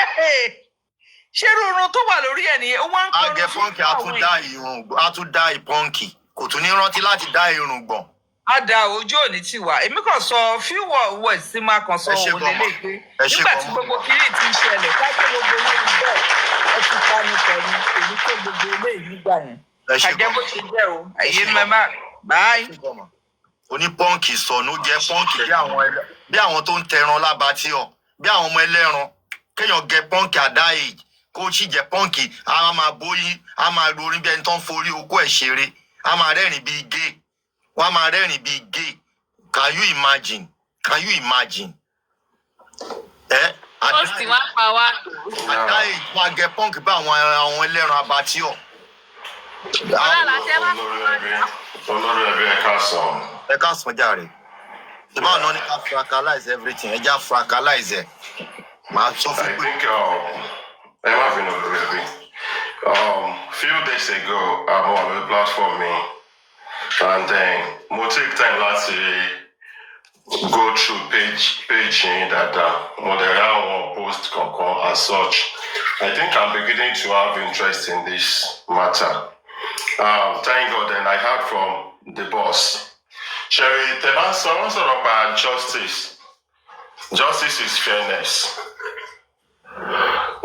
Ṣé irun tó wà lórí ẹ̀ nìyẹn ó wá ń kọ́ agẹ pọ́ǹkì á tún dá ìpọ́ǹkì kò tún ní rántí láti dá irun gbọ̀n. Á da ojú òní ti wà èmi kàn sọ few words sí máa kàn sọ òun lélẹ̀ pé nígbà tí gbogbo kiri ti ń ṣẹlẹ̀ kájọ gbogbo ilé yìí bẹ́ẹ̀ ẹ ti pa ní pẹ̀lú èmi tó gbogbo ilé yìí gbà yẹn. Àjẹ́ bó ṣe jẹ́ o àyè mẹ́mà báyìí. Onípọ́ǹkì sọnù jẹ pọ́ǹkì bí àwọn tó ń tẹran lábàtí ọ bí àwọn ọmọ ẹlẹ́ran kéèyàn gẹ pọ́ǹkì àdá èyí kó sì jẹ pọ́ǹkì a máa bóyí a máa rorí bí ẹni tó ń forí okó ẹ̀ ṣeré a máa rẹ́rìn bíi gay wọ́n á máa rẹ́rìn bíi gay can you imagine àdá èyí wọ́n á gẹ pọ́ǹkì bí àwọn ẹlẹ́ran abatí ọ. Olórí ẹbí ẹ̀ka sọ. Ẹ ká sọ jàre. Ìbáwọn náà ní ká fracalize everything. Ẹ já fracalize ẹ̀. I think Emma been already. Few days ago, I'm on the platform and then we'll take time last go through page that Modera post as such. I think I'm beginning to have interest in this matter. Thank God, and I heard from the boss. Sherry, the answer about justice. Justice is fairness.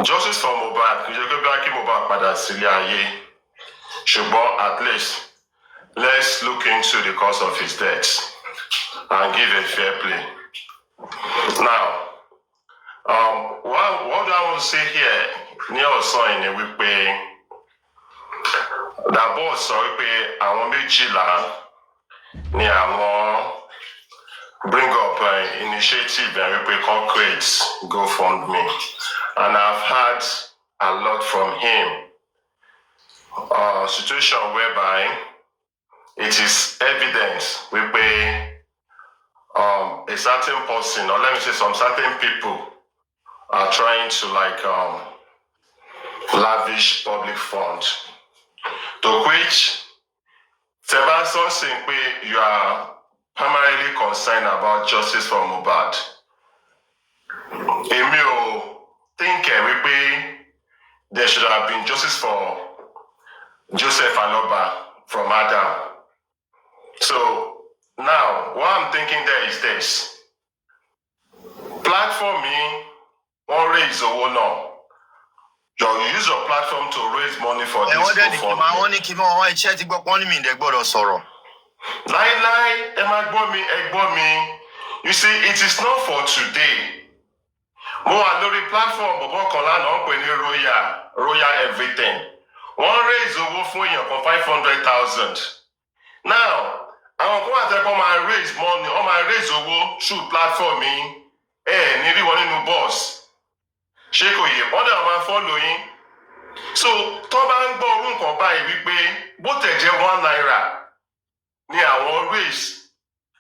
Justice for Mohbad, you go back to Mohbad padà sílé ayé. Ṣùgbọ́n at least let's look into the cause of his death and give a fair play. Now, what I want to say here, ní ọ̀sán yìí ni wípé the boss sọ wípé àwọn méjìlá ni àwọn bring up an initiative and wípé concrete GoFundMe, and I've heard a lot from him. Situation whereby it is evident wípé a certain person, or let me say some certain people, are trying to lavish public funds, to which Sebastian Singh, you are primarily concerned about justice for Mohbad. Èmi ò think wípé there should have been justice for Joseph Aloba from Adam. So now what I'm thinking there is this. Platform me, one raise owó náà. You use your platform to raise money for this GoFundMe. Láíláí, ẹ máa gbọ́ mi. You see, it is not for today. Mo wà lórí platform bọ̀bọ̀ kan lánàá pè ní Royal Everything. Wọ́n raise owó fún èèyàn kan 500,000. Now, àwọn kan àtẹ́kọ̀ọ́ máa raise money, wọ́n máa raise owó through platform mi. Ní rí wọn nínú boss. Ṣé kò yẹ? Wọ́n dẹ̀ máa follow yín. So, tó bá ń gbọ́ orú nǹkan báyìí wípé bó tẹ̀ jẹ́ £1 ni àwọn raise,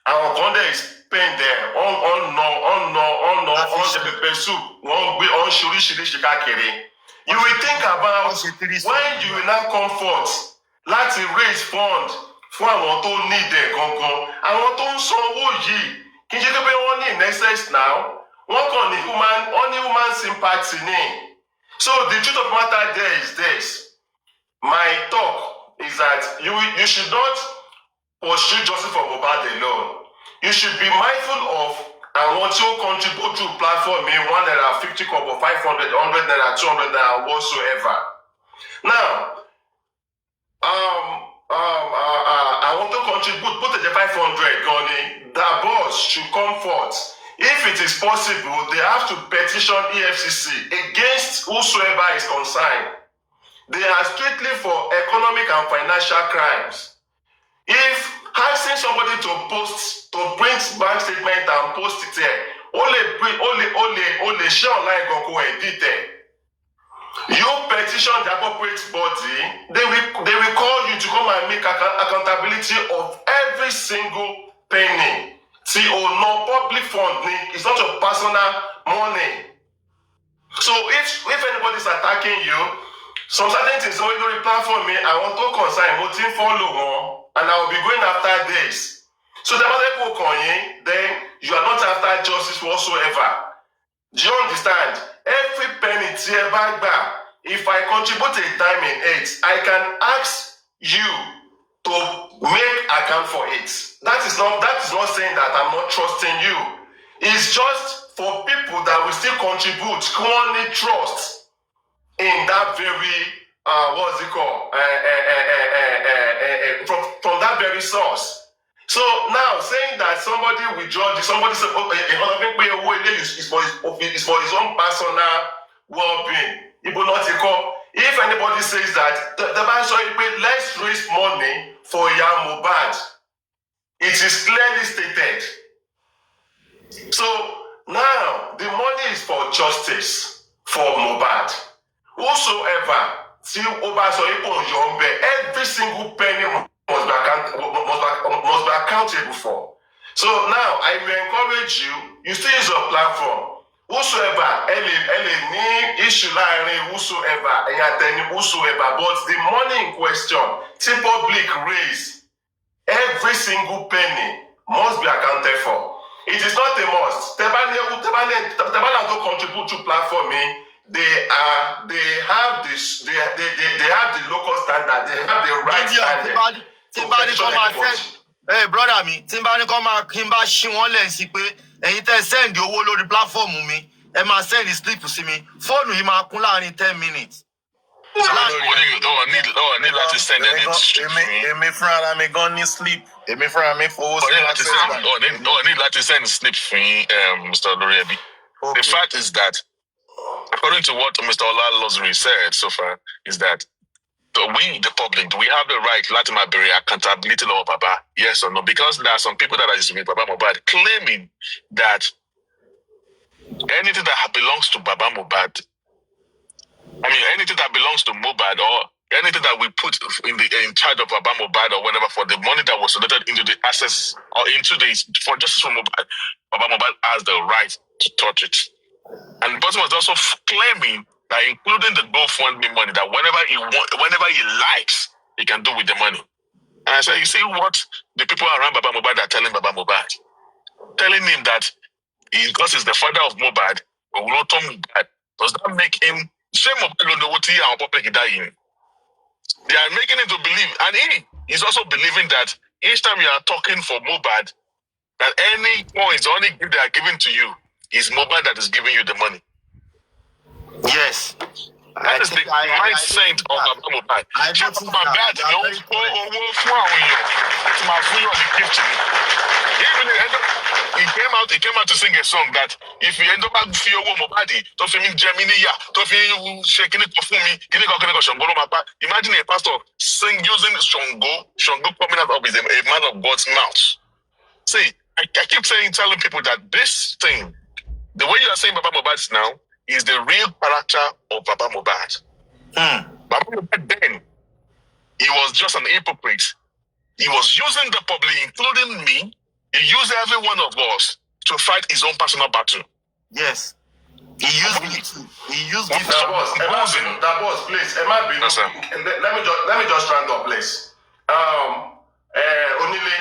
àwọn kan dẹ̀ spend there ọ̀nà pepper soup, wọ́n gbé ṣe oríṣiríṣi káàkiri. You will think about when you will now come forth láti raise fund fún àwọn tó need ẹ̀ gangan. Àwọn tó ń san owó yìí kì í ṣe pé wọ́n ní in excess now. Wọ́n kàn ní human sympathy ni. So the truth of the matter there is this. My talk is that you should not pursue justice for Mohbad alone. You should be mindful of àwọn tí ó contribute to platform mi £1, 50 kobo, 500, 100 naira, 200 naira, whatsoever. Now, I want to contribute, put it 500 Goni. The boss should come forth. If it is possible, they have to petition EFCC against whosoever is concerned. They are strictly for economic and financial crimes. If asking somebody to print bank statement and post it there, only share online go edit there. You petition the appropriate body, they will call you to come and make accountability of every single penny. See, no public fund, it's not your personal money. So if anybody is attacking you, some certain things when you platform me, I want to consign, but follow on, and I will be going after this. So the other people then you are not after justice whatsoever. Do you understand? Every penny tier back, if I contribute a dime in it, I can ask you to make account for it. That is not saying that I'm not trusting you. It's just for people that will still contribute, only trust in that very what's it called? From that very source. So now saying that somebody will judge, somebody say, is for his own personal well-being. If anybody says that the man said, let's raise money for Mohbad, it is clearly stated. So now the money is for justice for Mohbad. Whosoever see every single penny must be accountable for. So now I will encourage you, you still use your platform. whosoever, any issue like whosoever, whosoever, but the money in question, the public raise, every single penny must be accounted for. It is not a must. Tebane to contribute to platform, they have this, they have the local standard, they have the right standard. Hey brother mi, tí n bá ní kó máa kí n bá ṣí wọn lẹ̀ sí pé ẹ̀yin tẹ́ send owó lórí platform mi, ẹ máa send slip sí mi, fóònù yìí máa kún láàrin 10 minutes. I need to send any slip. Èmi fúnra mi gan ní slip. Èmi fúnra mi fowó sí láti send. I need to send slip for Mr. Oloriebi. The fact is that, according to what Mr. Ola Lozuri said so far, is that we, the public, do we have the right, Latima Berry, accountability of Baba? Yes or no? Because there are some people that are with Baba Mobad claiming that anything that belongs to Baba Mobad, anything that belongs to Mobad or anything that we put in charge of Baba Mobad or whatever for the money that was donated into the access or into the for justice for Mobad, Baba Mobad has the right to touch it. And the person was also claiming that, including the GoFundMe money, that whenever he likes, he can do with the money. And I said, you see what the people around Baba Mobad are telling Baba Mobad? Telling him that because he's the father of Mobad, does that make him shame Mobad public dying? They are making him to believe, and he's also believing that each time you are talking for Mobad, that any points, only gift they are giving to you is Mobad that is giving you the money. Yes. That is the mindset of Baba Mobad. Mobad don't gift. He came out to sing a song that if you end up with Mobadi, to film Germany, to film shaking it for me, imagine a pastor using Shongo coming out of a man of God's mouth. See, I keep telling people that this thing, the way you are saying Baba Mobad now, is the real character of Baba Mobad. Baba Mobad then, he was just an hypocrite. He was using the public, including me. He used every one of us to fight his own personal battle. Yes. He used me too. He used me. That boss, please. Yes, sir. Let me just round up, please. Onile,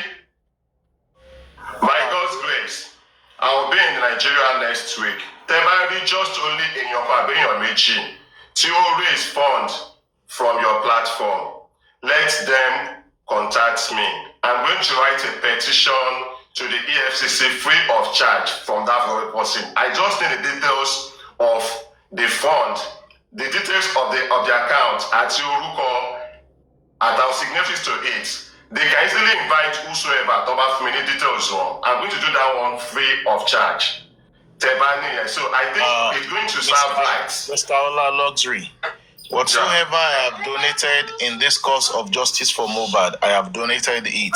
by God's grace, I will be in Nigeria next week. Tebari just only in your machine to raise funds from your platform. Let them contact me. I'm going to write a petition to the EFCC free of charge from that very person. I just need the details of the fund, the details of the account at Uruko, at our signatories to it. They can easily invite whosoever to have many details on. I'm going to do that one free of charge. Tebani, so I think it's going to serve rights. Mr. Ola Luxury. Whatsoever I have donated in this cause of justice for Mobad, I have donated it.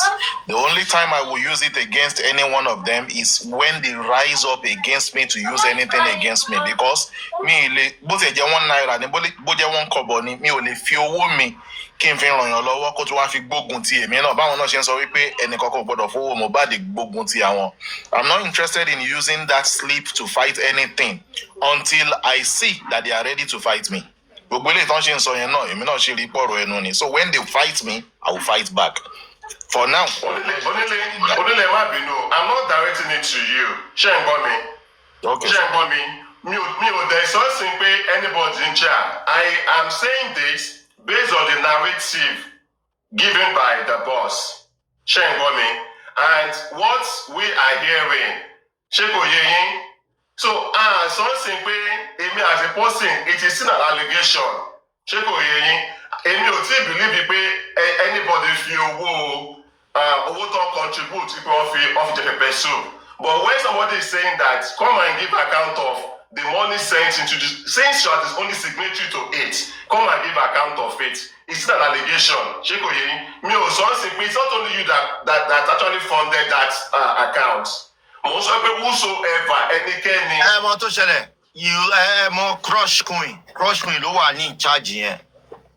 The only time I will use it against any one of them is when they rise up against me to use anything against me. Because me, both a one naira, both one kobo ni mi only feel me. Kí n fi ràn yàn lọ́wọ́ kó tó wá fi gbógun ti èmi náà báwọn náà ṣe ń sọ wípé ẹnìkankan gbọ́dọ̀ fowó Mohbad gbógun ti àwọn. I'm not interested in using that slip to fight anything until I see that they are ready to fight me. Gbogbo eléyìí tán ṣe ń sọ yẹn náà èmi náà ṣe rí pọ̀rọ̀ ẹnu ni. So when they fight me, I will fight back. For now. Onile má bínú, I'm not directing it to you. Ṣé ń gbọ́ mi? Okay. Ṣé ń gbọ́ mi? Mi ò dẹ̀ sọ sí pé anybody in charge. I am saying this based on the narrative given by the boss, Shengomi, and what we are hearing, Shekoyeyin. So, something me as a person, it is still an allegation. Shekoyeyin, and you still believe anybody feel who don't contribute to the person. But when somebody is saying that, come and give account of the money sent into this, since you are the only signatory to it, come and give account of it. It's not an allegation. It's not only you that actually funded that account. Whosoever, any you more crush queen. Crush queen, who are in charge here.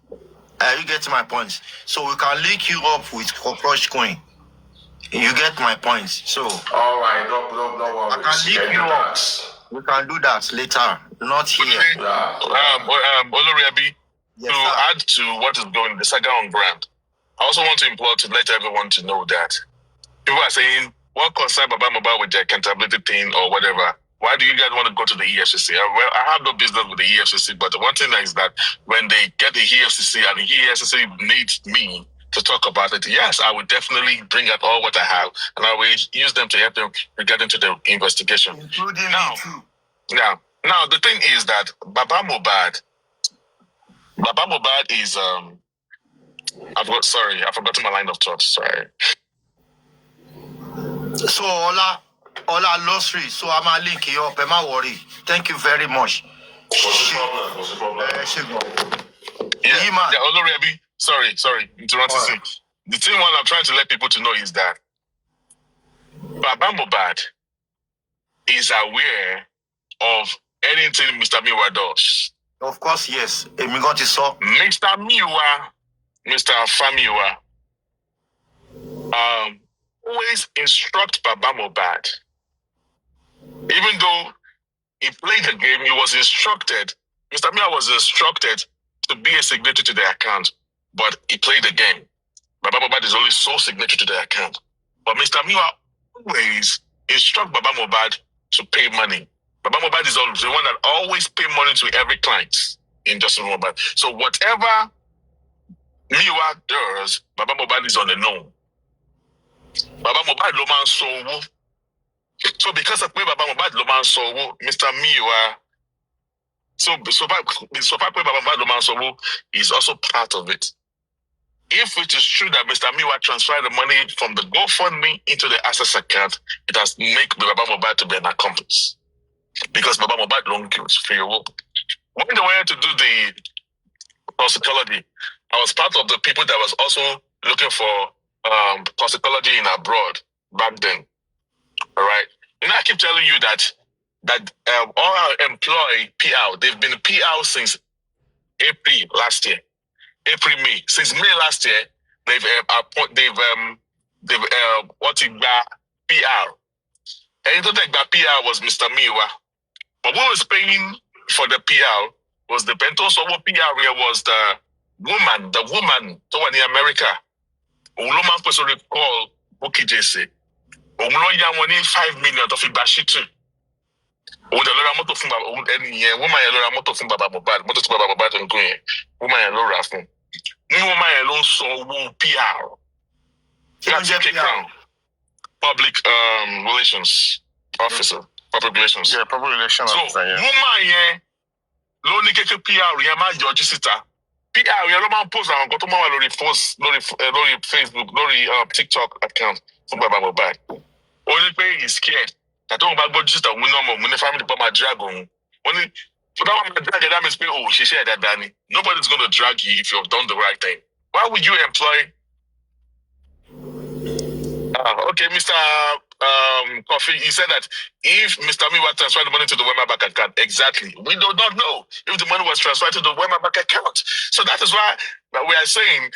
You get my point. So we can link you up with crush queen. You get my point. So all right, no worries. I can link you up. We can do that later, not here. Oloriabi, Yes, to sir. add to what is going, the saga on ground, I also want to implore to let everyone to know that people are saying, what concern Baba Mohbad with the accountability thing or whatever? Why do you guys want to go to the EFCC? Well, I have no business with the EFCC, but the one thing is that when they get the EFCC and the EFCC needs me to talk about it, yes, I would definitely bring out all what I have and I will use them to help them get into the investigation. Including now, me too. Now the thing is that Baba Mohbad is I forgot my line of thought. Sorry. So Ola lost free. So I'm a link you up. Am I worry? Thank you very much. What's the problem? Yeah, Oloriabi. Sorry, interrupting. The thing what I'm trying to let people to know is that Baba Mohbad is aware of anything Mr. Miwa does. Of course, yes. Mr. Miwa, Mr. Famiwa, always instruct Baba Mohbad. Even though he played the game, he was instructed. Mr. Miwa was instructed to be a signatory to the account, but he played the game. Baba Mohbad is only sole signatory to the account. But Mr. Miwa always instruct Baba Mohbad to pay money. Baba Mohbad is the one that always pay money to every client in Justice Mohbad. So whatever Miwa does, Baba Mohbad is on the know. Baba Mohbad lo man so. So because of Baba Mohbad lo man so, Mr. Miwa. So far Baba Mohbad lo man so is also part of it. If it is true that Mr. Miwa transferred the money from the GoFundMe into the Access account, it has made Baba Mohbad to be an accomplice. Because Baba Mohbad don't give free will. When they wanted to do the toxicology, I was part of the people that was also looking for toxicology in abroad back then. All right. And I keep telling you that all our employee PR, they've been PR since April last year. May. Since May last year, they've what it PR. And the PR was Mr. Miwa. But what was paying for the PR was the Bento Sowo PR was the woman to one in America. Uloma person call Buki JC. Umulo ya money 5 million to Fibashi too. With the Lora Moto from any woman Lora Moto from Baba Mohbad, Moto to Baba Mohbad and Queen, woman Lora from. New woman alone saw PR. That's a crown. Public relations officer. Public relations. Yeah, public relations officer. Yeah. Woman lóní kékeré PR yẹn máa yọjú síta. PR yẹn ló máa ń post àwọn nǹkan tó máa wà lórí Facebook lórí TikTok account fún Baba Mohbad. Ó ní pé he scared. Tàtó òun bá gbójú síta òun náà mọ̀ òun ní family bọ́ máa drag òun. Ó ní for that one drag it, that means pé oh ṣiṣẹ́ ẹ̀dá dání. Nobody's going to drag you if you've done the right thing. Why would you employ? Okay, Mr. Coffee, he said that if Mr. Miwa transferred the money to the Wema Bank account, exactly. We do not know if the money was transferred to the Wema Bank account. So that is why we are saying,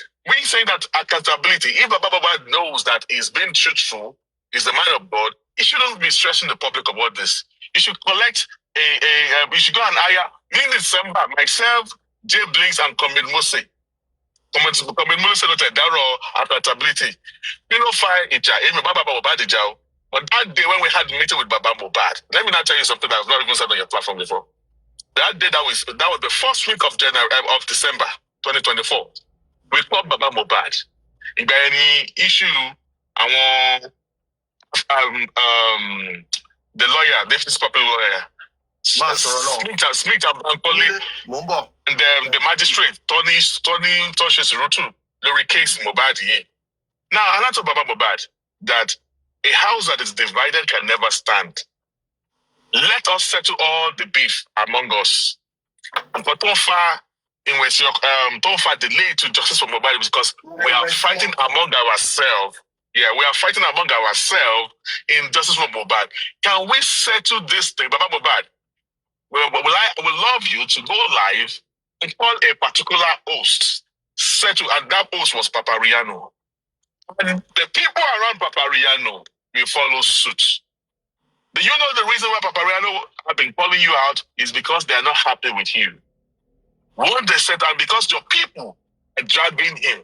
that accountability, if Baba knows that he's being truthful, he's the man of God, he shouldn't be stressing the public about this. He should collect he should go and hire, in December, myself, Jay Blinks, and Comid Mose. Comid Mose said that accountability. You know, fire Baba Mohbad. But that day when we had a meeting with Baba Mohbad, let me now tell you something that I've not even said on your platform before. That day, that was the first week of December 2024. We called Baba Mohbad. If there any issue, I want the lawyer, this popular lawyer, Smith and Collie, and the magistrate, Tony Toshes Rutu, the case Mohbad. Now, I want to Baba Mohbad that a house that is divided can never stand. Let us settle all the beef among us. But don't far delay to justice for Mohbad because we are fighting among ourselves. Yeah, we are fighting among ourselves in justice for Mohbad. Can we settle this thing, Baba Mohbad? I will love you to go live and call a particular host. Settle, and that host was Papariano. And the people around Papariano will follow suit. Do you know the reason why Papariano have been calling you out is because they are not happy with you? What they said, and because your people are dragging him.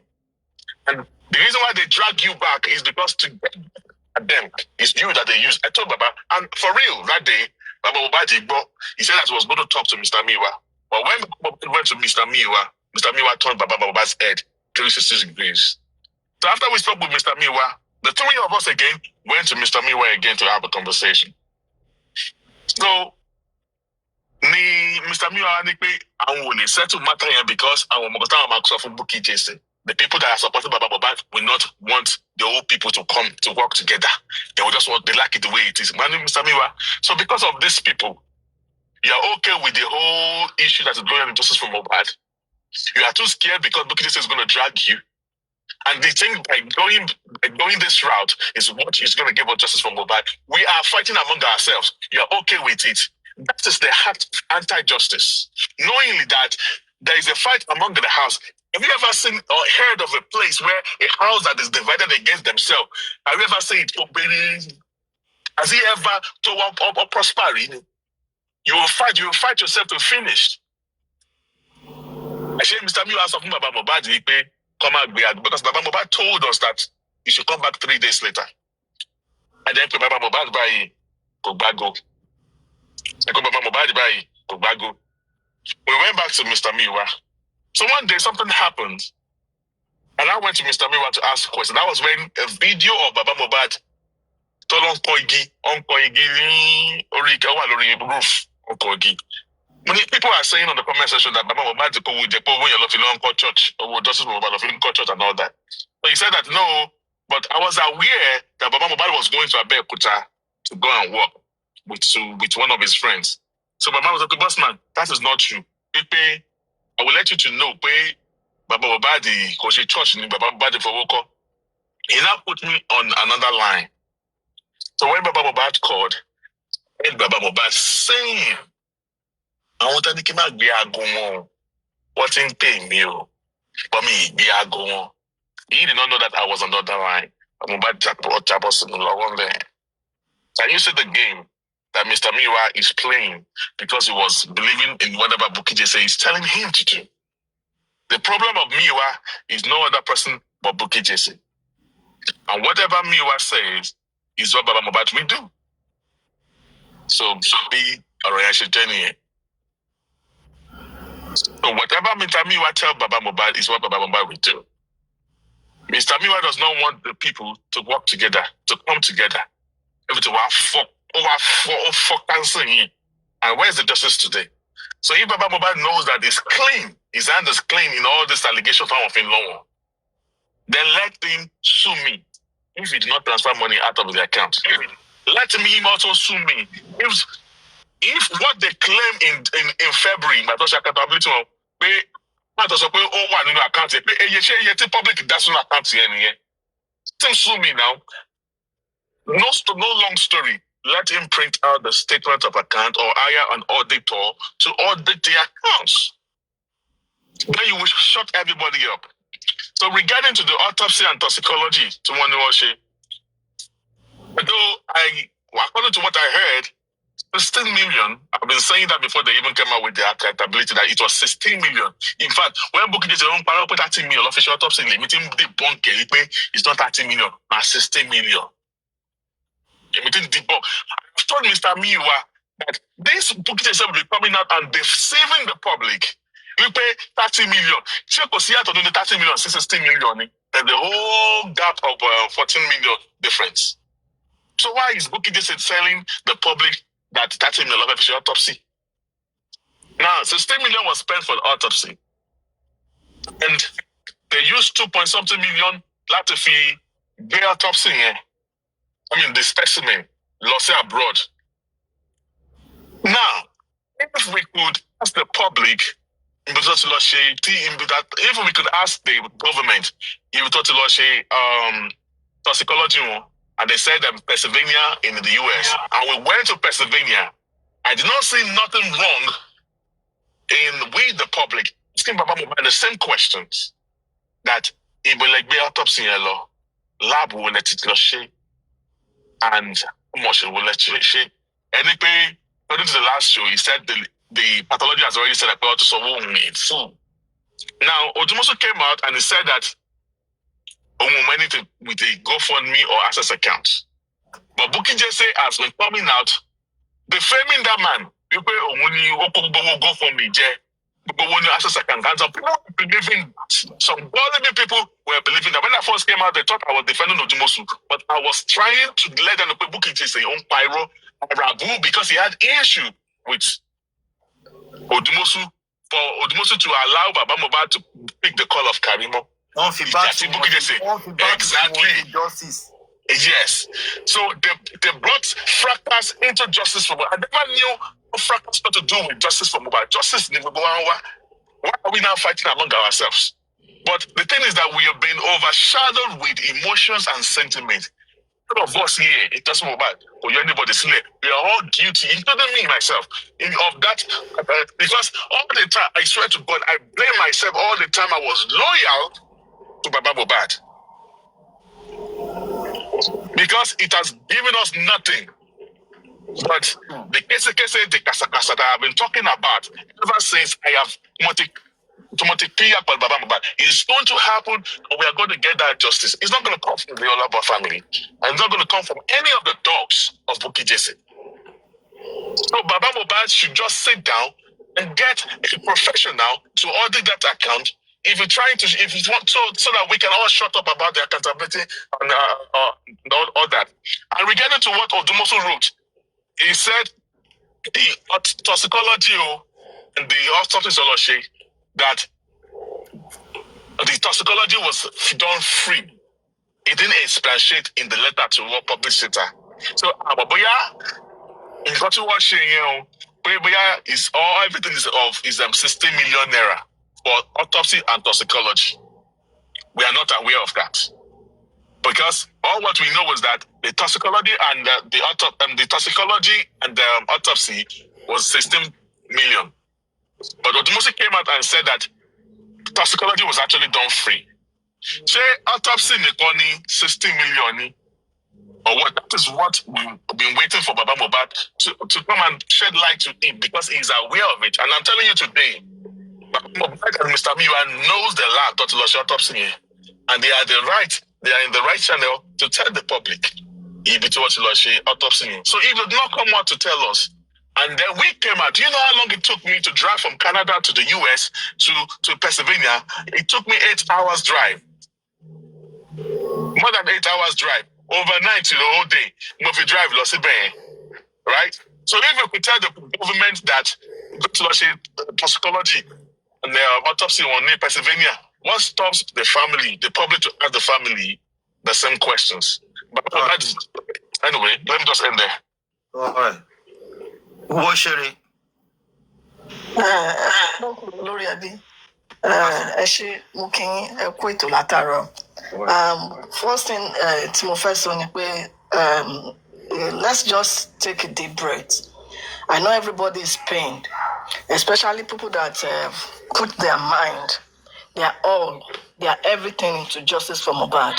And the reason why they drag you back is because to get at them, it's you that they use. I told Baba, and for real, that day, Baba Obaji, he said that he was going to talk to Mr. Miwa. But when Baba went to Mr. Miwa turned Baba Baba's head 360 degrees. So after we spoke with Mr. Miwa, the three of us again went to Mr. Miwa again to have a conversation. So, Mr. Miwa will settle matter here because I will from Buki Jesse. The people that are supporting Baba Bobat will not want the old people to come to work together. They will just they like it the way it is. Mr. Miwa. So because of these people, you are okay with the whole issue that is going on in justice for Bobat. You are too scared because Buki Jesse is going to drag you. And the thing by going this route is what is going to give us justice for Mohbad. We are fighting among ourselves. You are okay with it. That is the heart of anti-justice. Knowing that there is a fight among the house. Have you ever seen or heard of a place where a house that is divided against themselves? Have you ever seen it? Has he ever told up prospering? You will fight yourself to finish. I say Mr. Miwa has something about Mohbad. Come out because Baba Mohbad told us that he should come back 3 days later. And then Baba Mohbad by Kobago. We went back to Mr. Miwa. So one day something happened. And I went to Mr. Miwa to ask a question. That was when a video of Baba Mohbad told on Koigi, roof on Koigi. Many people are saying on the comment section that Baba Mohbad is going to church or Justice Mohbad church and all that. But he said that no, but I was aware that Baba Mohbad was going to Abeokuta to go and work with one of his friends. So Baba was like, boss man, that is not true. I will let you to know, Baba Mohbad, because he church in Baba Mohbad for Woko. He now put me on another line. So when Baba Mohbad called, I heard Baba Mohbad saying, I want to keep my beer what in pay me, but me beer go. He did not know that I was on the other line. Can you see the game that Mr. Miwa is playing because he was believing in whatever Buki Jesse is telling him to do? The problem of Miwa is no other person but Buki Jesse. And whatever Miwa says is what Baba Mohbad will do. So be a reaction journey. So whatever Mr. Miwa tell Baba Mohbad is what Baba Mohbad will do. Mr. Miwa does not want the people to work together, to come together. Everything and where's the justice today? So if Baba Mohbad knows that it's clean, his hand is clean in all this allegation of in law, then let him sue me if he did not transfer money out of the account. Let him also sue me if what they claim in February, accountability public that's not account here. Sue me now. No long story. Let him print out the statement of account or hire an auditor to audit the accounts. Then you will shut everybody up. So regarding to the autopsy and toxicology to Wanuoshe, although according to what I heard, 16 million, I've been saying that before they even came out with the accountability that it was 16 million. In fact, when Buki Jesse put 30 million official autopsy limiting the bunk, it's not 30 million, but 16 million. I've told Mr. Miwa that this Buki Jesse will be coming out and deceiving the public. We pay 30 million. Check to do the 30 million, 16 million. There's the whole gap of 14 million difference. So why is Buki Jesse telling the public that 30 million of official autopsy? Now, 16 million was spent for the autopsy. And they used 2.something million to fee the autopsy here. The specimen lost abroad. Now, if we could ask the public, if we could ask the government, toxicology, and they said Pennsylvania in the US, and we went to Pennsylvania, I did not see nothing wrong in with the public asking Baba Mohbad the same questions that it will be autopsy law, lab will let it and how much will let it Anyway, according to the last show, he said the pathology has already said that we ought to solve full. Now, Odumosu came out and he said that anything with a GoFundMe or access account. But Bukky Jesse has been coming out defaming that man. You pay GoFundMe, access account. And some people were believing, some gullible people were believing that when I first came out, they thought I was defending Odumosu. But I was trying to let them know Bukky Jesse on Pyro Rabu because he had issue with Odumosu, for Odumosu to allow Baba Mohbad to pick the call of Karimo. Exactly. Justice. Yes. So they brought fracas into justice for Mohbad. I never knew what fracas got to do with justice for Mohbad. Justice in why are we now fighting among ourselves? But the thing is that we have been overshadowed with emotions and sentiment. None of us here, it doesn't Mohbad or anybody slay. We are all guilty, including me myself, of that. Because all the time, I swear to God, I blame myself all the time. I was loyal to Baba Mohbad. Because it has given us nothing. But the case, the casa that I've been talking about ever since I have it's going to happen, and we are going to get that justice. It's not going to come from the Olaba family, and it's not going to come from any of the dogs of Bukky Jesse. So Baba Mohbad should just sit down and get a professional to audit that account. If you want so that we can all shut up about the accountability and all that. And regarding to what Odumosu wrote, he said the toxicology and the autopsy that the toxicology was done free. It didn't expatiate in the letter to what published. So in got to watch is all everything is 60 million naira for autopsy and toxicology. We are not aware of that. Because all what we know was that the toxicology and the toxicology and the autopsy was 16 million. But Odumosu came out and said that toxicology was actually done free. Say autopsy Nikoni 60 million or what? That is what we've been waiting for Baba Mohbad to come and shed light to it because he's aware of it. And I'm telling you today, Baba Mohbad and Mr. Miwa knows the law of autopsy, and they are in the right channel to tell the public autopsy. So he did not come out to tell us. And then we came out. Do you know how long it took me to drive from Canada to the US to Pennsylvania? It took me 8 hours drive. More than 8 hours drive. Overnight to the whole day. If you drive, right? So if you could tell the government that toxicology and the autopsy on Pennsylvania, what stops the family, the public to ask the family the same questions? But anyway, let me just end there. All right. Sherry? Lórí Abi, ẹ ṣé mú kí ẹ kú ètò látàárọ̀. First thing tí mo fẹ́ sọ ni pé let's just take a deep breath. I know everybody is pained, especially people that put their mind, their all, their everything into justice for Mohbad.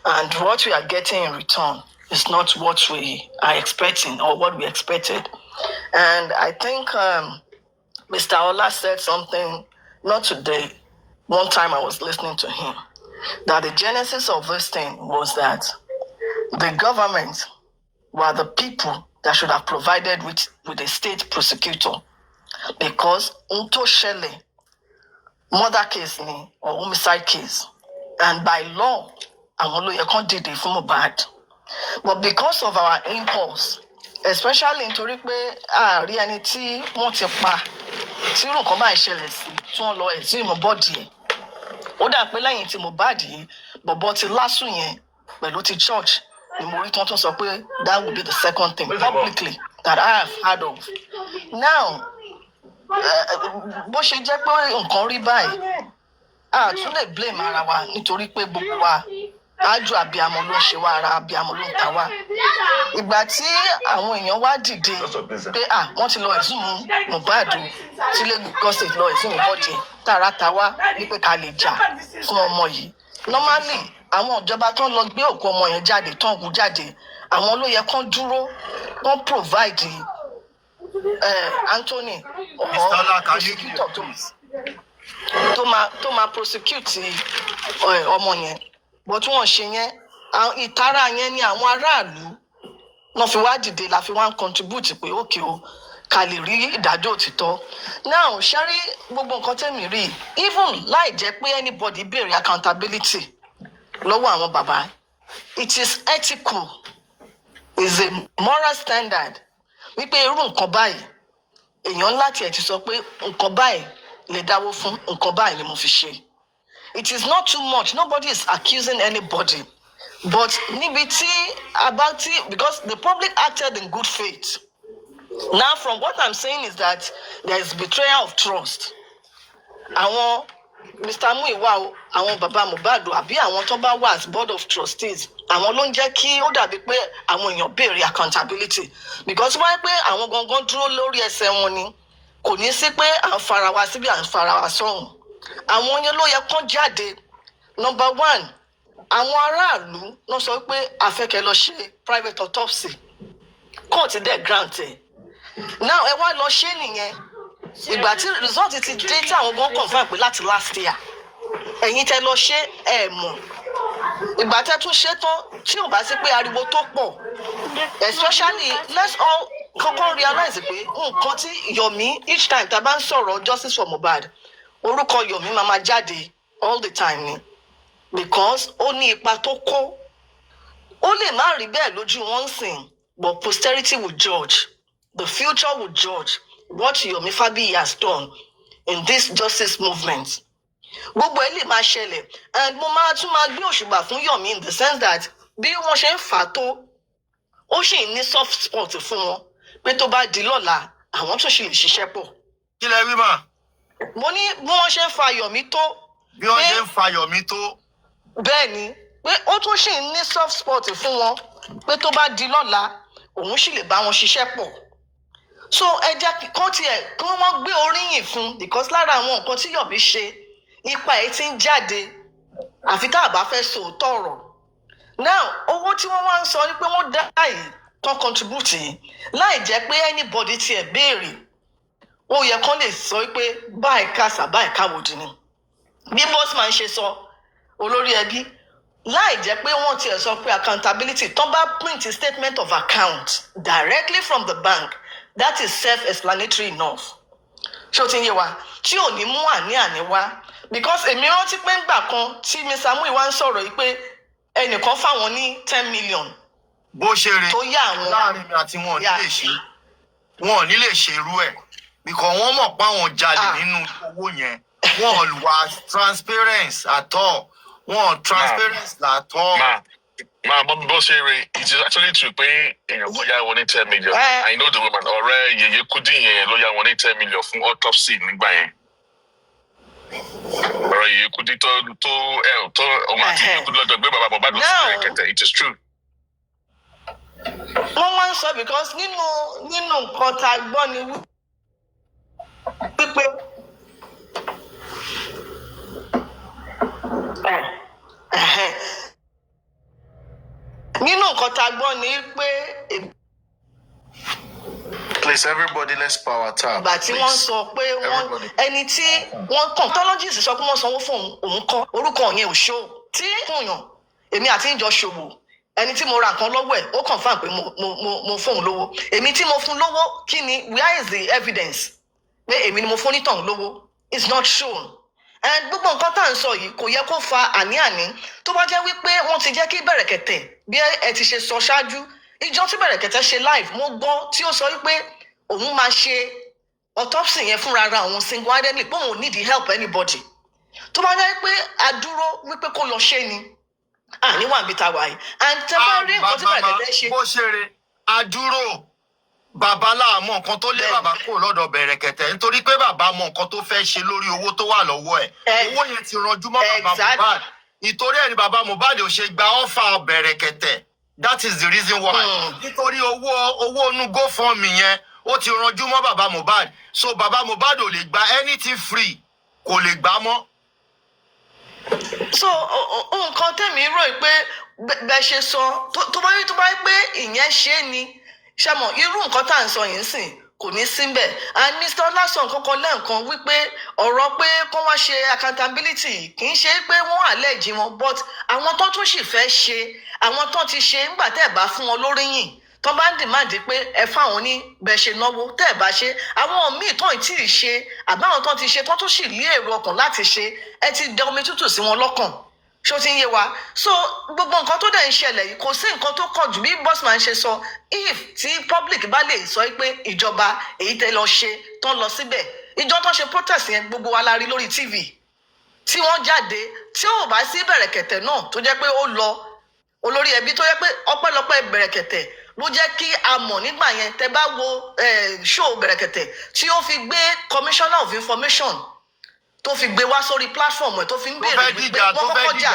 And what we are getting in return is not what we are expecting or what we expected. And I think Mr. Ola said something, not today, one time I was listening to him, that the genesis of this thing was that the government were the people that should have provided with a state prosecutor. Because unto Shelley, murder case ni or homicide case, and by law, you can't do it from bad. But because of our impulse, especially in pé àárí ẹni tí wọ́n ti pa tí irú nǹkan báyìí ṣẹlẹ̀ sí tí wọ́n lọ exhume body ẹ̀. Ó dà pé lẹ́yìn tí Mohbad yìí bọ̀bọ̀ ti lásù yẹn pẹ̀lú ti church ni mo rí tí wọ́n tún sọ pé that would be the second thing publicly that I have heard of. Now, bó ṣe jẹ́ pé nǹkan rí báyìí, a tún lè blame ara wa nítorí pé gbogbo wa ájú àbíamọ ló ń ṣe wá, ara àbíamọ ló ń ta wá. Ìgbà tí àwọn èèyàn wá dìde pé wọ́n ti lọ exhume Mohbad tí Lagos State lọ exhume body tààrà ta wá wípé ká lè jà fún ọmọ yìí. Normally àwọn ìjọba tó ń lọ gbé òkú ọmọ yẹn jáde tó ń hu jáde àwọn ló yẹ kán dúró kán provide Anthony or prosecutor tó máa prosecute ọmọ yẹn but wọ́n ṣe yẹn ìtara yẹn ni àwọn aráàlú náà fi wá dìde la fi wá ń contribute pé okay o ká lè rí ìdájọ́ òtítọ́. Now ṣárí gbogbo nǹkan tẹ́mi rí even láì jẹ́ pé anybody béèrè accountability lọ́wọ́ àwọn bàbá, it is ethical, is a moral standard wípé irú nǹkan báyìí èèyàn láti ẹ̀ ti sọ pé nǹkan báyìí lè dáwó fún nǹkan báyìí ni mo fi ṣe. It is not too much, nobody is accusing anybody, but níbi tí because the public acted in good faith. Now from what I'm saying is that there is betrayal of trust. Àwọn Mr. Muiwa, àwọn baba Mohbad àbí àwọn tó bá wà as board of trustees, àwọn ló ń jẹ́ kí ó dàbí pé àwọn èèyàn béèrè accountability, because wọ́n pé àwọn gangan dúró lórí ẹsẹ̀ wọn ni kò ní sí pé à ń fara wa síbi à ń fara wa sọ́hùn. Àwọn yẹn ló yẹ kán jáde. Number one, àwọn aráàlú náà sọ pé àfẹ́kẹ́ lọ ṣe private autopsy, court dẹ̀ grant ẹ̀. Now ẹ wá lọ ṣe nìyẹn ìgbà tí result ti dé tí àwọn gan confirm pé láti last year ẹ̀yin tẹ́ lọ ṣe ẹ mọ̀ ìgbà tẹ́ tún ṣe tán tí ò bá sí pé ariwo tó pọ̀, especially let's all kọ́kọ́ realize pé nǹkan tí Yomi each time tá a bá ń sọ̀rọ̀ justice for Mohbad orúkọ Yomi máa jáde all the time ni, because ó ní ipa tó kó. Ó lè má rí bẹ́ẹ̀ lójú wọn sìn, but posterity will judge, the future will judge what Yomi Fabiyi has done in this justice movement. Gbogbo ẹ lè máa ṣẹlẹ̀, and mo máa tún máa gbé òṣùbà fún Yomi in the sense that bí wọ́n ṣe ń fà á tó ó sì ní soft spot fún wọn pé tó bá di lọ́la àwọn tó sì lè ṣiṣẹ́ pọ̀. Kí lẹ wí mà? Mo ní bí wọ́n ṣe ń fa Yomi tó. Bí wọ́n ṣe ń fa Yomi tó. Bẹ́ẹ̀ ni pé ó tún sì ní soft spot fún wọn pé tó bá di lọ́la òun sì lè bá wọn ṣiṣẹ́ pọ̀. So ẹ jẹ́ kán tiẹ̀ kí wọ́n gbé oríyìn fún, because lára àwọn nǹkan tí Yomi ṣe ipa ẹ̀ ti ń jáde àfi tá a bá fẹ́ sòótọ́ ọ̀rọ̀. Now owó tí wọ́n wá ń sọ ni pé wọ́n dá yìí tán contribute yìí láì jẹ́ pé anybody tiẹ̀ béèrè, ó yẹ kán lè sọ pé báyìí kásà báyìí káwòdì ni. Bí Bossman ṣe sọ olórí ẹbí, láì jẹ́ pé wọ́n tiẹ̀ sọ pé accountability tán bá print statement of account directly from the bank, that is self-explanatory enough. Ṣé o ti ń yé wa? Tí ò ní mú àní wá, because èmi rántí pé ńgbà kan tí Mr. Muiwa ń sọ̀rọ̀ yìí pé ẹnìkan fáwọn ní 10 million. Bó ṣe rè tó yá àwọn láàrin mi àti wọn ò ní lè ṣe irú ẹ̀, because wọ́n mọ̀ pé àwọn jalè nínú owó yẹn. Wọ́n wà transparent at all. Wọ́n transparent at all. Bó ṣe rè, it is actually true pé èèyàn tó yá wọn ní 10 million. I know the woman, ọ̀rẹ́ Yèyé Kúdí yẹn ló yá wọn ní 10 million fún autopsy nígbà yẹn. Ọ̀rẹ́ Yèyé Kúdí tó ọmọ àti Yèyé Kúdí lọ́jọ́ gbé bàbá Mohbad lọ sí Bẹ̀rẹ̀kẹ̀tẹ̀. It is true. Wọ́n máa ń sọ because nínú nǹkan tá a gbọ́ ni wípé nínú nǹkan tá a gbọ́ ni pé Please, everybody, let's power tap. Ìgbà tí wọ́n sọ pé ẹni tí wọ́n ontologist sọ pé wọ́n sanwó fún òun kọ́ orúkọ yẹn ò ṣó tí fún yàn èmi àti ìjọ ṣòwò ẹni tí mo ra nǹkan lọ́wọ́ ẹ̀ ó confirm pé mo fún òun lówó, èmi tí mo fún lówó kí ni, where is the evidence pé èmi ni mo fún onítọ̀hún lówó? It's not shown. And gbogbo nǹkan tá à ń sọ yìí kò yẹ kó fa àní-àní tó bá jẹ́ wípé wọ́n ti jẹ́ kí Bẹ̀rẹ̀kẹ̀tẹ̀ bí ẹ ti ṣe sọ ṣáájú, ìjọ tí Bẹ̀rẹ̀kẹ̀tẹ̀ ṣe live mo gbọ́ tí ó sọ wípé òun máa ṣe autopsy yẹn fúnra ara òun single handedly pé òun need help anybody. Tó bá jẹ́ pé adúró wípé kó lọ ṣe ni àníwá àbí ta wáyé and tẹ bá rí nǹkan tí Bẹ̀rẹ̀kẹ̀tẹ̀ ṣe. Bó ṣe rè adúró bàbá láàmú nǹkan tó lé bàbá kúrò lọ́dọ̀ Bẹ̀rẹ̀kẹ̀tẹ̀ nítorí pé bàbá mọ nǹkan tó fẹ́ ṣe lórí owó tó wà lọ́wọ́ ẹ̀. Owó yẹn ti ranjú mọ́ bàbá Mohbad, nítorí ẹ̀ ni bàbá Mohbad ò ṣe gba ọ́fà Bẹ̀rẹ̀kẹ̀tẹ̀. That is the reason why. Nítorí owó inú GoFundMe yẹn ó ti ranjú mọ́ bàbá Mohbad, so bàbá Mohbad ò lè gba anything free, kò lè gbà mọ́. so nǹkan tẹ̀mí rò pé bẹ́ẹ̀ ṣe sọ tó bá yí pé ìyẹn ṣe ni ṣàmọ̀ irú nǹkan tá à ń sọ yìí sìn kò ní síbẹ̀ and Mr. Olason kọ́kọ́ lẹ́ǹkan wípé ọ̀rọ̀ pé kó wá ṣe accountability kì í ṣe pé wọ́n àlẹ́jì wọn but àwọn tó tún sì fẹ́ ṣe àwọn tó ti ṣe nígbà tẹ́ ẹ̀ bá fún wọn lóríyìn tó bá ń dìmáàdì pé ẹ fáwọn ní bẹ́ẹ̀ ṣe náwó tẹ́ ẹ̀ bá ṣe àwọn míì tó ì tí ì ṣe àbáwọn tó ti ṣe tó tún sì lé èrò ọkàn láti ṣe ẹ ti dẹ omi tútù sí wọn lọ́kàn ṣó ti ń yé wa so gbogbo nǹkan tó dẹ̀ ń ṣẹlẹ̀ yìí kò sí nǹkan tó kàn jù bí Bossman ṣe sọ if tí public bá lè sọ pé ìjọba èyí tẹ́ lọ ṣe tán lọ síbẹ̀ ìjọ tó ṣe protest yẹn gbogbo wa la rí lórí TV tí wọ́n jáde tí ò bá sí bẹ̀rẹ̀kẹ̀tẹ̀ náà tó jẹ́ pé ó lọ olórí ẹbí tó jẹ́ pé ọpẹ́lọpẹ́ bẹ̀rẹ̀kẹ̀tẹ̀ ló jẹ́ kí a mọ̀ nígbà yẹn tẹ́ bá wo show bẹ̀rẹ̀kẹ̀tẹ̀ tí ó fi gbé commissioner of information tó fi gbé wá sórí platform ẹ̀ tó fi ń béèrè wípé wọ́n kọ́kọ́ jà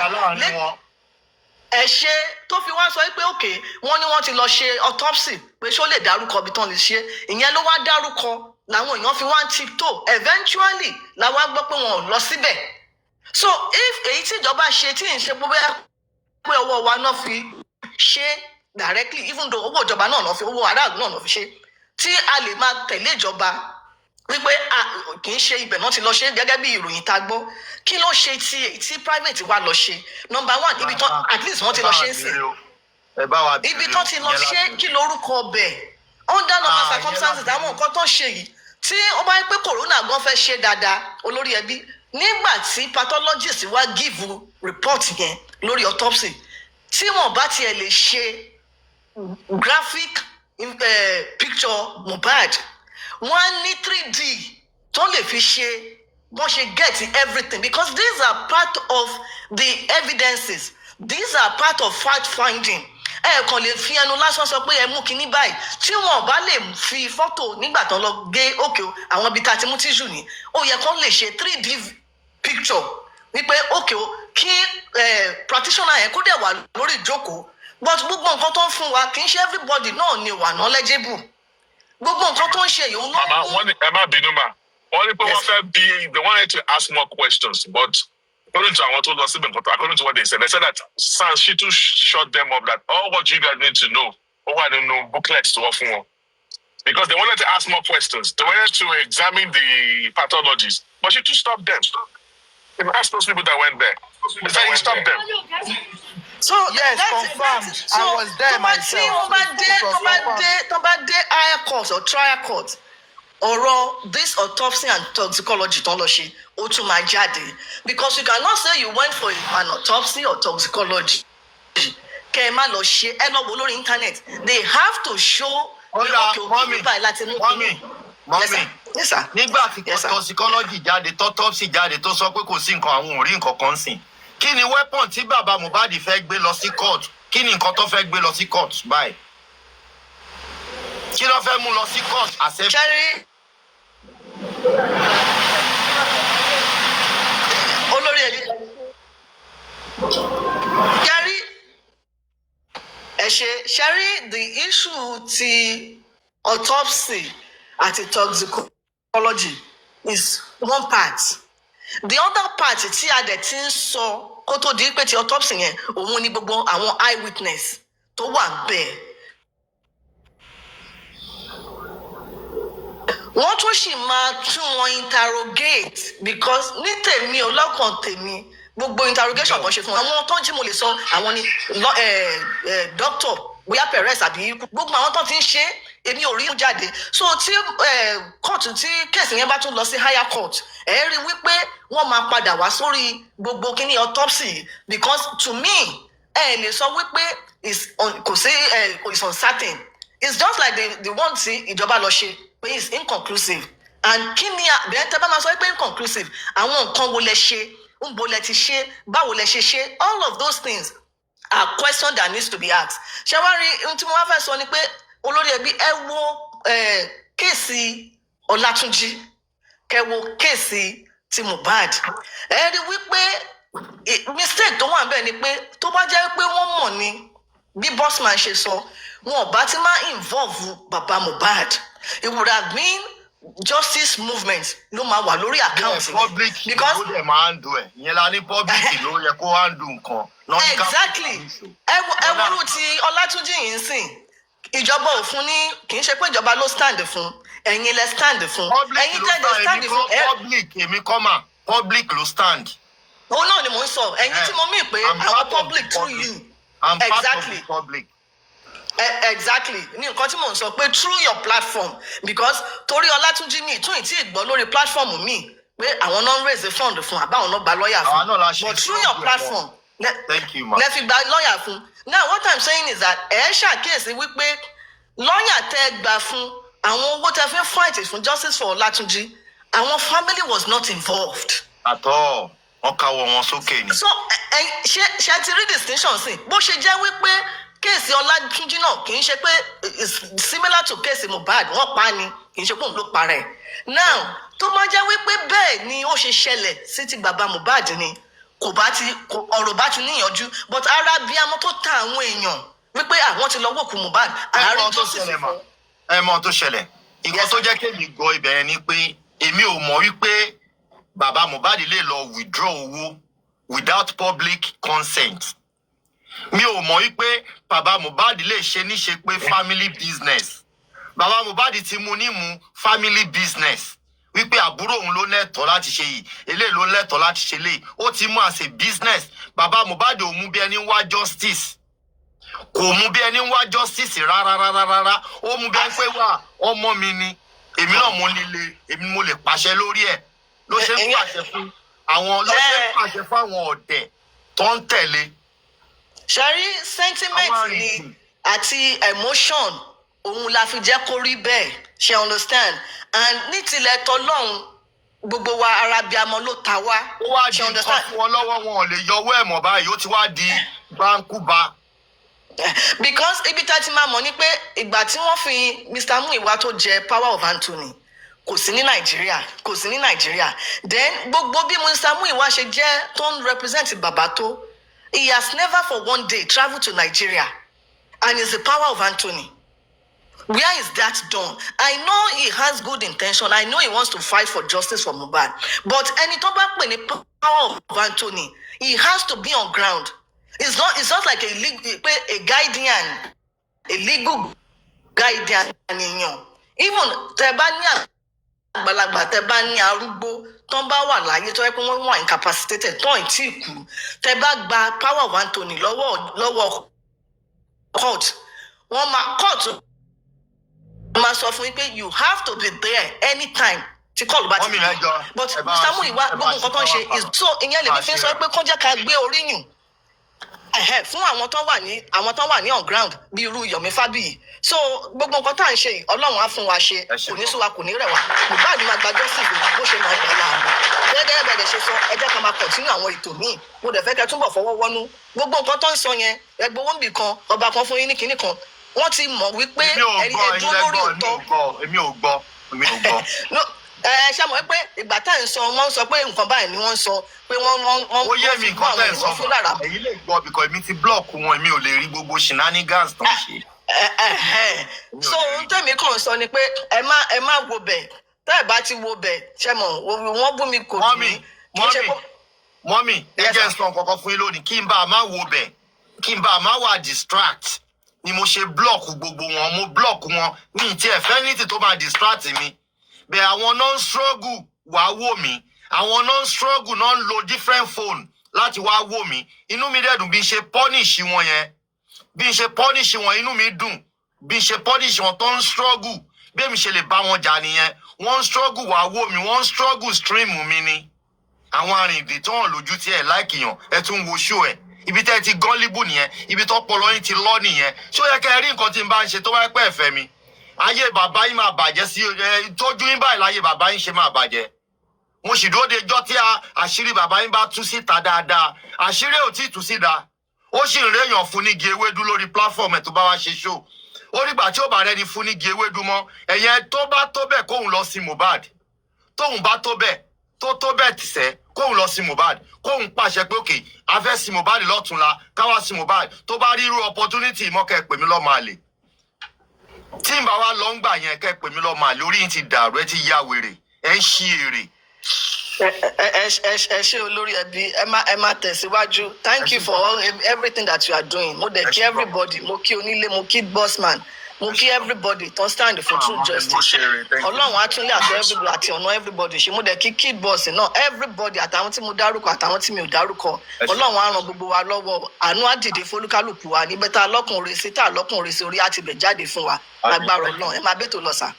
ẹ ṣe tó fi wá sọ pé òkè wọ́n ní wọ́n ti lọ ṣe autopsy pé ṣó lè dárúkọ ibi tán lè ṣe ìyẹn ló wá dárúkọ làwọn èèyàn fi wá ń tiptoe eventually làwọn gbọ́ pé wọn ò lọ síbẹ̀ so if èyí tí ìjọba ṣe tí ì ṣe pé ọwọ́ wa náà fi ṣe directly even though owó ìjọba náà lọ fi owó aráàlú náà lọ fi ṣe tí a lè máa tẹ̀lé ìjọba wípé kì í ṣe ibẹ̀ náà ti lọ ṣe gẹ́gẹ́ bí ìròyìn tá a gbọ́ kí ló ṣe tí private wa lọ ṣe number one ibi tán at least wọ́n ti lọ ṣe ń sìn ibi tán ti lọ ṣe kí lórúkọ ọbẹ̀ under normal circumstances àwọn nǹkan tó ń ṣe yìí tí ó bá yẹ pé corona gan fẹ́ ṣe dáadáa olórí ẹbí nígbà tí pathologist wá give report yẹn lórí autopsy tí wọn bá tiẹ̀ lè ṣe graphic picture Mohbad wọ́n ní 3D tó lè fi ṣe wọ́n ṣe get everything because these are part of the evidences these are part of fact finding ẹ kàn lè fi ẹnu lásán sọ pé ẹ mú kinní báyìí tí wọn bá lè fi fọ́tò nígbà tán lọ gé òkè àwọn ibi tá a ti mú tíṣù ní ó yẹ kán lè ṣe 3D picture wípé òkè kí practitioner yẹn kó dẹ̀ wà lórí ìjókòó but gbogbo nǹkan tó ń fún wa kì í ṣe everybody náà ni wà knowledgeable gbogbo nǹkan tó ń ṣe yìí ó náà. mama wọn ní ẹ má bínú mà wọn ní pé wọn fẹ́ bí they wanted to ask more questions but according to àwọn tó lọ síbẹ̀ nǹkan according to what they said that Sam Shitu shut them up that all what you guys need to know ó wà nínú booklet tó wọ́n fún wọn because they wanted to ask more questions they wanted to examine the pathologies but Shitu stopped them if you ask those people that went there they said he stopped them. So yes, confirmed. So, I was there myself. tó bá dé higher court or trial court ọ̀rọ̀ this autopsy and toxicology tó ń lọ ṣe ó tún máa jáde because you cannot say you went for an autopsy or toxicology kẹ́ ẹ má lọ ṣe ẹ lọ wo lórí internet they have to show. mọ́mí nígbà tí toxicology jáde autopsy jáde tó sọ pé kò sí nǹkan àwọn ò rí nǹkan kan sìn kí ni weapon tí bàbá Mohbad fẹ́ gbé lọ sí court kí ni nǹkan tó fẹ́ gbé lọ sí court báyìí kí ló fẹ́ mú lọ sí court àṣẹ. ṣẹ́rí olórí ẹbí ṣẹ́rí ṣẹ́rí the issue ti autopsy àti toxicology is one part the other part tí a dẹ̀ ti ń sọ kó tó di pé ti autopsy yẹn òun ni gbogbo àwọn eyewitness tó wà bẹ́ẹ̀. wọ́n tún sì máa tún wọn interrogate because ní tèmi ọlọ́kàn tèmi gbogbo interrogation kan ṣe fún wọn. àwọn tó ń jí mo lè sọ àwọn ni doctor bóyá Perez àbí gbogbo àwọn tó ti ń ṣe èmi ò rí mú jáde so tí court tí case yẹn bá tún lọ sí higher court ẹ rí wípé wọ́n máa padà wá sórí gbogbo kíní autopsy because to me ẹ lè sọ wípé kò sí it's uncertain it's just like the one tí ìjọba lọ ṣe pé it's inconclusive and kíní bẹ́ẹ̀ tẹ́ bá máa sọ pé inconclusive àwọn nǹkan wo lẹ ṣe ń bo lẹ ti ṣe báwo lẹ ṣe ṣe all of those things are questions that needs to be asked ṣé wá rí ohun tí mo wá fẹ́ sọ ni pé olórí ẹbí ẹ wo kéèsì Ọlátúnjí kẹ wo kéèsì ti Mohbad ẹ rí wípé mistake tó wà bẹ́ẹ̀ ni pé tó bá jẹ́ pé wọ́n mọ̀ ni bí Bossman ṣe sọ wọn ò bá ti máa involve bàbá Mohbad it would have been justice movement ló máa wà lórí account public because ló dẹ̀ máa ń do ẹ̀ ìyẹn la ní public ló yẹ kó handle nǹkan. Exactly. Ẹ wúrú ti Ọlátúnjí yìí ń sìn ìjọba ò fún ní kì í ṣe pé ìjọba ló stand fún ẹ̀yin lẹ stand fún ẹ̀yin tẹ́lẹ̀ stand fún public èmi kọ́mà public ló stand. òun náà ni mò ń sọ ẹ̀yin tí mo mí pé àwọn public through you. I'm exactly. part of the public. Exactly ní nǹkan tí mò ń sọ pé through your platform because torí Ọlátúnjí mi tún ìtí ìgbọ́ lórí platform mi pé àwọn náà ń raise the fund fún àbáwọn náà gba lọ́ọ̀yà fún but through your platform thank you ma. lẹ fi gba lọ́ọ̀yà fún now what I'm saying is that ẹ ṣàkíyèsí wípé lọ́ọ̀yà tẹ gbà fún àwọn owó tẹ fi fight fún justice for Ọlátúnjí àwọn family was not involved. at all wọn káwọ́ wọn sókè ni. so ṣe ti rí distinction sí bó ṣe jẹ́ wípé kéèsì Ọlátúnjí náà kì í ṣe pé similar to kéèsì Mohbad wọ́n pa ni kì í ṣe pé òun ló parẹ́ now tó máa jẹ́ wípé bẹ́ẹ̀ ni ó ṣe ṣẹlẹ̀ sí ti bàbá Mohbad ni ọ̀rọ̀ bá ti níyànjú but ara bí amọ́ tó ta àwọn èèyàn wípé àwọn ti lọ wòkú Mohbad àárín tó sì fún. ẹ mọ tó ṣẹlẹ̀ nǹkan tó jẹ́ kémi gbọ́ ibẹ̀ yẹn ni pé èmi ò mọ̀ wípé bàbá Mohbad lè lọ withdraw owó without public consent mi ò mọ̀ wípé bàbá Mohbad lè ṣe níṣe pé family business bàbá Mohbad ti mú nímú family business wípé àbúrò òun ló lẹ́tọ̀ọ́ láti ṣe yìí eléyìí ló lẹ́tọ̀ọ́ láti ṣe léyìí ó ti mú as a business bàbá Mohbad ò mú bí ẹni wá justice kò mú bí ẹni wá justice rárá ó mú bí ẹni pé wà ọmọ mi ni èmi náà mo líle èmi mo lè pàṣẹ lórí ẹ̀ ló ṣe ń pàṣẹ fún àwọn ló ṣe ń pàṣẹ fún àwọn ọ̀dẹ̀ tó ń tẹ̀lé. ṣẹ́rí sentiment ni àti emotion òun la fi jẹ́ kó rí bẹ́ẹ̀ ṣe understand and ní tilẹ̀ tọ́lọ́hún gbogbo wa arabiamọ ló ta wá. ó wá di nǹkan fún wọn lọ́wọ́ wọn ò lè yọwọ́ ẹ̀ mọ́ báyìí ó ti wá di báńkúba. because ibi tá a ti máa mọ̀ ni pé ìgbà tí wọ́n fi Mr. Muiwa tó jẹ power of Anthony kò sí ní Nàìjíríà then gbogbo bí Mr. Muiwa ṣe jẹ́ tó ń represent bàbá tó he has never for one day travelled to Nigeria and is the power of Anthony. Where is that done? I know he has good intention. I know he wants to fight for justice for Mohbad. But ẹni tó bá pè ní power of Anthony, he has to be on ground. It's not like a guardian, a legal guardian. Even tẹ́ bá ní àgbàlagbà tẹ́ bá ní arúgbó tó ń bá wà láyé tó yẹ pé wọ́n wà incapacitated tó ń tí kú tẹ́ bá gba power of Anthony lọ́wọ́ court wọ́n máa court ma sọ fún yín pé you have to be there anytime tí kọ́ọ̀lù bá ti dé but Mr. Muiwa gbogbo nǹkan tó ń ṣe is so ìyẹn lèmi fi ń sọ pé kó jẹ́ ká gbé oríyìn fún àwọn tó wà ní on ground bí irú Yomi Fabiyi so gbogbo nǹkan tá à ń ṣe yìí Ọlọ́run á fún wa ṣe kò ní sú wa kò ní rẹ̀ wá Mohbad máa gba justice bó ṣe máa gbà láàbò gẹ́gẹ́ bẹ́ẹ̀ ṣe sọ ẹ jẹ́ ká máa continue àwọn ètò míì mo dẹ̀ fẹ́ kẹ́ túbọ̀ fọwọ́ wọnú gbogbo nǹkan tó ń sọ yẹn ẹgbẹ́ owó ń bì kan ọba kan fún yín ní kinní kan wọ́n ti mọ̀ wípé ẹdún lórí òótọ́. èmi ò gbọ́. ṣe mọ̀ pé ìgbà tá à ń sọ wọ́n sọ pé nǹkan báyìí ni wọ́n sọ pé wọ́n ó yé mi nǹkan tẹ̀ ń sọ fún lára. èyí lè gbọ́ bìkọ́ èmi ti blọ́ọ̀kù wọn èmi ò lè rí gbogbo shenanigans tó ń ṣe. so ohun tẹ̀mí kàn sọ ni pé ẹ má wo bẹ̀ tẹ́ ẹ bá ti wo bẹ̀ ṣe mọ̀ wọ́n bú mi kò ní. mọ́mì ẹ jẹ́ sọ nǹkan kan fún yín lónìí kí n bá a má wo bẹ̀ kí n bá a má wà distract ni mo ṣe block gbogbo wọn mo block wọn ní ìtí ẹ̀fẹ́ ní ti tó máa distract mi bẹ́ẹ̀ àwọn non struggle wàá wò mí àwọn non struggle náà ń lo different phone láti wá wò mí inú mi dẹ̀ dùn bí n ṣe punish wọn yẹn bí n ṣe punish wọn inú mi dùn bí n ṣe punish wọn tó ń struggle bí èmi ṣe lè bá wọn jà nìyẹn wọ́n ń struggle wàá wò mí wọ́n ń struggle stream mi ni àwọn arìndì tó hàn lójú tí ẹ̀ láìkìyàn ẹ̀ tún wo show ẹ̀ ibi tẹ́ ti gán líbù nìyẹn ibi tó pọlọ yín ti lọ nìyẹn ṣó yẹ kẹ́ ẹ rí nǹkan tí n bá ń ṣe tó wáyé pẹ́ ẹ̀fẹ́ mi ayé bàbá yín máa bàjẹ́ sí tójú yín báyìí láyé bàbá yín ṣe máa bàjẹ́ mo sì dúró de ijọ́ tí àṣírí bàbá yín bá tú síta dáadáa àṣírí ò tí ì tú síta ó sì ń réèyàn fún nígi ewédú lórí platform ẹ̀ tó bá wá ṣe show ó nígbà tí ó bá rẹ́ni fún nígi ewédú mọ́ ẹ̀yẹn tó bá tó bẹ́ẹ̀ kóun lọ sí Mohbad tóun bá tó bẹ́ẹ̀ tó bẹ́ẹ̀ tìṣẹ́ kóun lọ sí Mohbad kóun pàṣẹ pé òkè a fẹ́ sí Mohbad lọ́túnla káwá sí Mohbad tó bá rí irú opportunity mọ́kẹ́ pè mí lọ́mọ àlè tí n bá wá lọ ń gbà yẹn kẹ́ pè mí lọ mà lórí yín ti dàrú ẹ ti ya wèrè ẹ ń ṣí èrè. ẹ ṣe olórí ẹbí ẹ má tẹ̀síwájú. Thank you for everything that you are doing. Mo dẹ̀ kí everybody, mo kí onílé, mo kí bossman, mo kí everybody tó stand for true justice. Ọlọ́run á tún lé àti everybody àti ọ̀nà everybody ṣe. Mo dẹ̀ kí kid boss náà everybody àtàwọn tí mo dárúkọ àtàwọn tí mi ò dárúkọ. Ọlọ́run á ràn gbogbo wa lọ́wọ́. Àánú á dìde fólúkálùkù wa níbẹ̀ tá lọ́kùnrin sí tá lọ́kùnrin sí orí á ti bẹ̀ jáde fún wa. Lágbára Ọlọ́run ẹ máa bẹ́ẹ̀ tó lọ sà.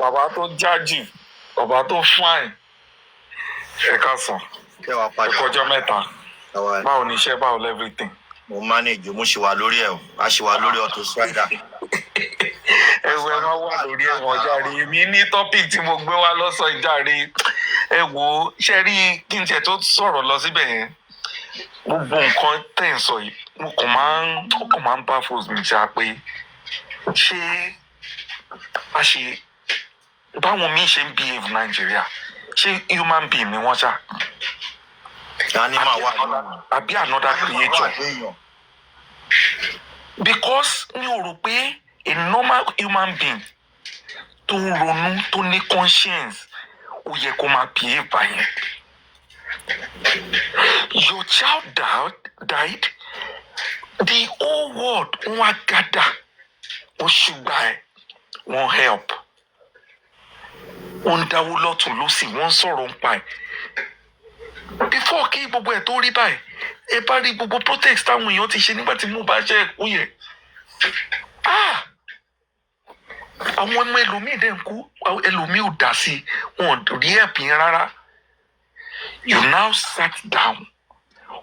Bàbá tó jájì, bàbá tó fine. Ẹ káàsán. Ọjọ́ mẹ́ta. Báwo ni iṣẹ́ báwo everything? Mo manage, mo ṣì wà lórí ẹ̀ o. A ṣì wà lórí Auto Strider. Ẹ máa wà lórí ẹ̀wọ̀n jàre. Mi ní topic tí mo gbé wá lọ́sọ̀ ìjàre. Ẹ wo ṣe rí kí n tiẹ̀ tó sọ̀rọ̀ lọ síbẹ̀ yẹn. Gbogbo nǹkan tẹ̀ ń sọ yìí, mo kàn máa ń bá fòs mi ṣá pé ṣé a ṣe báwọn míì ṣe ń behave Nàìjíríà ṣé human being ni wọ́n ṣá àbí another creature because mi ò rò pé a normal human being tó ń ronú tó ní conscience ó yẹ kó máa behave báyẹn. Your child died, the whole world wọ́n gather wọ́n ṣùgbọ́n ẹ̀ wọ́n help wọ́n dáwó lọ́tún lọ́sì wọ́n sọ̀rọ̀ ń pa ẹ̀ before kí gbogbo ẹ̀ tó rí báyìí ẹ bá rí gbogbo protest táwọn èèyàn ti ṣe nígbà tí mo bá ṣe ẹ̀kú yẹn àwọn ọmọ ẹlòmíì dẹ̀ ń kú ẹlòmíì ò dá sí wọn ò rí ẹ̀pì yẹn rárá. You now sat down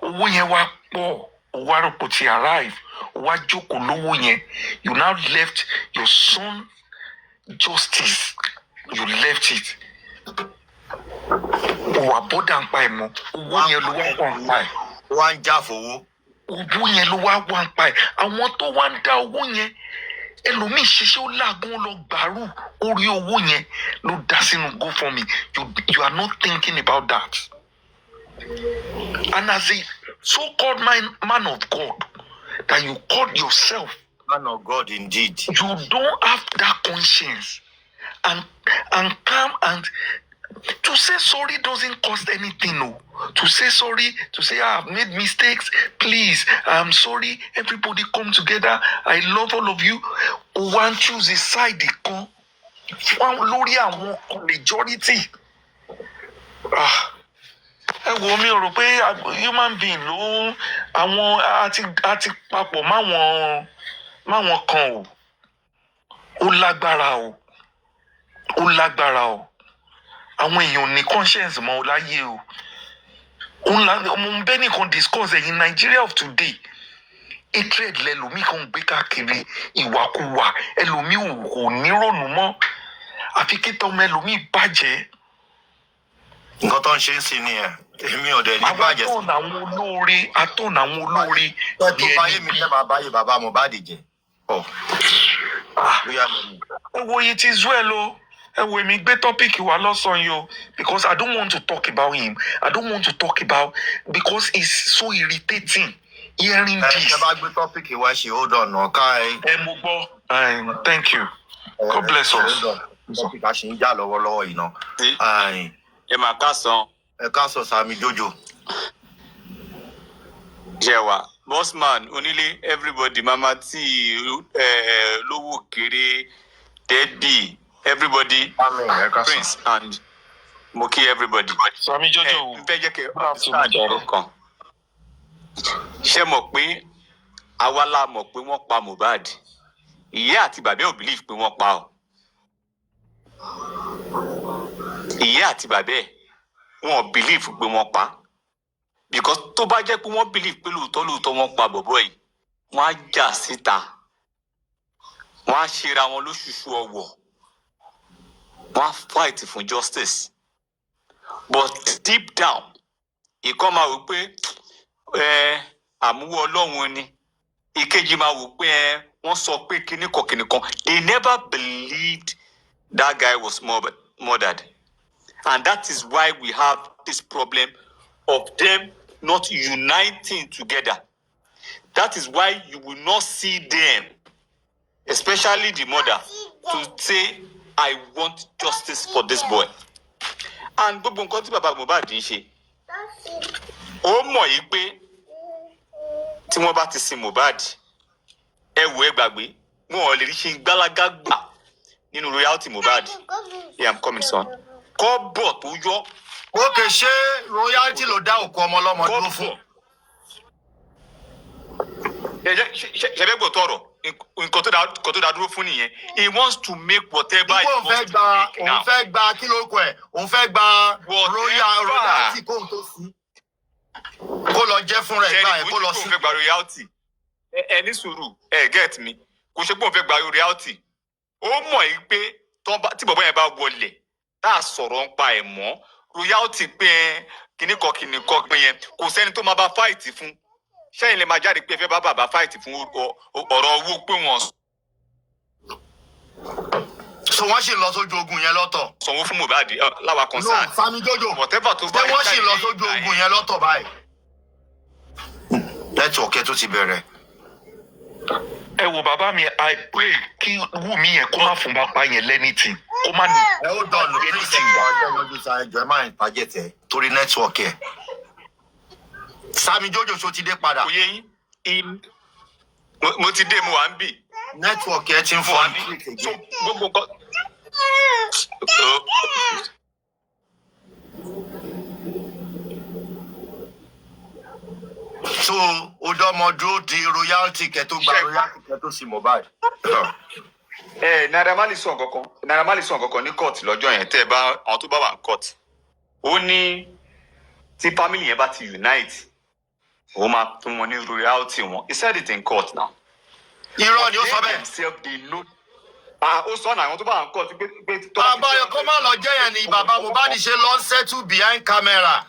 owó yẹn wá pọ̀ owó àròpọ̀ ti arrive wá jókòó lówó yẹn you now left your son justice you left it wà bọ́dà ń pa ẹ̀ mọ́ owó yẹn ló wá wà ń pa ẹ̀ wá ń jà fowó owó yẹn ló wá wà ń pa ẹ̀ àwọn tó wá ń dá owó yẹn ẹlòmíì ṣiṣẹ́ ó láàgùn lọ gbàrú orí owó yẹn ló dá sínú GoFundMe you are not thinking about that and as a so-called man of God that you called yourself man of God indeed you don't have that conscience and come and to say sorry doesn't cost anything no to say sorry to say I've made mistakes please I'm sorry everybody come together I love all of you one choose a side kan lórí àwọn majority ẹ wo mi ò rò pé human being ló àwọn àti papọ̀ máwọn kan o ó lágbára o àwọn èèyàn ní conscience mọ́ ọ láyé o mo ń bẹ́ nìkan discuss ẹ̀yin Nigeria of today hatred lẹ́lòmíì kan gbé káàkiri ìwàkuwà ẹlòmíì kò nírònú mọ́ àfi kí tọmọ ẹlòmíì bàjẹ́. nǹkan tó ń ṣe é sí ni ẹ èmi ò dẹ̀ ní bàjẹ́ sí. atọ́nà àwọn olóore. tó báyé mi fẹ́ máa báyé bàbá Mohbad jẹ́. ẹ wo iye tí Zuel o ẹ wo èmi gbé tọ́pìkì wa lọ́sàn-án yìí o because I don't want to talk about him I don't want to talk about because it's so irritating hearing this. ẹ bá gbé tọ́pìkì wa ṣe hold on ọ̀ká ẹ. ẹ mo gbọ́ thank you God bless us. tọ́pìkì a ṣe ń jà lọ́wọ́lọ́wọ́ yìí náà. ẹ máa kásán. ẹ káàsán Sami Jojo. jẹwa bossman onílé everybody mama tí lówó kéré Teddy everybody Prince and mo kí everybody. Sami Jojo n fẹ́ jẹ́ kí ẹ kan ṣe mọ̀ pé àwa la mọ̀ pé wọ́n pa Mohbad ìyá àti bàbá ò believe pé wọ́n pa ọ́ ìyá àti bàbá ẹ̀ wọn ò believe pé wọ́n pa because tó bá jẹ́ pé wọ́n believe pé lóòótọ́ wọ́n pa bọ̀bọ̀ yìí wọ́n á jà síta wọ́n á ṣera wọn lóṣooṣù ọwọ́ wọ́n á fight fún justice but deep down ìkan máa wò pé àmúwò Ọlọ́run ni ìkejì máa wò pé wọ́n sọ pé kíníkan they never believed that guy was murdered and that is why we have this problem of them not uniting together That is why you will not see them, especially the mother, to say, I want justice for this boy. And gbogbo nǹkan tí bàbá Mohbad ń ṣe, ó mọ̀ yìí pé tí wọ́n bá ti sin Mohbad, ẹ wò ẹ gbàgbé, wọn ò lè rí ṣe gbálágá gbà nínú royalty Mohbad. Yeah, I'm coming, son. Kọ́bọ̀ tó yọ. Okay, ṣé royalty ló dá òkú ọmọ ọlọ́mọ dúró fún? Ṣẹ̀fẹ̀ gbọ́ tọrọ, nǹkan tó dá dúró fún nìyẹn. He wants to make whatever he wants to make now. Òun fẹ́ gba kí ló kọ ẹ̀? Òun fẹ́ gba royalty kóhun tó sí. Kó lọ jẹ́ fún rẹ̀ gbà ẹ̀ kó lọ sí. Ṣé òun fẹ́ gba royalty? Ẹ ní sùúrù, get me. Kò ṣe pé òun fẹ́ gba royalty. Ó mọ̀ yìí pé tí bọ̀bọ̀ yẹn bá wọlé, tá a sọ̀rọ̀ ń pa ẹ̀ mọ́, royalty pé kìnnìkan pé yẹn kò sẹ́ni tó máa bá fight fún. Ṣẹ́yìn lè máa jáde pé ẹ fẹ́ bá bàbá fight fún ọ̀rọ̀ owó pé wọ́n. So wọ́n ṣì lọ sójú ogun yẹn lọ́tọ̀. Sanwó fún Mohbad láwa concern. No, Sami Jojo. Whatever tó bá yẹ. Ṣé wọ́n ṣì lọ sójú ogun yẹn lọ́tọ̀ báyìí? Nẹ́tíwọ̀kì tó ti bẹ̀rẹ̀. Ẹ wo bàbá mi, I pray kí Wùmí yẹn kó má fún bàbá yẹn lẹ́nìtì. Kó má ní. Ẹ ó dọ̀nù anything wà. Ọjọ́ lójú sa ẹjọ́ ẹ máa ń pàjẹ́ tẹ̀ torí nẹ́tíwọ̀kì ẹ̀. Sami Jojo ṣó ti dé padà. Kò yé yín. Mo ti dé mo wà ń bì. Nẹ́tíwọ̀kì ẹ ti ń fọ́ ní. So gbogbo nǹkan. So odomọdúró di royalty kẹ tó gba royalty kẹ tó sí Mohbad. Naira Marley sọ nǹkankan ní court lọ́jọ́ yẹn tẹ́ ẹ bá àwọn tó bá wà ní court. Ó ní tí family yẹn bá ti unite, ó máa fún wọn ní royalty wọn. He said it in court now. Irọ́ ni ó sọ bẹ́ẹ̀. Ó sọ náà àwọn tó bá wà ní court pé. Àbáyọ kó má lọ jẹ́ yẹn ni bàbá Mohbad ṣe lọ ń settle behind camera.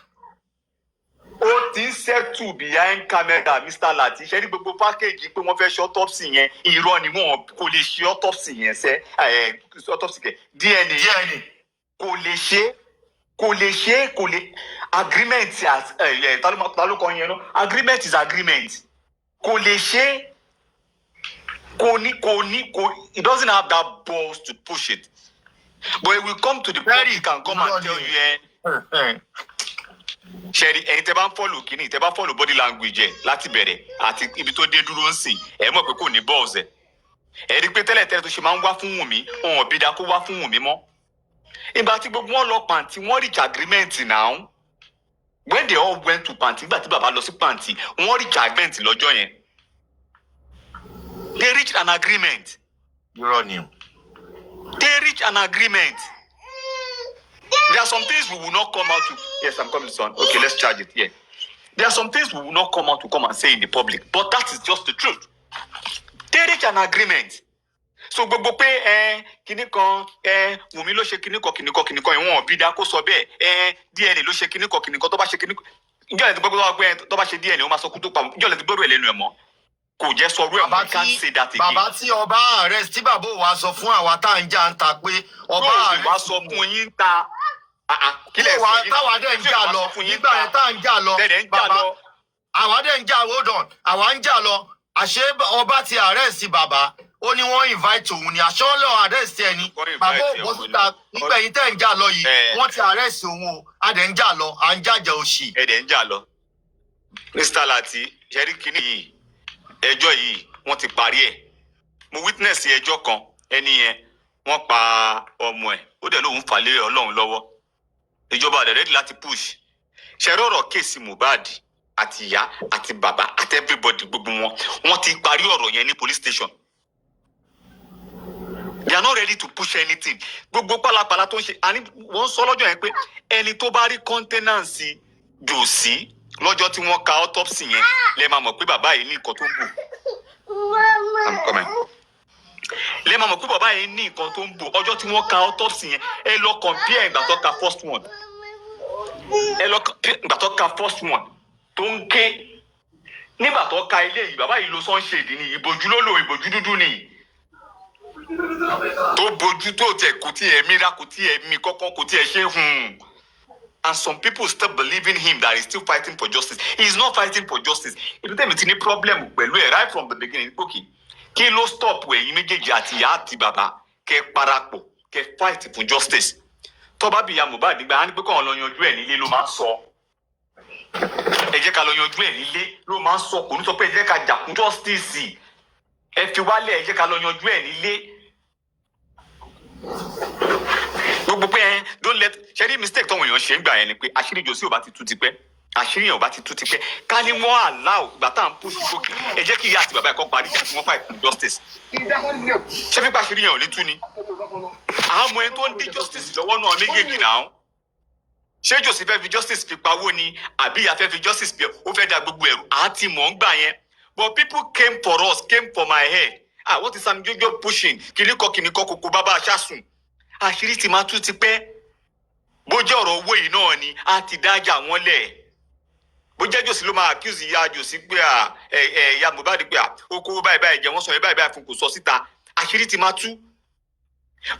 Ó ti ń settle behind camera, Mr. Lati. Ṣé ní gbogbo package pé wọ́n fẹ́ ṣe autopsy yẹn, irọ́ ni wọn kò lè ṣe autopsy yẹn sẹ́, autopsy kẹ̀, DNA kò lè agreement talókọ yẹn lọ, agreement is agreement. Kò lè ṣe, it doesn't have that balls to push it. But it will come to the point he can come and tell you, Ṣẹ́rí ẹ̀yin tẹ́ bá ń fọ́lò kínní tẹ́ bá fọ́lò body language ẹ̀ láti bẹ̀rẹ̀ àti ibi tó dé dúró ń sìn ẹ̀ mọ̀ pé kò ní balls ẹ̀. Ẹ rí i pé tẹ́lẹ̀ tó ṣe máa ń wá fún Wùmí òun ò bí da kó wá fún Wùmí mọ́. Ìgbà tí gbogbo wọn lọ pàǹtí wọ́n reach agreement now. When they all went to pàǹtí ìgbà tí bàbá lọ sí pàǹtí wọ́n reach agreement lọ́jọ́ yẹn. They reached an agreement. Irọ́ ni o. They reached an agreement. There are some things we will not come out to. Yes, I'm coming, son. Okay, let's charge it. Yeah. There are some things we will not come out to come and say in the public, but that is just the truth. They reach an agreement. So gbogbo pé kinní kan Wùmí ló ṣe kinní kan ìwọ̀n bí dá kó sọ bẹ́ẹ̀ DNA ló ṣe kinní kan tó bá ṣe kinní kan ìjọ lè ti gbogbo pé tó bá ṣe DNA ó máa sọ kú tó pa ìjọ lè ti gbogbo ẹ̀ lẹ́nu ẹ̀ mọ́. Kò jẹ́ sọ rú ẹ̀ mọ́, can't say that again. Bàbá tí ọba arrest tí bàbá ò wá sọ fún àwa tá à ń jà ń ta pé ọba arrest. Yóò wá sọ fún yín ta. Táwa dẹ̀ ń jà lọ nígbà yẹn tá à ń jà lọ bàbá àwa dẹ̀ ń jà hold on àwa ń jà lọ àṣé ọba ti arrest bàbá ó ní wọ́n invite òun ni àṣọ lọ arrest ẹni bàbá ò bọ́ síta nígbà yìí tẹ̀ ń jà lọ yìí wọ́n ti arrest òun o a dẹ̀ ń jà lọ à ń jàjà òṣì. Ẹ dẹ̀ ń jà lọ. Mr. Lati ṣẹ́rí kínní yìí ẹjọ́ yìí wọ́n ti parí ẹ̀. Mo witness ẹjọ́ kan ẹni yẹn wọ́n pa ọmọ ẹ̀ ó dẹ̀ lóun fà lé Ọlọ́run lọ́wọ́. Ìjọba àdẹ̀ ready láti push. Ṣẹ̀rí ọ̀rọ̀ kéèsì Mohbad àti ìyá àti bàbá àti everybody gbogbo wọ́n ti parí ọ̀rọ̀ yẹn ní police station. They are not ready to push anything. Gbogbo pálapàla tó ń ṣe àní wọ́n sọ lọ́jọ́ yẹn pé ẹni tó bá rí kọ́ńténánsì jòsí lọ́jọ́ tí wọ́n ka autopsy yẹn lè máa mọ̀ pé bàbá yìí ní nǹkan tó ń bò. Lè máa mọ̀ pé bàbá yìí ní nǹkan tó ń bò ọjọ́ tí wọ́n ka autopsy yẹn ẹ lọ compare ìgbà tó ka first one. Ẹ lọ compare ìgbà tó ka first one tó ń ké nígbà tó ka ilé yìí bàbá yìí lo sunshade ní ìbòjú ló lò ìbòjú dúdú ni. Tó bojú tó tiẹ̀ kò tiẹ̀ mìíràn kò tiẹ̀ mì kọ́kọ́ kò tiẹ̀ ṣe hùn. And some people still believe in him that he's still fighting for justice. He's not fighting for justice. If you tell me any problem right from the beginning, okay. Kí ló stop wẹ̀ yín méjèèjì àti ìyá àti bàbá kẹ́ parapọ̀ kẹ́ fight for justice. Tó bá bí ìyá Mohbad nígbà á ní pé kọ́ lọ yanjú ẹ̀ nílé ló máa ń sọ. Ẹ jẹ́ ká lọ yanjú ẹ̀ nílé ló máa ń sọ. Kò ní sọ pé ẹ jẹ́ ká jà fún justice. Ẹ fi wálẹ̀ ẹ jẹ́ ká lọ yanjú ẹ̀ nílé. Gbogbo pé don't let ṣẹ́rí mistake tọ́wọ̀n èèyàn ṣe ń gbà yẹn ni pé àṣírí Josie ò bá ti tú tipẹ́. Àṣírí yẹn ò bá ti tú tipẹ́. Ká ní wọ́n allow ìgbà tá à ń push sókè. Ẹ jẹ́ kí ìyá àti bàbá ẹ̀kọ́ parí kí wọ́n fight for justice. Ṣé fipá àṣírí yẹn ò ní tú ni? Àwọn ọmọ ẹni tó ń dí justice lọ́wọ́ náà méjèèjì náà. Ṣé Josie fẹ́ fi justice fi pawó ni àbí ìyá fẹ́ fi justice fi ó fẹ́ da gbogbo ẹ̀rù àti mọ̀ ń gbà yẹn. But people came for us, came for my head. What is Sam Jojo pushing? Kìnìkọ́ kòkó bàbá aṣáṣùn. Àṣírí ti máa tú ti pẹ́. Bó jẹ́ ọ̀rọ̀ owó yìí náà ni a ti dájà wọ́n lẹ̀. Bó jẹ́ Josie ló máa accuse ìyá Josie pé ìyá Mohbad pé ó kówó báyìí jẹ́ wọ́n sọ báyìí fún kò sọ síta. Àṣírí ti máa tú.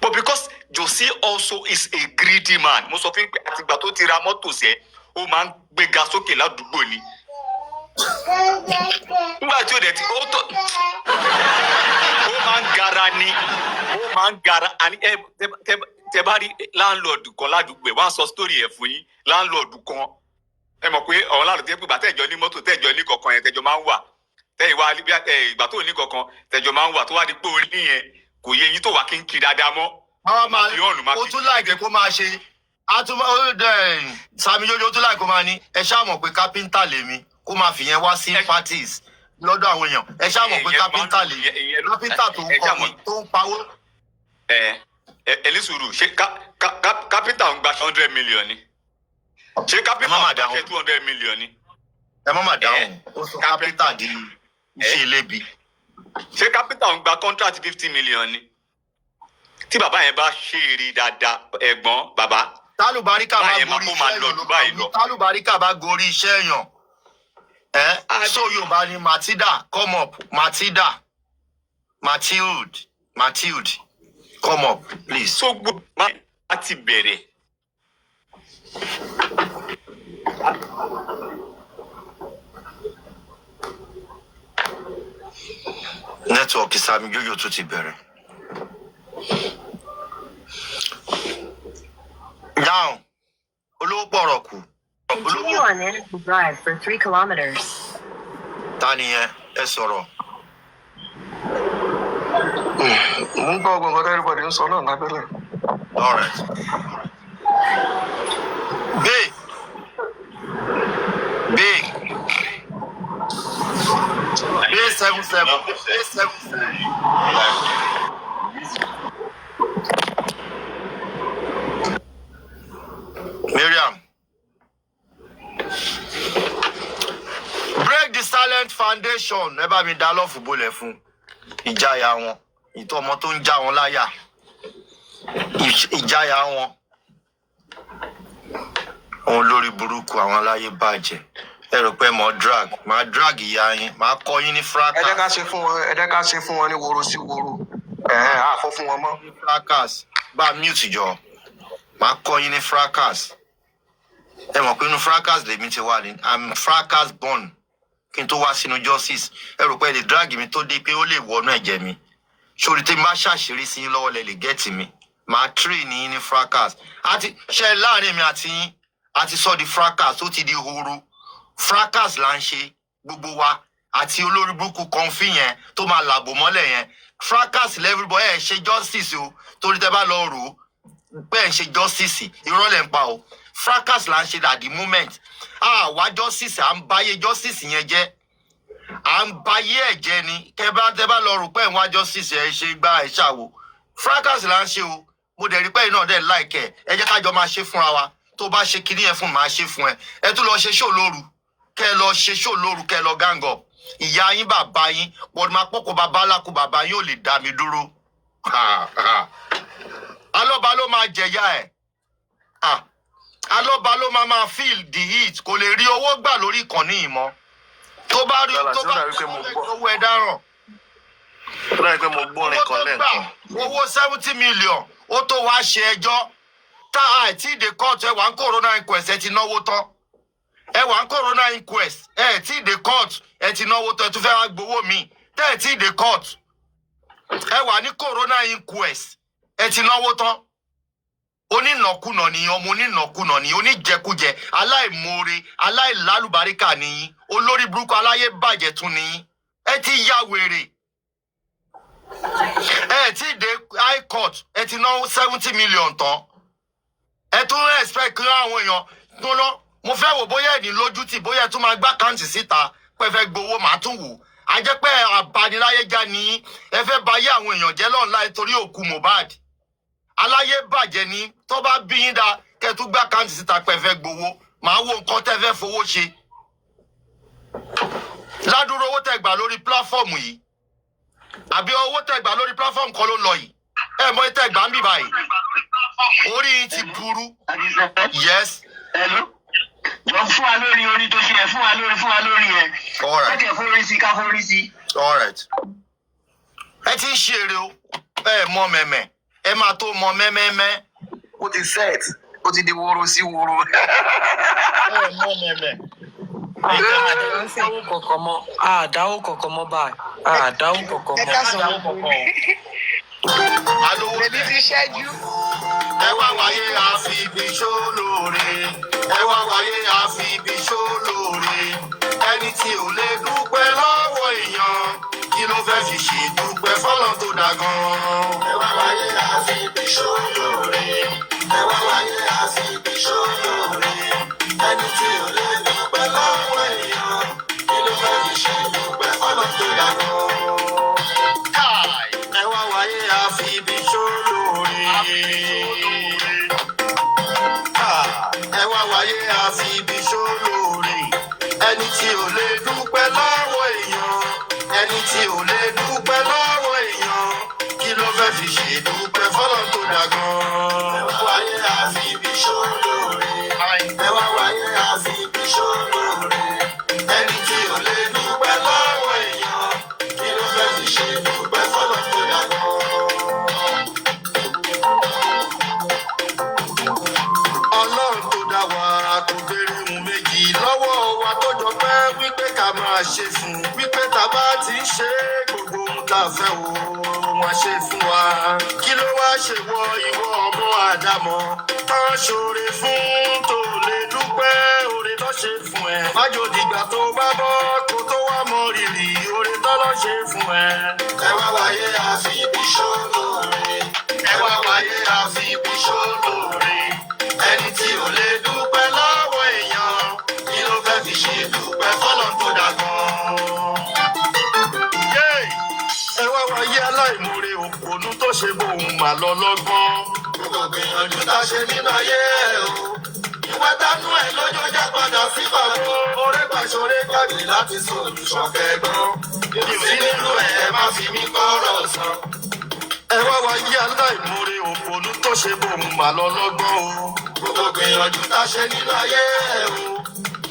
But because Josie also is a greedy man. Mo sọ fún pé àtìgbà tó ti ra mọ́tò sẹ́, ó máa ń gbéga sókè ládùúgbò ni. Nígbà tí ó dẹ̀ ti ó máa ń gara ni. Ó máa ń gara. Tẹ bá rí landlord kan ládùúgbò ẹ̀ wá sọ story ẹ̀ fún yín. Landlord kan ẹ mọ̀ pé ọ̀hún láàrú tẹ́ pé ìgbà tẹ́jọ ní mọ́tò tẹ́jọ ní kankan yẹn tẹ́jọ máa ń wà. Tẹ́yìn wá ìgbà tó ní kankan tẹ́jọ máa ń wà tó wá di pé orí yẹn kò yẹ yín tó wà kí n kiri dáadáa mọ́. Àwọn máa ó tún láìpẹ́ kó máa ṣe Sami Jojo tún láìpẹ́ kó máa ní ẹ ṣáà mọ̀ pé kápẹ́ńtà lèmi kó máa fìyẹn wá sí parties lọ́dọ̀ àwọn èèyàn ẹ ṣáà mọ̀ pé kápẹ́ńtà lèmi kápẹ́ńtà tó ń kọ́ mi tó ń pawó. Ẹ ní sùúrù ṣé kápẹ́ńtà ń gba 100 million ni? Ṣé kápẹ́ńtà ń gba 200 million ni? Ẹ má mà dáhùn ó sọ kápẹ́ńtà di iṣẹ́ ilébi. Ṣé kápẹ́ńtà ń gba contract 50 million ni? Tí bàbá yẹn bá ṣe eré dáadáa ẹ̀gbọ́n bàbá. Tálùbáríkà bá gorí iṣẹ́ èèyàn tálùbáríkà bá gorí iṣẹ́ èèyàn. So Yorùbá ni Matilda come up Matilda Matilde come up please. So gbogbo máa ti bẹ̀rẹ̀. Nẹ́tíwọ̀kì Sami Jojo tún ti bẹ̀rẹ̀. Now, olówó pọ̀rọ̀ kù. Continue on Anderson Drive for 3 kilometers. Ta ni yẹn? Ẹ sọ̀rọ̀. Mo ń gbọ́ ọgbọ̀n kọ́tà everybody ń sọ náà lábẹ́lẹ̀. All right. Big 77. Miriam. Break the silent foundation. Ẹ bá mi dá lọ́ọ̀fù bolẹ̀ fún ìjáyà wọn. Ìtọ́ ọmọ tó ń já wọn láyà. Ìjáyà wọn. Àwọn olórí burúkú àwọn aláyé bàjẹ́. Ẹ rò pé máa drag ìyá yín, máa kọ́ yín ní fracas. Ẹ jẹ́ ká ṣe fún wọn ní woro sí woro. Àfọ́ fún wọn mọ́. Fracas bá mute jọ. Máa kọ́ yín ní fracas. Ẹ mọ̀ pé inú fracas lèmi ti wà ní. I'm fracas born. Kí n tó wá sínú justice. Ẹ rò pé ẹ lè drag mi tó dé pé ó lè wọnú ẹ̀jẹ̀ mi. Ṣòrí tí n bá ṣàṣírí sí yín lọ́wọ́ lẹ lè gẹ́ẹ̀tì mi. Màá train yín ní fracas. Àti ṣe láàrin mi àti yín. Àti sọ di fracas ó ti di horo. Fracas là ń ṣe gbogbo wa. Àti olórí burúkú kọ̀ǹfì yẹn tó máa làbò mọ́lẹ̀ yẹn. Fracas everybody ẹ̀ ṣe justice o. Torí tẹ bá lọ rò ó. Bẹ́ẹ̀ ṣe justice irọ́ lẹ̀ ń pa o. Fracas là ń ṣe at the moment. Wá justice à ń báyé justice yẹn jẹ́. À ń báyé ẹ̀ jẹ́ ni. Tẹ bá lọ rò pé ẹ̀ ń wá justice ẹ̀ ṣe gbá ẹ̀ ṣàwò. Fracas là ń ṣe o. Mo dẹ̀ rí pé iná dẹ̀ láìkẹ́. Ẹ jẹ́ kájọ máa ṣe fúnra wa. Tó bá ṣe kinní yẹn fún màá ṣe fún ẹ. Ẹ tún lọ ṣe show lóru. Kẹ́ lọ ṣe show lóru kẹ́ lọ gang up. Ìyá yín bàbá yín. Bọ́dún máa pọ́kọ bàbá lákù bàbá yín ò lè dá mi dúró. Alọ́ba ló máa jẹ̀yà ẹ̀. Alọ́ba ló máa feel the heat. Kò lè rí owó gbà lórí ìkànnì ìmọ̀. Tó bá rí owó ẹ̀ dáràn. Ó dára pé mo gbọ́rin kan lẹ́ẹ̀kan. Owó 70 million. Ó tó wá ṣe ẹjọ́. tá tí the court ẹ wà ń corona inquest ẹ ti náwó tán. Ẹ wà ń corona inquest tí the court ẹ ti náwó tán ẹ tún fẹ́ wá gbowó mi. Tẹ́ tí the court ẹ wà ní corona inquest ẹ ti náwó tán. Onínàkúnà ni ọmọ onínàkúnà ni oníjẹkújẹ aláìmoore aláìlálùbáríkà ni olórí burúkú aláyé bàjẹ́ tún ni ẹ ti ya wèrè. Tí dé high court ẹ ti ná 70 million tán. Ẹ tún expect kí àwọn èèyàn tó lọ mo fẹ́ wò bóyá ẹni lójú tì bóyá tún máa gbá káǹtì síta pé fẹ́ gbowó màá tún wò. A jẹ́ pé abaniláyéjá ni ẹ fẹ́ bà ayé àwọn èèyàn jẹ́ lọ́nà torí òkú Mohbad. Aláyé bàjẹ́ ni tó bá bí yín dá kẹ́ tún gbá káǹtì síta pé fẹ́ gbowó màá wo nǹkan tẹ́ fẹ́ fowó ṣe. Ládùúró owó tẹ́ gbà lórí pláfọ́ọ̀mù yìí. Àbí owó tẹ́ gbà lórí pláfọ́ọ̀mù kan ló lọ yìí. Ẹ mọ̀ tẹ́ gbà ń bì báyìí. Orí yín ti burú. Yes. Hello. Jọ fún wa lórí orí tó ṣe ẹ fún wa lórí ẹ. All right. Kẹ́kẹ́ forí sí ká forí sí. All right. Ẹ ti ń ṣe eré o. Ẹ mọ mẹ̀mẹ̀. Ẹ máa tó mọ mẹ́mẹ́mẹ́. Ó ti set. Ó ti di woro sí woro. Ẹ mọ mẹ̀mẹ̀. Àdáwó kọ̀ọ̀kan mọ́. Àdáwó kọ̀ọ̀kan mọ́ báyìí. Àdáwó kọ̀ọ̀kan mọ́. Àdáwó kọ̀ọ̀kan. Adówó Bèbí ti ṣẹ́jú. Ẹ wá wáyé àfi ibi ṣó lóore. Ẹ wá wáyé àfi ibi ṣó lóore. Ẹni tí ò lè dúpẹ́ lọ́wọ́ èèyàn kí ló fẹ́ fi ṣe dúpẹ́ fọ́lọ́n tó dá gan-an. Ẹ wá wáyé àfi ibi ṣó lóore. Ẹ wá wáyé àfi ibi ṣó lóore. Ẹni tí ò lè dúpẹ́ lọ́wọ́ èèyàn kí ló fẹ́ fi ṣe dúpẹ́ fọ́lọ́n tó dá gan-an. Ẹ wá wáyé àfi ibi ṣó lóore. Ẹ wá wáyé àfi ibi ṣó lóore. Ẹni tí ò lè dúpẹ́ lọ́wọ́ èèyàn. Ẹni tí ò lè dúpẹ́ lọ́wọ́ èèyàn. Kí ló fẹ́ fi ṣe dúpẹ́ fọ́lọ́n tó dá gan-an? Ẹ wá wáyé àfi ibi ṣó lóore. Ẹ wá wáyé àfi ibi ṣó lóore. Ẹni tí ò lè dúpẹ́ lọ́wọ́ èèyàn. Kí ló fẹ́ fi ṣe dúpẹ́ fọ́lọ́n tó dá gan-an? Ọlọ́run tó dá wa kò béèrè ohun méjì lọ́wọ́ wa tó jọ pé wípé ká máa ṣe fún wípé tá bá ti ń ṣe gbogbo ohun tá a fẹ́ o wọ́n ṣe fún wa. Kí ló wá ṣe wọ ìwọ ọmọ Àdámọ̀ tán ṣoore fún tó lè dúpẹ́ oore tó ṣe fún ẹ. Májò dìgbà tó bá bọ́ kó tó wá mọ rírì oore tó lọ ṣe fún ẹ. Ẹ wá wáyé àfi ibi ṣó lóore. Ẹ wá wáyé àfi ibi ṣó lóore. Ẹni tí ò lè dúpẹ́ lọ́wọ́ èèyàn kí ló fẹ́ fi ṣe dúpẹ́ fọ́lọ́n tó dá gan-an. Ẹ wá wáyé aláìmoore òpònú tó ṣe bóun mà lọ lọ́gbọ́n. Gbogbo gbìyànjú tá a ṣe nínú ayé ẹ̀ o. Ìwé dánú ẹ̀ lọ́jọ́ já padà sí pàbó. Oré pàṣọré gbàgbé láti sọ olùṣọ́fẹ́ gbọ́n. Mi ò sí nínú ẹ̀ má fi mí kọ́rọ̀ sàn. Ẹ wá wáyé aláìmoore òpònú tó ṣe bóun mà lọ lọ́gbọ́n o. Gbogbo gbìyànjú tá a ṣe nínú ayé ẹ̀ o.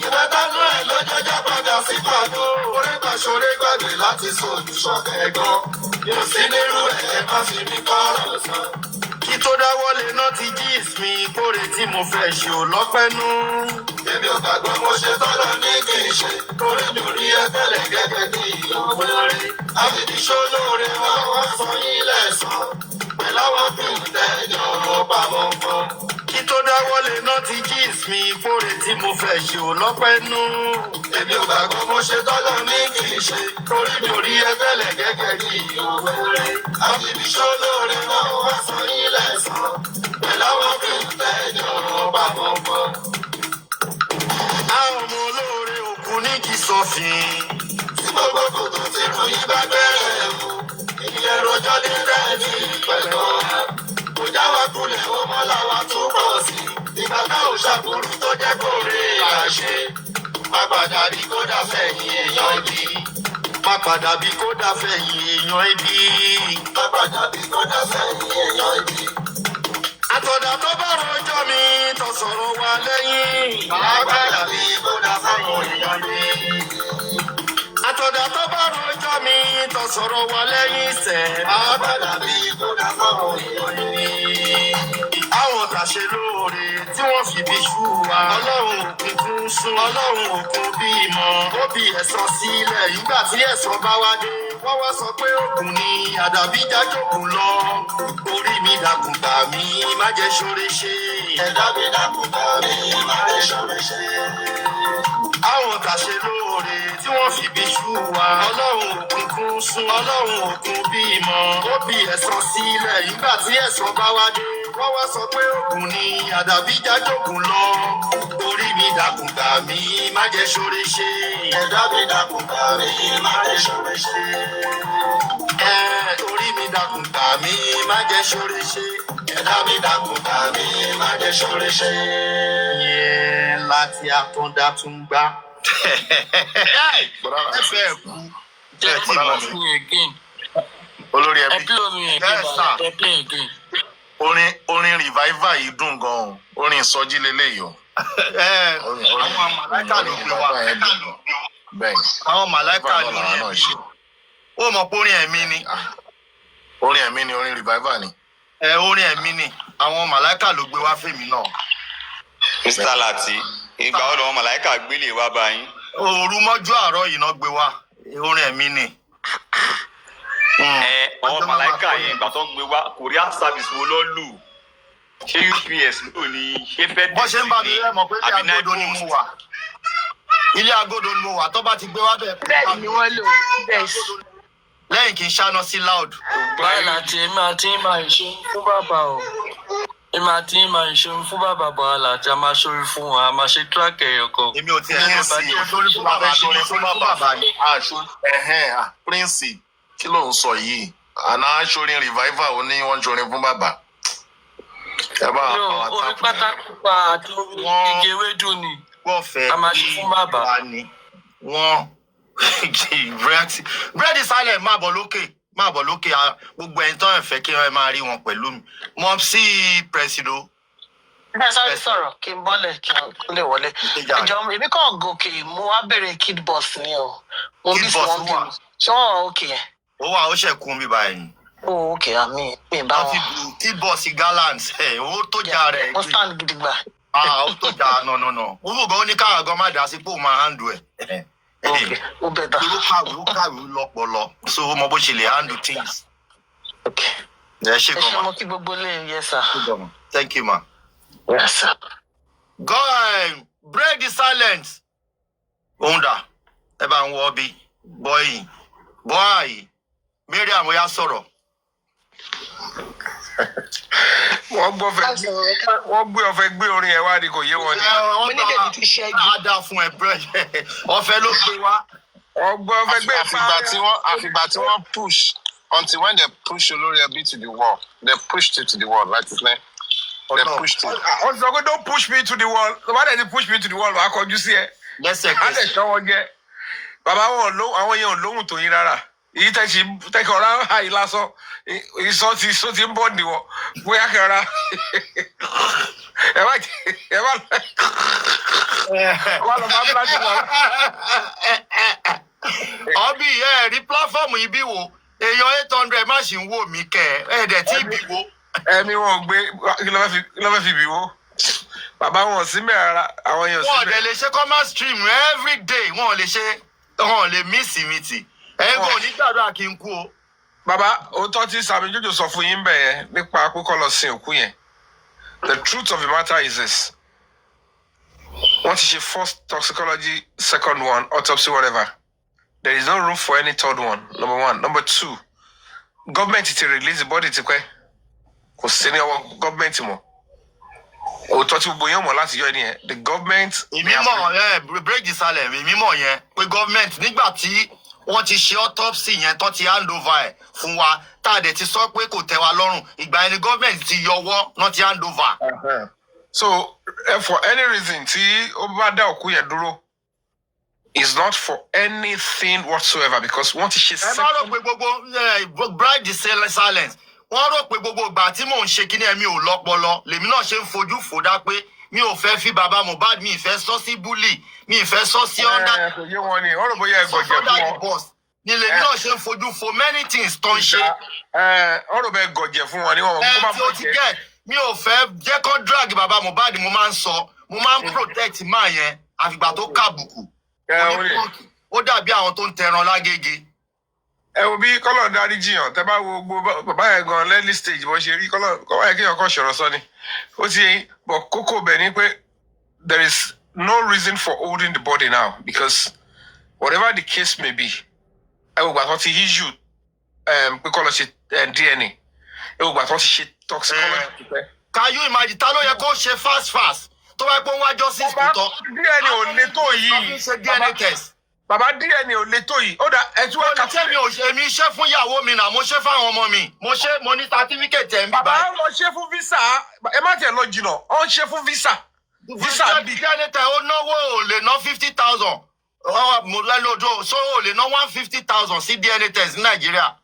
Ìwé dánú ẹ̀ lọ́jọ́ já padà sí pàbó. Oré pàṣọré gbàgbé láti sọ olùṣọ́fẹ́ gbọ́n. Mi ò sí nínú ẹ̀ má fi mí kọ́rọ̀ sàn. Kí tó dáwọ́lé náà ti jí ìsinmi kóre tí mo fẹ́ ṣe ò lọ́pẹ́ nú. Èmi ò gbàgbọ́ mo ṣe tọ́lọ ní kì í ṣe. Torí mi ò rí ẹgbẹ́lẹ̀ gẹ́gẹ́ bí ìyókù lórí. Àfìdí ṣó lóore wá wá sọ yín lẹ́sàn. Pẹ̀láwọ̀ fún ìtẹ́jọ́ pamọ́ kan. Kí tó dáwọ́lé náà ti jí ìsinmi kóre tí mo fẹ́ ṣe ò lọ́pẹ́ nú. Èmi ò gbàgbọ́ mo ṣe tọ́lọ ní kì í ṣe. Torí mi ò rí ẹgbẹ́lẹ̀ gẹ́gẹ́ bí ìyókù lórí. Àfìdí ṣó lóore wá wá sọ yín lẹ́sàn. Pẹ̀láwọ̀ fún ìtẹ́jọ́ pamọ́ kan. Àwọn ọmọ olóore òkú ní kì í sọ̀fìn. Tí gbogbo kòtò tí kò yí bá bẹ̀rẹ̀ o. Ìyẹn rojọ́ ní rẹ́ẹ̀dì pẹ̀lú ọ̀la. Kò já wa kulẹ̀ ó mọ́ làwa tún pọ̀ sí. Ìgbà náà ò ṣàkóso tó jẹ́ kó rí àṣẹ. Má padà bí kó dà fẹ̀yìn èèyàn ibi. Má padà bí kó dà fẹ̀yìn èèyàn ibi. Má padà bí kó dà fẹ̀yìn èèyàn ibi. Àtọ̀dá tó bá rojọ́ mi tó sọ̀rọ̀ wa lẹ́yìn. Má padà bí kó dà fáwọn èèyàn yìí. Àtọ̀dá tó bá rojọ́ mi tó sọ̀rọ̀ wa lẹ́yìn sẹ̀. Má padà bí kó dà fáwọn èèyàn yìí. Àwọn àwọn tàṣe lóore tí wọ́n fi bí ṣú wa. Ọlọ́run òkun kún sún. Ọlọ́run òkun bí ìmọ̀. Ó bí ẹ̀san sílẹ̀ nígbà tí ẹ̀san bá wá dé. Wọ́n wá sọ pé òkun ni àdàbí jájòkun lọ. Orí mi dàkún gbà mí, má jẹ́ ṣoore ṣe. Ẹ̀dá mi dàkún gbà mí, má jẹ́ ṣoore ṣe. Àwọn tàṣe lóore tí wọ́n fi bí ṣú wa. Ọlọ́run òkun kún sún. Ọlọ́run òkun bí ìmọ̀. Ó bí ẹ̀san sílẹ̀ nígbà tí ẹ̀san bá wá dé. Wọ́n wá sọ pé òkun ni àdàbí jájòkun lọ. Orí mi dàkún gbà mí, má jẹ́ ṣoore ṣe. Ẹ̀dá mi dàkún gbà mí, má jẹ́ ṣoore ṣe. Orí mi dàkún gbà mí, má jẹ́ ṣoore ṣe. Ẹ̀dá mi dàkún gbà mí, má jẹ́ ṣoore ṣe. Yẹn láti àtúndá tún gbá. Ẹ fẹ́ kú. Ẹ tí mọ̀ mí. Olórí ẹbí. Orin revival yìí dùn gan-an. Orin ìsọjí leléyìí o. Àwọn màláìkà ló gbé wa. Bẹ́ẹ̀ni. Àwọn màláìkà ló náà ṣe. Ó mọ̀ pé orin ẹ̀mí ni. Orin ẹ̀mí ni orin revival ni. Orin ẹ̀mí ni. Àwọn màláìkà ló gbé wá fèmí náà. Mr. Lati, ìgbà wo làwọn màláìkà gbélé wá bá yín? Òru mọ́jú àárọ̀ yìí náà gbé wá. Orin ẹ̀mí ni. Àwọn màláìkà yẹn ìgbà tó gbé wá courier service wo ló lù? Ṣé UPS lò ní? Ṣé fẹ́ bọ́ ṣe ń bá mi rẹ́ mọ̀ pé ilé agodo ni mo wà. Ilé agodo ni mo wà tó bá ti gbé wá bẹ́ẹ̀. Bẹ́ẹ̀ ni wọ́n lò bẹ́ẹ̀. Lẹ́yìn kí n ṣáná sí loud. Báyìí láti èmi àti máa ń ṣe fún bàbá o. Èmi àti máa ń ṣe fún bàbá bọ̀ láti a máa ṣorí fún wọn, a máa ṣe track ẹ̀yọ̀ kan. Èmi ò tiẹ̀ ní sí i. Sórí fún bàbá ṣorí fún bàbá ni. Prince kí ló ń sọ yìí? Àná aṣorin revival ó ní wọ́n ṣorin fún bàbá. Orí pátákùpà àti igi ewédú ni. Wọ́n fẹ́ a máa ṣe fún bàbá. Wọ́n búrẹ́dì sálẹ̀ máa bọ̀ lókè gbogbo ẹni tó ń fẹ́ kí wọ́n máa rí wọn pẹ̀lú mi. Mo sí pẹ̀sìdò. Ẹ sáré sọ̀rọ̀ kí n bọ́lẹ̀ kí n lè wọlé. Ẹjọ́ èmi kàn gòkè mo wá bèrè kid bus ni o. Mo bí fún wọn bí mi. Ṣé wọ́n òkè yẹn? Ó wà ó ṣẹ̀kún bíbá ẹ̀yìn. Ó òkè àmì mi bá wọn. Kid bus gallant ó tó jà rẹ̀. Mo stand gidigba. Ó tó jà no. Ó fò gan ó ní káwá gan má dá sí pé ó máa handle ẹ̀. Ó bẹ̀tà. Ó kàwé lọ́pọlọ so ó mọ bó ṣe lè handle things. Ẹ ṣe gan ma. Ẹ ṣe mo kí gbogbo lè yẹ sà. Thank you ma. Yes sir. God break the silence. Onda ẹ bá ń wọ bí bọ́ọ̀yì Mariam ó yá sọ̀rọ̀. Wọ́n gbé ọ̀fẹ́ gbé orin ẹ̀ wá ni kò yé wọn ni. Mo ní kẹ́kẹ́ ti ṣẹ́jú. Á dá fún ẹ bẹ́ẹ̀ ọ̀fẹ́ ló gbé wá. Ọgbọ́n ọ̀fẹ́ gbé àfìgbà tí wọ́n push until when they push olórí ẹbí to the wall they pushed it to the wall Latisne. They pushed it. Wọ́n sọ pé don't push me to the wall. Wọ́n dẹ̀ ti push me to the wall wàá kọjú sí ẹ. Lẹ́sẹ̀ á lè sọ wọn jẹ. Bàbá àwọn yẹn ò lóhùn tó yín rárá. Èyí tẹ̀kọ̀ ọ̀rá àyè lásán. Ìsọ ti ń bọ̀ níwọ̀. Bóyá kẹra. Ẹ má lọ máa bí láti wọ̀. Ọbí rí pláfọ́ọ̀mù ibi wo èèyàn 800 má sì ń wò mí kẹ ẹ̀ẹ́dẹ̀ tí ibi wo. Ẹ̀mí wọn gbé kí ló fẹ́ fi ibi wo. Bàbá wọn sí mẹ́ rárá àwọn èèyàn sí mẹ́. Wọ́n dẹ̀ lè ṣe common stream every day wọ́n lè miss mi tì. Ẹ̀gbọ́n onígbàdúrà kí n kú o. Bàbá òótọ́ tí Sàmì Jòjò sọ fún yín bẹ̀ yẹn nípa pípọ́ lọ sin òkú yẹn. The truth of the matter is this. Wọ́n ti ṣe first toxicology, second one, autopsy, whatever. There is no room for any third one, number one. Number two, government ti release the body ti pẹ́. Kò sí ní ọwọ́ government mọ́. Òótọ́ tí gbogbo yẹn mọ̀ láti yọ ẹni yẹn. The government. Ìmímọ̀ break the silence ìmímọ̀ yẹn pé government nígbà tí wọ́n ti ṣe autopsy yẹn tó ti hand over ẹ̀ fún wa tá a dẹ̀ ti sọ pé kò tẹ́ wa lọ́rùn ìgbà ẹni government ti yọwọ́ náà ti hand over. So for any reason tí ó bá dá òkú yẹn dúró is not for anything whatsoever because wọ́n ti ṣe. Ẹ bá rò pé gbogbo break the silence wọ́n rò pé gbogbo ìgbà tí mò ń ṣe kíní ẹ̀mí ò lọ́pọlọ lèmi náà ṣe ń fojú fòdá pé mi ò fẹ́ fi bàbá Mohbad mi ì fẹ́ sọ sí bully mi ì fẹ́ sọ sí ọ̀dà. Kò yé wọn ni wọ́n rò bóyá ẹ̀gọ̀jẹ̀ fún wọn. Ni lèmi náà ṣe ń fojú fo many things tó ń ṣe. Wọ́n rò bẹ́ẹ̀ gọ̀jẹ̀ fún wọn ni wọ́n mọ̀ kó má bọ̀ jẹ́. mi ò fẹ́ jẹ́ kó drag bàbá Mohbad mo máa ń sọ mo máa ń protect máa yẹn àfìgbà tó kàbùkù ó dàbí àwọn tó ń tẹran lágége. ẹ wo bí kọ́lọ̀ darí jiyàn tẹ́ bá wo gbogbo bàbá yẹn gan lẹ́lí stage bó ṣe rí kọ́lọ̀ yẹn kéèyàn kọ́ ṣọ̀rọ̀ sọ ni ó ti yẹn bọ̀ kókó bẹ̀ ni pé there is no reason for holding the body now because whatever the case may be ẹ wo gbà tó ti issue pé kọ́ lọ ṣe DNA ẹ wo gbà tó ti ṣe toxicology. Can you imagine ta ló yẹ kó ṣe fast tó bá pọ́n wá justice kò tọ́. DNA ò le tó yìí bàbá DNA ò le tó yìí ó dà ẹtú ẹ kà fún mi. èmi iṣẹ́ fún ìyàwó mi náà mo ṣe fáwọn ọmọ mi mo ní certificate ẹ̀ ń bí báyìí. bàbá lọ ṣe fún visa ẹ má tiẹ̀ lọ jìnnà ó ń ṣe fún visa bí. DNA tẹ ó náwó ò lè ná 50,000 mo lẹ́lọ́dọ̀ so ò lè ná 150,000 sí DNA test ní Nàìjíríà.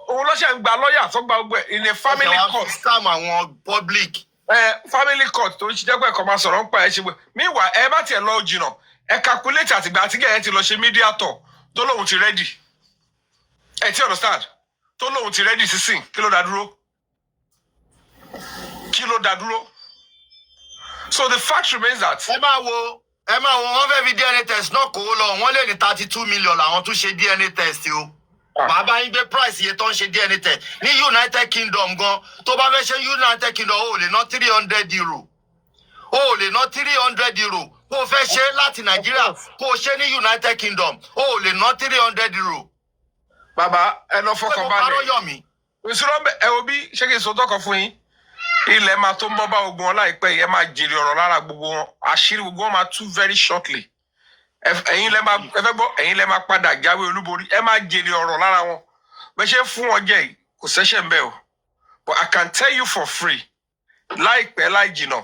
òun ló ṣe ń gba lọ́ọ̀yà tó gba gbogbo ẹ̀ in a family court. scam àwọn public. Family court tó ń ṣiṣẹ́ pé ẹ̀kọ́ máa sọ̀rọ̀ ń pa ẹ̀ ṣe pé meanwhile ẹ bá tiẹ̀ lọ jìnnà ẹ calculate àtìgbà àtìgẹ̀ ẹ ti lọ ṣe media tour tó lóun ti ready ẹ ti understand tó lóun ti ready sísìn kí ló dá dúró so the fact remains that. ẹ máa wo wọn fẹ́ fi DNA test náà kó lọ wọn lè ní 32 million làwọn tún ṣe DNA test o. Bàbá yín gbé price iye tó ń ṣe DNA test ní United Kingdom gan tó bá fẹ́ ṣe United Kingdom ó lè ná 300 euro ó lè ná 300 euro kó o fẹ́ ṣe láti Nàìjíríà kó o ṣe ní United Kingdom ó lè ná 300 euro. Bàbá ẹ lọ fọkàn balẹ̀ ìṣòro ẹ wo bí ṣé kí n sọ tọkàn fún yín ilẹ̀ máa tó mọ́ bá ogun wọn láìpẹ́ yìí ẹ máa jèrè ọ̀rọ̀ lára gbogbo wọn àṣírí gbogbo wọn máa tú very shortly. Ẹ̀yin lẹ máa padà jáwé olúborí ẹ máa jèrè ọ̀rọ̀ lára wọn bẹ ṣe fún wọn jẹ yìí kò ṣẹ̀ṣẹ̀ ń bẹ o but I can tell you for free láìpẹ́ láì jìnnà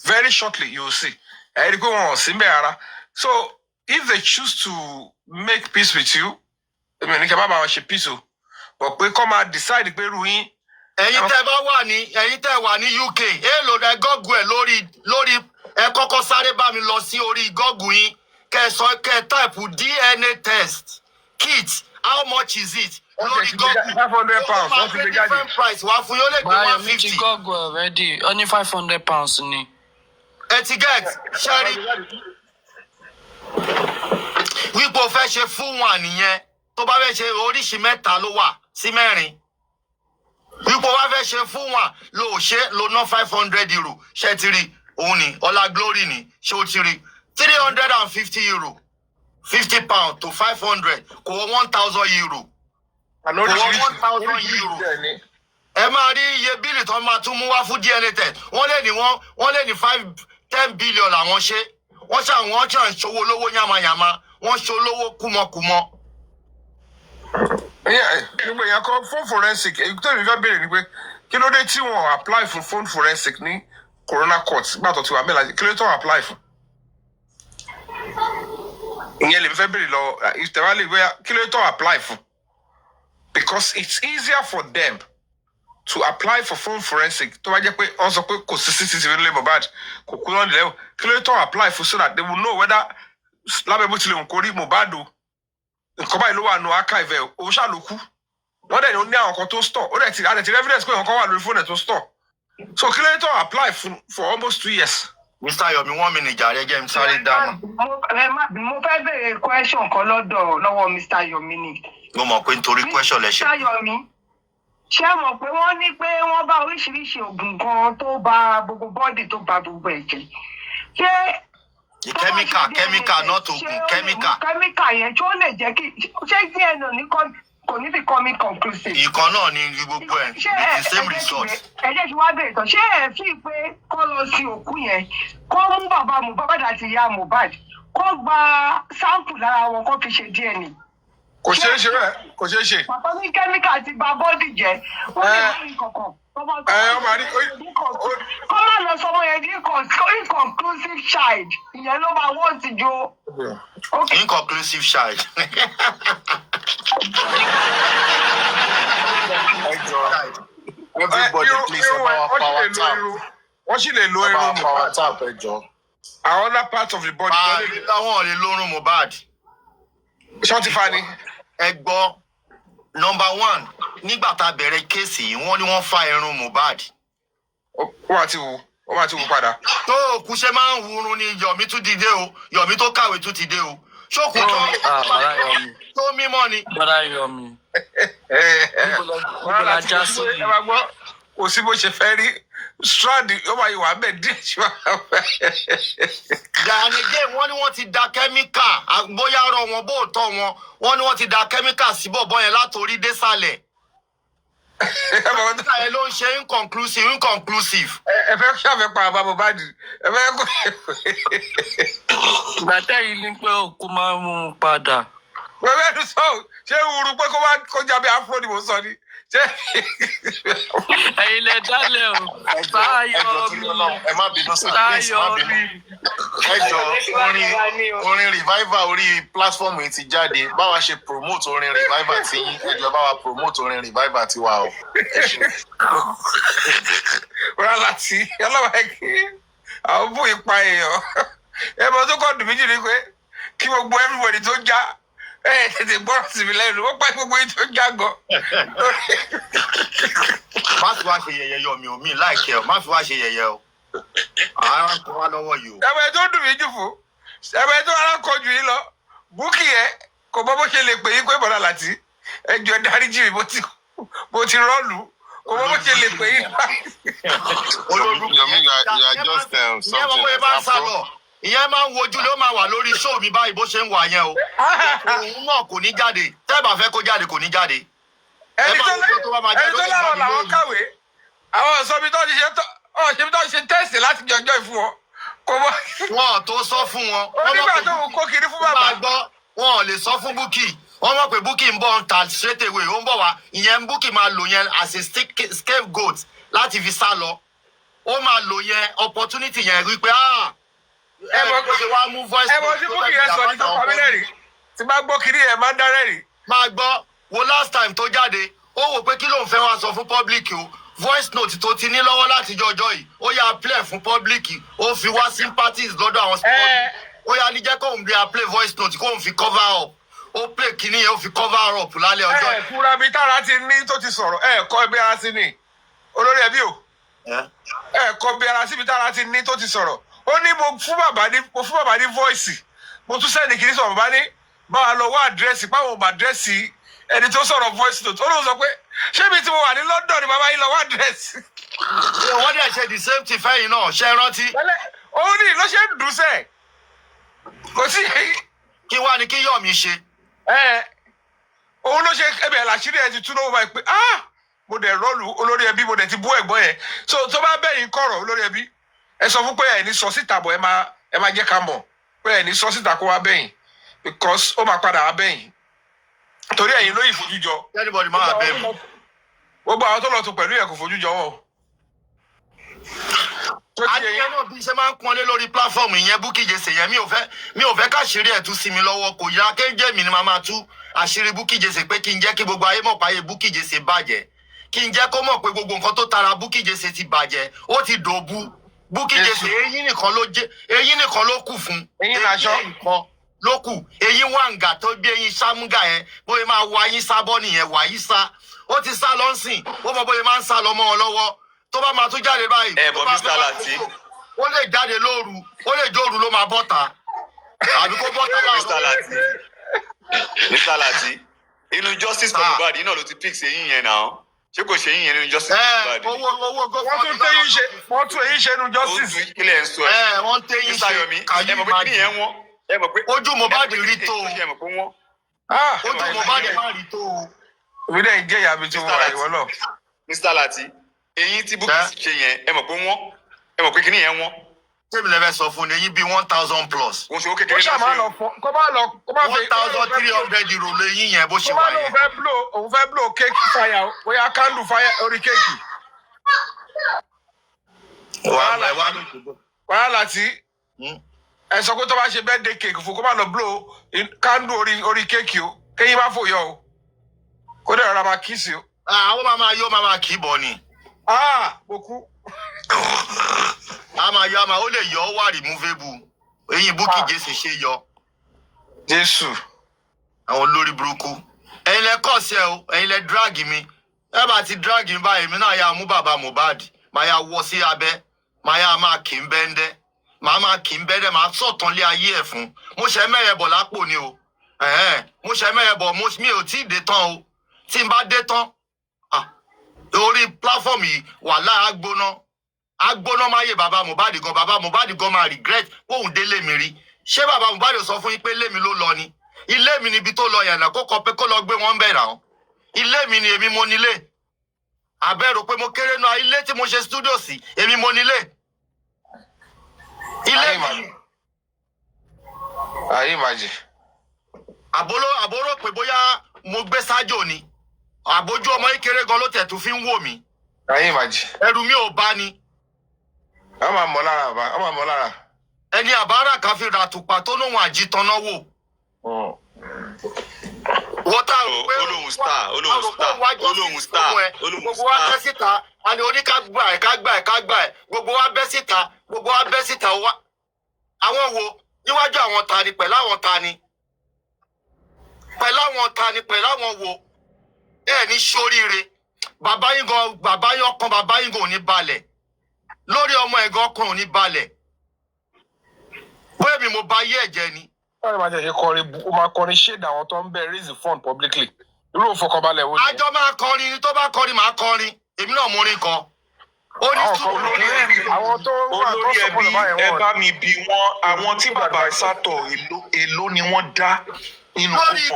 very shortly you will see ẹ rí i pé wọn ò sí mbẹ ara so if they choose to make peace with you èmi ò ní kí ẹ má bá wọn ṣe peace o but pé kọ́ máa decide pé irú yín. ẹ̀yin tẹ́ wà ní UK èèlò ẹ gọ́gù ẹ lórí ẹ kọ́kọ́ sáré bá mi lọ sí orí gọ́gù yín kẹ type DNA test kit how much is it lórí gọ́gù £500 wọ́n ti gbé different price wá fún yóò lè gbé 150. báyọ̀ mi ti gọ́gù already ó ní £500 ni. ẹ ti get ṣẹ́rí wípé o fẹ́ ṣe fún wọn nìyẹn tó bá fẹ́ ṣe oríṣi 3 ló wà sí 4 wípé o bá fẹ́ ṣe fún wọn ló ná 500 euro ṣé ti rí òun ni ọlá glory ni ṣé o ti rí 350 euro 50 pounds to 500 kò wọ 1,000 euro kò wọ 1,000 euro ẹ máa rí iye bíìlì tó máa tún mú wá fún DNA test wọ́n lè ní 10 billion àwọn ṣe wọ́n ṣàn ṣòwò lówó yamayama wọ́n ṣòlówó kúmọkúmọ. gbogbo èèyàn kan phone forensic èyí tó mi fẹ́ béèrè ni pé kí ló dé tí wọ́n apply fún phone forensic ní corona court gbàtọ̀ tí wàá mẹ́la kí ló dé tó wọ́n apply fún. ìyẹn lè fẹ́ béèrè lọ ìtẹ̀wá lè wẹ́ kí ló dé tó wọ́n apply fún because it's easier for them to apply for phone forensic tó bá jẹ́ pé wọ́n sọ pé kò sí CCTV lórí Mohbad kò kú lọ́nà lẹ́wọ̀ kí ló dé tó wọ́n apply for so that they will know whether lábẹ́ bó tilẹ̀ nǹkan rí Mohbad o nǹkan báyìí ló wà nù archive ẹ̀ o ṣáà ló kú wọ́n dẹ̀ ní àwọn kan tó store ó dẹ̀ ti evidence pé nǹkan wà lórí fóònù ẹ̀ tó store so kí ló dé tó apply for almost 2 years. Mr. Yomi 1 minute jàre jẹ́ mi sáré dáná. mo fẹ́ béèrè question kan lọ́wọ́ Mr. Yomi ni. mo mọ̀ pé nítorí question lẹ ṣe. Mr. Yomi ṣé mọ̀ pé wọ́n ní pé wọ́n bá oríṣiríṣi oògùn kan tó bà gbogbo bọ́ọ̀dì tó bà gbogbo ẹ̀jẹ̀ ṣé. Chemical not oògùn chemical yẹn tí ó lè jẹ́ kí ṣé DNA ní kò ní fi come conclusive. ìkan náà ni gbogbo ẹ̀ the same result. ẹ jẹ́ kí wá bẹ̀rẹ̀ tán ṣé ẹ fi pé kó lọ sí òkú yẹn kó mú bàbá Mohbad àti ìyá Mohbad kó gba sample lára wọn kó fi ṣe DNA. kò ṣeé ṣe bẹ́ẹ̀ kò ṣeé ṣe. pàtó ní chemical ti bà bọ́ọ̀dì jẹ́ wọ́n lè má rí kankan. kọ́ máa lọ sọmọ yẹn di inconclusive child ìyẹn ló máa wọ́n ti jó. inconclusive child. Everybody please power tap. Wọ́n sì lè lo irun power tap ẹjọ́. Another part of the body. Àwọn ò lè lo irun Mohbad. Ṣọ́ọ̀tì fani. Ẹ gbọ́ number 1 nígbà tá a bẹ̀rẹ̀ kéèsì yìí wọ́n ní wọ́n fa irun Mohbad. wá ti wù padà. tó òkú ṣe máa ń wurun ni Yọ̀mí tún ti dé o Yọ̀mí tó kàwé tún ti dé o ṣókùn tó mímọ́ ni. Bọ́dá Yọ̀mí. Wọ́n láti ẹ máa gbọ́ kò sí bó ṣe fẹ́ rí strand ó máa wà bẹ́ẹ̀ díẹ̀ ṣe wà. Gànìgé wọ́n ní wọ́n ti da kẹ́míkà bóyá rọ wọn bó tọ́ wọ́n ní wọ́n ti da kẹ́míkà sí bọ̀bọ́ yẹn látòrí désàlẹ̀. Kẹ́míkà yẹn ló ń ṣe inconclusive. Ẹ fẹ́ ṣàfẹ́ pa àbá Mohbad ẹ fẹ́ kó. Gbàtẹ́ yìí ní pé òkú máa ń mú un padà. Wẹ́wẹ́ ní sọ ṣé wúru pé kó jábí afro ni mo sọ ni. Ẹ̀yin lẹ dálẹ̀ o. Táyọ̀ mi. Ẹ má bínú sá. Táyọ̀ mi. Ẹ jọ orin revival orí pílátífọ́ọ̀mù yìí ti jáde. Báwa ṣe promote orin revival ti yín. Ẹ jọ báwa promote orin revival ti wa o. Rárá láti ọlọ́wọ́ ẹ kí àwọn bú ipa èèyàn. Ẹ mọ tó kọ́ dùn mí jù ní pé kí gbogbo everybody tó já tètè gbọ́rọ̀ sí mi lẹ́nu ó pẹ́ gbogbo yìí tó já gan. Má fi wá ṣe yẹ̀yẹ́ Yọ̀mí o mi láìkẹ́ ọ má fi wá ṣe yẹ̀yẹ́ o. Ara ń kọ́ wá lọ́wọ́ yìí o. Ẹ̀wẹ̀ tó dùn mí jù fún ẹ̀wẹ̀ tó ara kọ jù yín lọ Bukky yẹn kò mọ bó ṣe lè pè yín pé bọ̀dà láti ẹjọ́ dáríjì mi mo ti rọ́ọ̀lù kò mọ bó ṣe lè pè yín. Yọ̀mí you are just something. Ìyẹn máa ń wojú ló máa wà lórí show mi báyìí bó ṣe ń wà yẹn o. Òun náà kò ní jáde tẹ́ bá fẹ́ kó jáde kò ní jáde. Ẹni tó láwọn làwọn kàwé àwọn ọ̀sọ́bí tó ti ṣe tẹ́sì láti jọjọ́ ìfún wọn. Wọ́n tó sọ fún wọn. Onígbà tó ń kó kiri fún bàbá. Wọn ò lè sọ fún Bukky. Wọ́n mọ̀ pé Bukky ń bọ̀ ń ta straight away ó ń bọ̀ wá. Ìyẹn Bukky máa lò yẹn as a scapegoat láti fi sá lọ. Ó máa lò yẹn opportunity yẹn rí pé ẹ mọ tí Bukky yẹn sọ ní tó kọ mí lẹ́rìí tí bá gbọ́ kiri ẹ̀ máa ń dárẹ́ rì. Máa gbọ́ wo last time tó jáde ó wò pé kí ló ń fẹ́ wá sọ fún public o voice note tó ti ní lọ́wọ́ láti jọjọ́ yìí ó yá play fún public ó fi wá sympathies lọ́dọ̀ àwọn sport ó yá ní jẹ́ kóun bí a play voice note kóun fi cover up ó play kíní yẹn ó fi cover up lálẹ́ ọjọ́ yìí. Fúra bí tára ti ní tó ti sọ̀rọ̀ kọ́ ẹbí ara sí ni olórí ẹbí o kọ́ bí ara síbi tára ti ní tó ti sọ̀rọ̀ ó ní mo fún bàbá ní voice mo tún sẹ́ni kìíní sọ̀rọ̀ bàbá ní báwa lọ wá àdírẹ́sì báwo bá àdírẹ́sì ẹni tó sọ̀rọ̀ voice note ó lóun sọ pé ṣé ibi tí mo wà ní London ni bàbá yìí lọ wá àdírẹ́sì. Wọ́n dẹ̀ ṣe the same thing fẹ́yìn náà ṣe rántí. Òun ní ló ṣe ń dùn sẹ́ẹ̀ kò sí. Kí wá ni kí Yọ̀mí ṣe. Òun ló ṣe ẹbẹ̀ làṣírí ẹ ti tún lówó báyìí pé mo dẹ̀ rọ́ọ̀lù olórí ẹbí mo dẹ̀ ti bú ẹ̀gbọ́n yẹn so tó bá bẹ̀yìn kọ̀rọ̀ olórí ẹbí ẹ sọ fún pé ẹ ní sọ síta bọ̀ ẹ máa jẹ́ ká mọ̀ pé ẹ ní sọ síta kó wá bẹ̀yìn because ó máa padà wá bẹ̀yìn torí ẹ̀yin ló yìí fojú jọ. Anybody máa bẹ̀ mí. Gbogbo àwọn tó lọ tó pẹ̀lú ẹ̀ kò fojú jọ wọn. Adìyẹ náà bí ṣe máa ń pọnlé lórí platform ìyẹn Bukky Jesse yẹn mi ò fẹ́ káṣírí ẹ̀ tú sí mi lọ́wọ́ kò yá kéńjẹ́ mi ni màá máa tú àṣírí Bukky Jesse pé kí n jẹ́ kí gbogbo ayé mọ̀ páyé Bukky Jesse bàjẹ́ kí n jẹ́ kó mọ̀ pé gbogbo nǹkan tó tara Bukky Jesse ti bàjẹ́ ó ti dòbu Bukky Jesse eyín nìkan ló kù fún eyín nìkan ló kù eyín wàǹgà tó gbé eyín sámúgà yẹn bóyá máa wá yín sábọ́ nìyẹn wà yín sá ó ti sá lọ́sìn ó mọ bóyá máa ń sá lọ mọ́ ọ lọ́wọ́ tó bá máa tún jáde báyìí. Bọ̀ Mr. Lati. Ó lè jáde lóru ó lè jóòru ló máa bọ́ta àbí kó bọ́ta láàárọ̀. Mr. Lati inú justice for Mohbad náà ló ti pick ṣe yín yẹn náà ṣé kò ṣe yín yẹn nínú justice for Mohbad. owó gómìnà wọ́n tún èyí ṣe nínú justice. ó tún kílẹ̀ ń sọ ẹ̀. Wọ́n tẹ́ yín ṣe ẹ mọ̀ pé kí nìyẹn wọ́n. Ojú Mohbad rí tó o. Ojú Mohbad má rí tó o. Òbí dẹ̀ jẹ́ ìyá mi tí wọ́n wà ìwọ náà. Mr. Lati eyín tí Bukky ṣe yẹn ẹ mọ̀ pé wọ́n ẹ mọ̀ pé kí nìyẹn wọ́n. Ṣé mi lè fẹ́ sọ fún ni eyín bíi 1,000 plus. Wọ́n ṣe ó kékeré náà ṣe. Kó má lọ 1,300 euro lẹ́yìn yẹn bó ṣe wà yẹn. Òun fẹ́ blow cake fire bóyá candle fire orí kéèkì. Wàhálà tí ẹ sọ pé tó bá ṣe birthday cake fún kó má lọ blow candle orí kéèkì o kéyìn má fò yọ o kó dẹ̀ rọra máa kí sí o. Àwọn máa kì í bọ̀ ni. Mo kú. A máa yọ ó lè yọ ó wà removable eyín Bukky Jesse ṣe yọ. Jésù. Àwọn olórí burúkú. Ẹ̀yin lẹ kọ̀ sí ẹ o ẹ̀yin lẹ drag mi ẹ bá ti drag mi báyìí mi náà yà mú bàbá Mohbad maya wọ sí abẹ́ maya máa kì í bẹ́ndẹ́ máa kì í bẹ́ndẹ́ máa sọ̀tàn lé ayé ẹ̀ fún mo ṣe mẹ́yẹ bọ̀ lápò ni o mo ṣe mẹ́yẹ bọ̀ mi ò tí ì dé tán o tí n bá dé tán orí platform yìí wàhálà agbóná máa yé bàbá Mohbad gan máa regret kóhùn délé mi rí ṣé bàbá Mohbad sọ fún yín pé ilé mi ló lọ ni ilé mi níbi tó lọ yànnà kó kọ pé kó lọ gbé wọn bẹ̀rẹ̀ àwọn ilé mi ni èmi mo nílé àbẹ̀rù pé mo kéré náà ilé tí mo ṣe studio sí èmi mo nílé ilé mi. Ayé màjì. Àbórò pé bóyá mo gbé sájò ni àbójú ọmọ ìkéré gan ló tẹ̀ tún fi ń wò mí. Ayé màjì. Ẹrù mi ò bá ni. A máa mọ̀ lára. Ẹni àbára kan fi ra àtùpà tó lóun àjìtànná wò. Wọ́tá olóhùn star. Gbogbo wa bẹ́ síta, a ní oníkàgbà ẹ̀. Gbogbo wa bẹ́ síta wa. Àwọn wo níwájú àwọn tani pẹ̀lú àwọn tani. Pẹ̀lú àwọn wo. Ẹ ní ṣoríire. Bàbá yín ọkàn bàbá yín gan ò ní balẹ̀. Lórí ọmọ ẹ̀gán ọkàn ò ní balẹ̀. Bóyá mi mo bá yé ẹ̀jẹ̀ ni. Báwo ni màá jẹ́ kọrin ó máa kọrin ṣéèdì àwọn tó ń bẹ raise fund publicly? Irú òfòkànbalẹ̀ wo ni? Àjọ máa kọrin ni tó bá kọrin máa kọrin. Èmi náà mo rin kan. Ó ní sùúrù lórí àwọn tó olórí ẹbí ẹ bá mi bí wọn àwọn tí bàbá sátọ èló ni wọ́n dá nínú lórí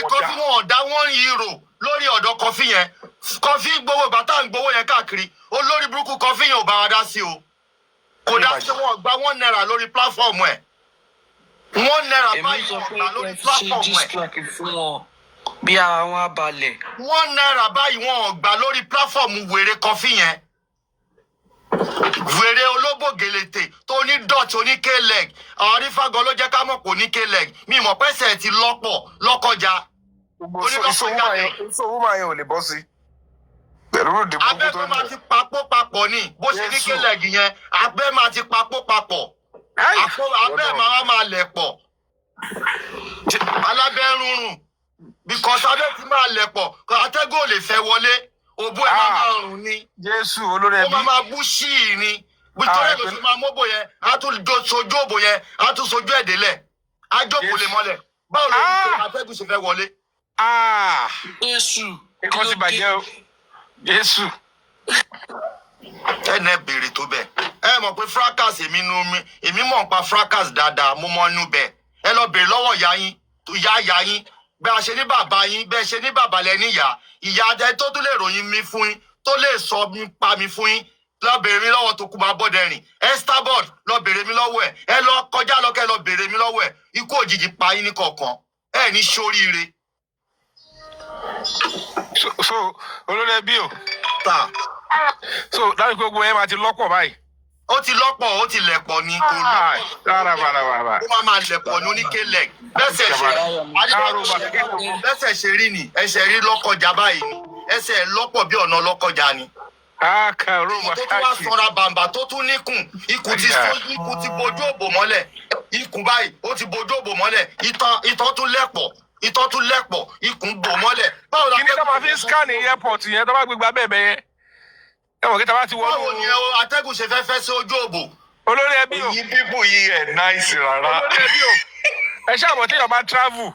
kọfí wọn ọ̀dá €1 lórí ọ̀dọ̀ kọfí yẹn. Kọfí gbowó bàtà ń gbowó yẹn káàkiri. Olórí burúkú kọfí yẹn ò bá wa dá sí o. Kò dá sí wọn gba €1 lórí platform ẹ̀. €1 báyìí wọn lórí platform ẹ̀. Bí ara wọn á balẹ̀. €1 báyìí wọn gbà lórí platform wèrè kọfí yẹn. Wèrè olóbò gèlètè tó ní dot oní k-leg àwọn arífàgọ́ ló jẹ́ ká mọ̀ kò ní k-leg mi mọ̀ pẹ́sẹ̀ ti lọ́kọjá. Ìṣòwò máa yẹn ò lè bọ́ sí. Pẹ̀lú òde gbogbo tó ní. Abẹ́ máa ti papọ̀ papọ̀ ni bó ṣe ní k-leg yẹn abẹ́ máa ti papọ̀ papọ̀. Abẹ́ máa lẹ̀ pọ̀. Alábẹ́ rúnrún because abẹ́ ti máa lẹ̀ pọ̀ atẹ́gùn ò lè fẹ́ wọlé. Òbú ẹ̀ máa rùn ni. Jésù olórí ẹbí. Ó máa bú ṣíì ni. Bítorí ló fi máa móbò yẹn, á tún sojú òbò yẹn, á tún sojú ẹ̀dẹ́lẹ̀. Á jókòó lè mọ́lẹ̀. Báwo ló ń ṣe atẹ́gùn ṣe fẹ́ wọlé? Jésù. Ẹ̀kọ́ ti bàjẹ́ o. Jésù. Ẹnẹ béèrè tó bẹ̀. Ẹ mọ̀ pé fracas èmi mọ̀ pa fracas dáadáa, mo mọ inú bẹ̀. Ẹ lọ béèrè lọ́wọ́ ìyá yín. Bẹ́ẹ̀ a ṣe ní bàbá yín, bẹ́ẹ̀ ṣe ní bàbá lẹ níyà. Ìyá adé tó tún lè ròyìn mi fún yín, tó lè sọ mi pa mi fún yín. Lọ béèrè mi lọ́wọ́ tó kú máa bọ́dẹ rìn. Estabod lọ béèrè mi lọ́wọ́ ẹ̀. Ẹ lọ kọjá lọ kẹ́ lọ béèrè mi lọ́wọ́ ẹ̀. Ikú òjijì pa yín ní kọ̀ọ̀kan. Ẹ ní ṣoríire. So olórí ẹbí o. Ta. So láti gbogbo ẹ máa ti lọ́pọ̀ báyìí. Ó ti lọ́pọ̀ ó ti lẹ̀pọ̀ ni kò lọ́pọ̀. Ó máa lẹ̀pọ̀ ní oníkélẹ̀. Bẹ́sẹ̀ ṣe rí ni ẹsẹ̀ rí lọ́kọjá báyìí ni ẹsẹ̀ lọ́pọ̀ bí ọ̀nà lọ́kọjá ni. Tó tún wá sanra bàǹbà tó tún níkùn ikùn ti bojú òbò mọ́lẹ̀ ikùn báyìí ó ti bojú òbò mọ́lẹ̀ ìtọ́ tún lẹ̀pọ̀ ikùn bò mọ́lẹ̀. Kí ni ká máa fi scan airport yẹn tó bá gbégbá bẹ́ẹ̀ bẹ́ẹ̀ yẹn? Ẹ wọ̀ kí tá bá ti wọ́n. Báwo ni atẹ́gùn ṣe fẹ́ sí ojú òbò? Olórí ẹbí o. Yí bíbù yìí ẹ̀ náìsì rárá. Olórí ẹbí o. Ẹ ṣáà mọ̀ téèyàn bá travel,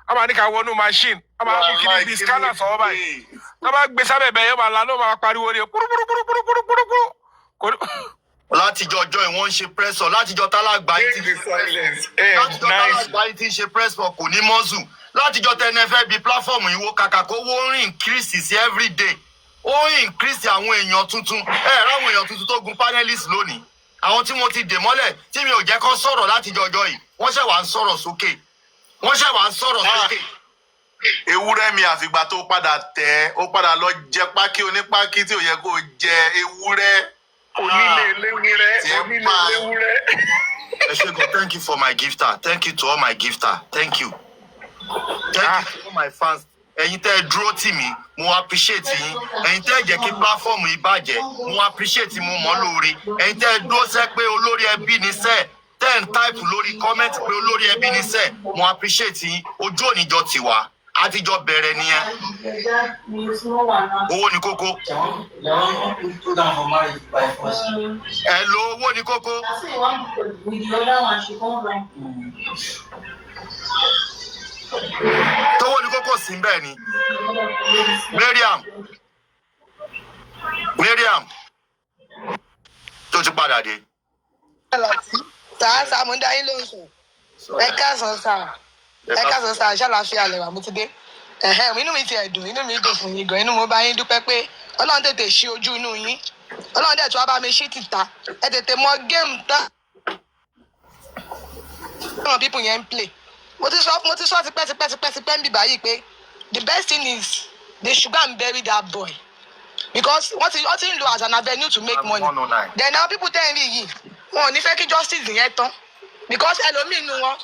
a máa ní ká wọnú machine, a máa mú kiri bíi scanner sọ̀rọ̀ báyìí. Tó bá gbé sábẹ̀ bẹ́ẹ̀ yóò máa la ló máa pariwo ni kúrúkúrúkúrúkúrúkúrú. Látijọ́ ọjọ́ ìwọ̀n ń ṣe pressure látijọ́ tálágbá yìí ti ń ṣe pressure kò ní mọ́sù látijọ́ tẹ́ni fẹ́ bí platform yìí wo kàkà kó wó ń increase sí everyday ó ń increase àwọn èèyàn tuntun ráwọn èèyàn tuntun tó gun panelist lónìí àwọn tí mo ti dè mọ́lẹ̀ tí mi ò jẹ́ kó sọ̀rọ̀ látijọ́ ọjọ́ yìí wọ́n ṣẹ̀ wá ń sọ̀rọ̀ sókè. Ewúrẹ́ mi àfìgbà tó padà tẹ̀ ó padà lọ jẹ pákí onípákí tí ò yẹ kó jẹ ewúrẹ́. Onílé léwúrẹ́. Eshego, thank you for my gifter. Thank you to all my gifter. Thank you. Thank you to all my fans. Ẹ̀yin tẹ́ ẹ dúró tì mí, mo appreciate yín. Ẹ̀yin tẹ́ ẹ jẹ́ kí platform yìí bàjẹ́, mo appreciate mo mọ̀ lóore. Ẹ̀yin tẹ́ ẹ dúró sẹ́ pé olórí ẹbí ni sẹ́, tẹ́ ẹ ń type lórí comment pé olórí ẹbí ni sẹ́, mo appreciate yín. Ojú òníjọ tiwa. àtijọ́ bẹ̀rẹ̀ nìyẹn. Owó ni kókó. Ẹ lo owó ni kókó. Tówó ni kókó sí bẹ́ẹ̀ ni. Mariam tó ti padà dé. Sàá mo ń dá yín lóhùn sùn. Ẹ káàsán sà ṣàlàáfíà lẹ̀wà mo ti dé. Inú mi ti ẹ̀dùn, inú mi dùn fún yín gan, inú mo bá yín dúpẹ́ pé Ọlọ́run tètè ṣí ojú inú yín. Ọlọ́run dẹ̀ tún wá bá mi ṣí tìta. Ẹ tètè mọ géèmù tá. Àwọn people yẹn ń play. Mo ti sọ tipẹ́ ń bì báyìí pé the best thing is they should go and bury that boy. Because what ń lo as an avenue to make money. Then now people tell me yìí, wọn ò ní fẹ́ kí justice yẹn tán. Because ẹlòmíì inú wọn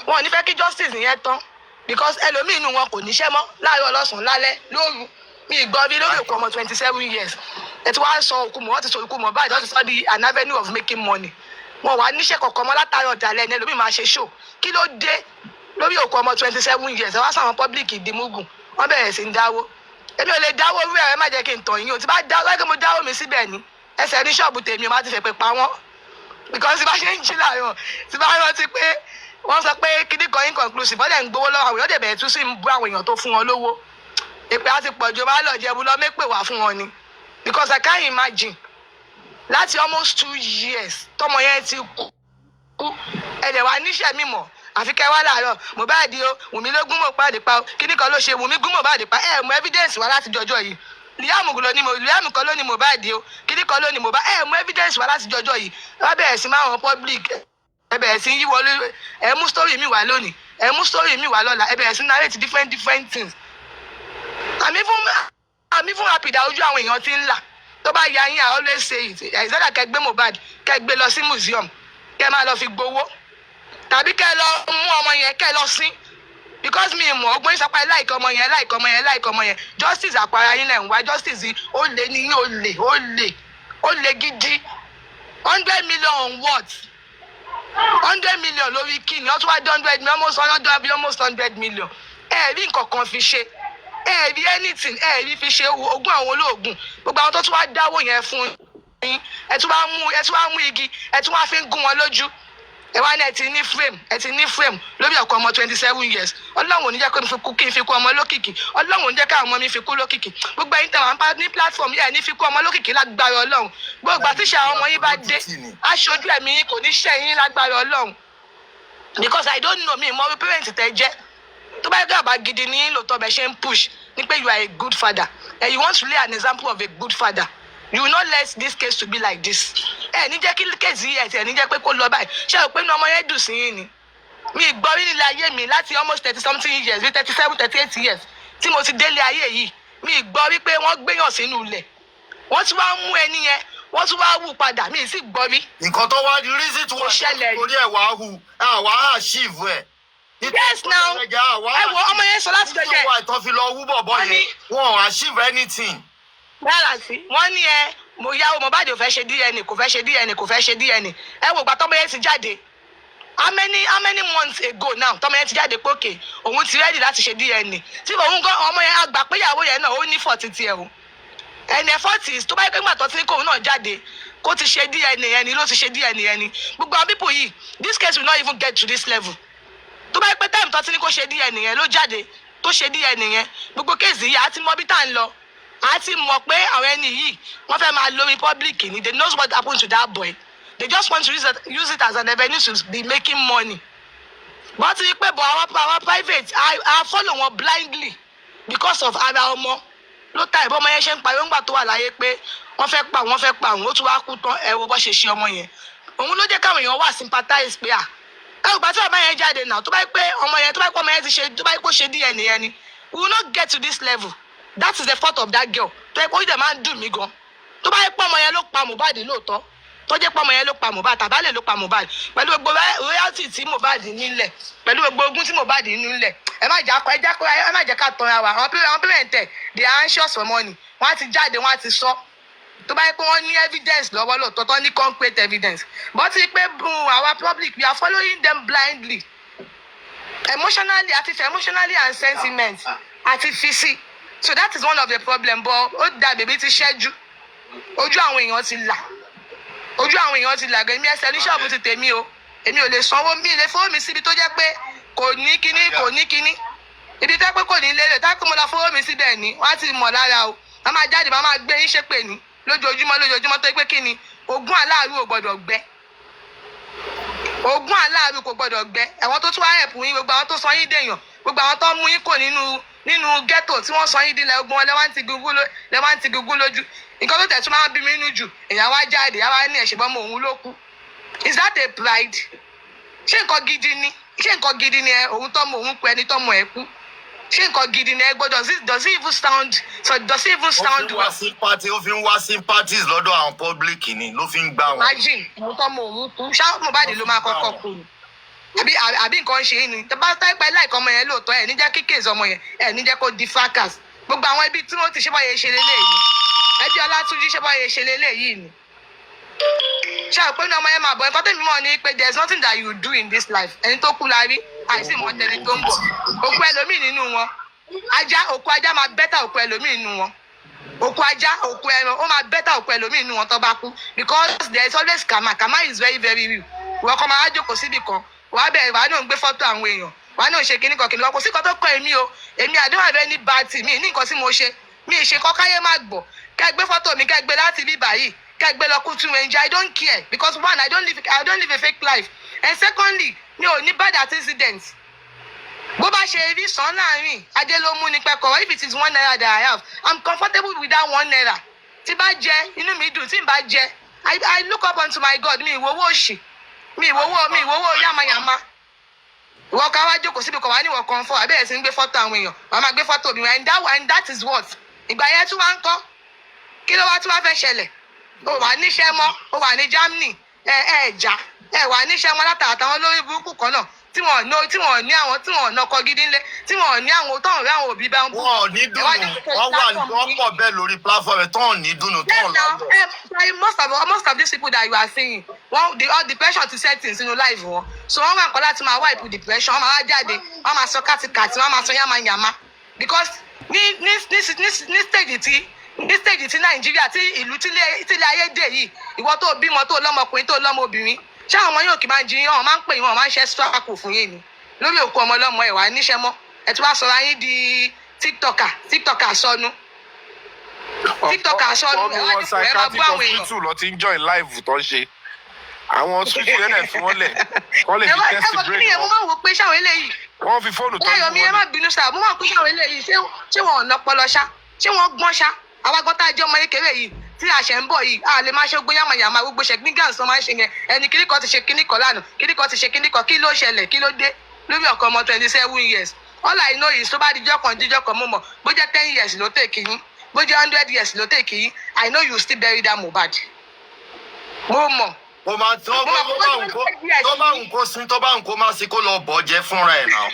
ò ní fẹ́ kí justice yẹn tán. Because ẹlòmíì inú wọn kò níṣẹ́ mọ́ láàárọ̀ lọ́sàn-án lálẹ́ lóru. Mi gbọ́ bí lórí òkú ọmọ 27 years. Ẹ ti wá sọ òkú mọ̀, wọ́n ti sọ òkú mọ̀ báyìí, wọ́n ti sọ di an avenue of making money. Wọn wà níṣẹ́ kọ̀ọ̀kan mọ́ látàrí ọ̀dàlẹ̀ ní ẹlòmíì máa ṣe show. Kí ló dé lórí òkú ọmọ 27 years? Ẹ wá sáwọn public ìdìmúgùn, wọ́n bẹ̀rẹ̀ sí ń dáwó. Èmi ò lè dáwó orí ẹ̀ má jẹ́ kí n tàn yín o. Tí bá dáwó láti mo dáwó mi síbẹ̀ ni. Ẹsẹ̀ ní ṣọ́ọ̀bù tèmi o má ti fẹ́ pé pa wọ́n. Because tí bá ṣe ń jí láàárọ̀, tí bá rántí pé wọ́n sọ pé kíní kan inconclusive, wọ́n dẹ̀ ń gbowó lọ́wọ́ àwọn èèyàn dẹ̀ bẹ̀rẹ̀ tún sí ń bú àwọn èèyàn tó fún wọn lówó. Èpè á ti pọ̀ jù, máa lọ jẹ̀bú lọ mépè wá fún wọn ni. Because I can't imagine láti almost 2 years tọmọ yẹn ti kú. Ẹ̀dẹ̀ wá níṣẹ́ mímọ̀. Àfi kẹ́ wá láàárọ̀ Mohbad o Wùmí ló gún Mohbad pa o kíní kan ló ṣe Wùmí gún Mohbad pa mú evidence wá láti jọjọ́ yìí Liam kan ló ní Mohbad o kíní kan ló ní Mohbad mú evidence wá láti jọjọ́ yìí wọ́n bẹ̀rẹ̀ sí máa wọn public ẹ bẹ̀rẹ̀ sí yí wọlé ẹ mú story mi wá lónìí ẹ mú story mi wá lọ́la ẹ bẹ̀rẹ̀ sí narrate different things. àmì fún happy da ojú àwọn èèyàn ti ń là tó bá ya yín I always say it ìṣẹ́dá kẹ́ gbé Mohbad kẹ́ gbé lọ sí museum kẹ́ máa lọ fi gbowó tàbí kẹ́ lọ mú ọmọ yẹn kẹ́ lọ sí because mi mọ̀ ọgbọ́n ìsapá láìka ọmọ yẹn justice àpárá yín lẹ̀ ń wá justice ó lé ní ó lé gidi 100 million on what 100 million lórí kíni ó tún wá dé 100 million almost 100 million rí nǹkan kan fi ṣe rí anything rí fi ṣe ogún àwọn olóògùn gbogbo àwọn tó tún wá dáwó yẹn fún yín ẹ tún wá mú igi ẹ tún wá fi ń gún wọn lójú. Ẹ wá ní ẹ ti ní frame lórí ọkọ ọmọ 27 years Ọlọ́run ò ní jẹ́ kí n fi kú ọmọ lókìkí Ọlọ́run ò ní jẹ́ káwọn ọmọ mi fi kú lókìkí gbogbo ẹ̀yin tẹ̀wọ̀n pa ní platform yẹn ní fi kú ọmọ lókìkí lágbára Ọlọ́run gbogbo àtúnṣe àwọn ọmọ yín bá dé aṣojú ẹ̀mí yín kò ní ṣẹ́ yín lágbára Ọlọ́run because I don't know mi mọ bí parent tẹ jẹ́ tó bá yẹ kí àbá gidi ní lòótọ́ bẹ ṣe ń push ní pé you are a good father and you want to lay an example of a good father. You will not let this case to be like this. Ní jẹ́ kí kéèsì yìí ní jẹ́ pé kó lọ báyìí. Ṣé o pé inú ọmọ yẹn dùn sí yín ni? Mi gbọ́ rí nílé ayé mi láti almost 30 something years bí 37 38 years tí mo ti délé ayé yìí. Mi gbọ́ rí pé wọ́n gbéyàn sínú ilẹ̀. Wọ́n tún wá mú ẹni yẹn, wọ́n tún wá wù padà. Mi sì gbọ́ rí. Nǹkan tó wá di reason tí wọ́n ṣẹlẹ̀ torí ẹ̀ wá hù àwa achieve ẹ̀. Yes now. Ẹ wo ọmọ yẹn sọ láti jọjẹ. Wọ́n ìtàn fi lọ wú bọ̀bọ̀ yẹn. Wọ́n achieve anything. Bẹ́ẹ̀ sí, wọ́n ní mo yáwó Mohbad ò fẹ́ ṣe DNA kò fẹ́ ṣe DNA ẹ wò gbà tọ́mọ yẹn ti jáde how many months ago now tọ́mọ yẹn ti jáde pé òkè òun ti ready láti ṣe DNA tí òun gan ọmọ yẹn àgbà pé ìyàwó yẹn náà ó ní 40 tiẹ̀ o ẹni 40 tó bá yẹ pé gbàtọ́ tí kóun náà jáde kó ti ṣe DNA yẹn ni ló ti ṣe DNA yẹn ni gbogbo àwọn people yìí this case will not even get to this level tó bá yẹ pé time tó ti ní kó ṣe DNA yẹn ló jáde tó ṣe DNA yẹn gbogbo case yìí àti mọ bí tá à ń lọ a ti mọ̀ pé àwọn ẹni yìí wọ́n fẹ́ máa lórí public ni they know what happened to that boy they just want to use it as an avenue to be making money but ti pé bọ̀ our private I follow wọn blindly because of ara ọmọ ló ta ìbọn ọmọ yẹn ṣe ń pariwo ńgbà tó wà láyé pé wọ́n fẹ́ pa òun ó tún wá kú tán ẹ wo bó ṣe ṣe ọmọ yẹn òun ló jẹ́ káwọn èèyàn wà sympathize pé ẹ ò bá tí bàbá yẹn jáde náà tó bá yẹ pé ọmọ yẹn ti ṣe tó bá yẹ kó ṣe DNA yẹn ni we will not get to this level. That is the fault of that girl. Tó yẹ kó ìdè máa ń dùn mí gan. Tó bá yẹ pé ọmọ yẹn ló pa Mohbad lóòótọ́. Tó jẹ́ pé ọmọ yẹn ló pa Mohbad tàbálẹ̀ ló pa Mohbad. Pẹ̀lú gbogbo royalty tí Mohbad nílẹ̀. Pẹ̀lú gbogbo ogún tí Mohbad nílẹ̀. Ẹ má jẹ́ ká tọra wa. Àwọn parent they are anxious for money. Wọ́n á ti jáde, wọ́n á ti sọ. Tó bá yẹ pé wọ́n ní evidence lọ́wọ́ lóòótọ́ tó ní concrete evidence. But ti pé our public we are following them blindly. emotionally and sentiment àti fisi. So that is one of the problem, but ó dà bèbí ti ṣẹ́jú. Ojú àwọn èèyàn ti là. Ojú àwọn èèyàn ti là gan. Èmi ẹsẹ̀ ní ṣọ́ọ̀bù ti tèmi o. Èmi ò lè sanwó mi lè fowó mi síbi tó jẹ́ pé kò ní kíní. Ibi tẹ́ pé kò ní lélẹ̀ tá pé mo lọ fowó mi síbẹ̀ ni wọ́n á ti mọ̀ lára o. Wọ́n máa jáde máa gbé yín ṣépè ní lójoojúmọ́ tó pé kí ni ogún aláàrú ò gbọ́dọ̀ gbẹ. Ogún aláàrú kò gbọ́dọ̀ gbẹ. Àwọn tó tún wá ẹ̀pù yín gbogbo àwọn tó sọ yín dèèyàn gbogbo àwọn tó mú yín kò nínú ghetto tí wọ́n sọ yín dílẹ̀ ogun wọn lẹ́wọ́n ti gúgú lójú. Nǹkan tó tẹ̀sùn máa ń bí mi nínú jù èèyàn wá jáde àwa ní ẹ̀ṣẹ̀ bọ́mọ òun ló kú. Is that a pride? Ṣé nǹkan gidi ni òun tọ́mọ òun kú ẹni tọ́mọ ẹ̀ kú? Ṣé nǹkan gidi ni ẹ gbọ́ does it even sound well? Ó fi ń wá sympathies lọ́dọ̀ àwọn public ni ló fi ń gbà wọ́n. Imagine òun tọ́mọ òun kú ṣá Mohbad ló máa kọ́kọ́ kú ni. Àbí nǹkan ṣe é ni tọ́ba táìpẹ́ láìka ọmọ yẹn lóòótọ́ ẹ̀ níjẹ́ kíkèsí ọmọ yẹn ẹ̀ níjẹ́ kó di fracas. Gbogbo àwọn ẹbí tí wọ́n ti ṣe báyẹn ṣe lélẹ́yìí ẹbí Ọlátúnjí ṣe báyẹn ṣe lélẹ́yìí ni. Ṣé àpò ní ọmọ yẹn máa bọ̀ nǹkan tẹ́mi mọ̀ ni pé there is nothing that you do in this life ẹni tó kú la rí àìsí ìmọ̀ tẹni tó ń bọ̀ òkú ẹlòmíì nínú wọn òkú ajá máa bẹ́tà òkú ẹlòmíì nínú wọn òkú ẹran ó máa bẹ́tà òkú ẹlòmíì nínú wọn tó bá kú because there is always karma is very very real ìwọ kan máa jókòó síbì kan wàá bẹ̀rẹ̀ wàá náà ń gbé fọ́tò àwọn èèyàn wàá náà ṣe kíní kan kìnìún kò sí kan tó kọ èmi o èmi I don't have any bad thing mi ní nǹkan tí mo ṣe mi ṣe kọ́ káyé má gbọ́ kẹ́ gbé fọ́tò mi kẹ́ gbé láti bí báyìí kẹ́ gbé lọ Kutu Ranger I don't care because one I don't live a fake life and secondly mi ò ní bad accident bó bá ṣe rí sàn láàrin ajé ló mú ní pẹ́kọ̀ if it is 1 naira that I have I'm comfortable with that 1 naira tí bá jẹ inú mi dùn tí n bá jẹ I look up unto my God mi ìwòwò òṣì mi ìwòwò yàmàyàmà ìwọ ká wá jókòó síbi kan wá níwọ̀ kan fọ́ àbẹ̀rẹ̀ sí ń gbé fọ́tò àwọn èèyàn wàá máa gbé fọ́tò mi and that is what ìgbà yẹn tún wá ń kọ́ kí ló wá tún wá fẹ́ ṣẹlẹ̀ o wà níṣẹ́ mọ́ o wà ní Germany ẹ̀ẹ̀jà wà níṣẹ́ mọ́ látàtàwọn lórí burúkú kan náà tí wọn ní àwọn tí wọn nọkọ gidi ńlẹ tí wọn ní àwọn tó ń rí àwọn òbí bá ń bú. wọn ò ní dùnú wọn pọ̀ bẹ́ẹ̀ lórí platform tó ń ní dùnú tó ń lọ. most of these people that you are seeing all depression ti set sínú life wọn so wọn wà nǹkan láti máa wipe depression wọn máa wá jáde wọn máa sọ kátikàti wọn máa sọ yamayama because ní stage tí Nàìjíríà tí ìlú tílé ayé dé yìí ìwọ tó bímọ tó lọ́mọkùnrin tó lọ́mọbìnrin ṣé àwọn ọmọ yóò kì máa ń jiyàn máa ń pè yín wọn máa ń ṣe struggle fún yín ni lórí òkú ọmọ ọlọ́mọ ẹ̀ wá níṣẹ́ mọ́ ẹ̀ tí wàá sọ̀rọ̀ ayín di tiktoker sọnù ẹ̀ wá ní ẹ̀ máa bú àwọn èèyàn. hospital lọ ti ń join live tó ń ṣe àwọn hospital yẹn lè fi wọ́n lẹ̀ kọ́ lè fi test brain wọn. mo máa wò pé ṣáwọn eléyìí wọ́n fi fóònù tọ́jú wọn. mi ẹ má bínú sáà mo máa pé ṣáwọn eléyìí ṣé wọn ò ná pọlọ ṣá ṣé wọn gbọ́n ṣá àwa gbọ́n tá a jẹ́ ọmọ kékeré yìí tí àṣẹ ń bọ̀ yìí a lè máa ṣe gbé yàmàyàmà gbogbo ṣẹ̀gbín gáàsì máa ń ṣe yẹn ẹni kíní kan ti ṣe kíní kan lánàá kíní kan ti ṣe kíní kan kí ló ṣẹlẹ̀ kí ló dé lórí ọkọ ọmọ 27 years all I know is tó bá dijọ́ kan mo mọ̀ bó jẹ́ 10 years ló tèkì yín bó jẹ́ 100 years ló tèkì yín I know you still bury that Mohbad mo mọ̀. mo máa tó bá ń kó sí tó bá ń kó má sí kó lọ bọ̀ jẹ́ fúnra ẹ̀ náà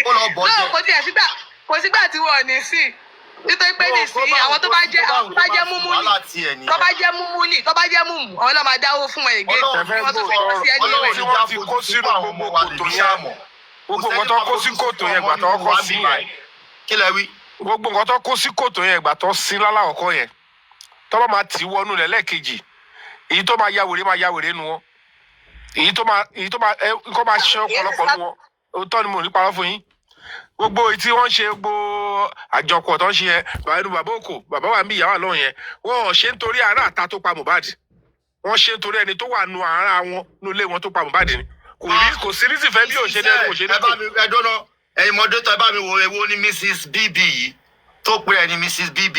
kó lọ bọ̀ jẹ́. kò sígbà tí wọn ò ní sí nítorí pé nísìnyí àwọn tó bá jẹ́ múmú ní tó bá jẹ́ múmú ní tó bá jẹ́ múmú àwọn náà máa dáwó fún ẹ ègé wọn tó fọwọ́ sí ẹni ìwé. Ọlọ́run ti kó sínú gbogbo kòtò yẹn gbogbo nǹkan tó kó sí kòtò yẹn gbà tó kó sí yẹn. kí lẹ wí. gbogbo nǹkan tó kó sí kòtò yẹn gbà tó sí lálàkọ́kọ́ yẹn tọ́lọ́ máa tì wọnú rẹ̀ lẹ́ẹ̀kejì èyí tó máa ya wèrè nu wọn èyí tó máa ṣe ọ̀pọ̀lọpọ̀ nu wọn òótọ́ ni mo ní parọ́ fún yín gbogbo tí wọ́n ṣe gbogbo àjọpọ̀ tó ń ṣe yẹn bàbá òkò bàbá wa ń bí ìyàwó àlọ́ yẹn wọ́n ṣe ń torí ará àta tó pa Mohbad wọ́n ṣe ń torí ẹni tó wà nu ara wọn nu ilé wọn tó pa Mohbad ni kò sí ní tìfẹ́ bí òṣèlú ẹni òṣèlú tó. ẹ dọ́nà ẹ̀yin mọ́tò tó ẹ bá mi wo ewo ní Mrs. BB yìí tó pé ẹ ní Mrs. BB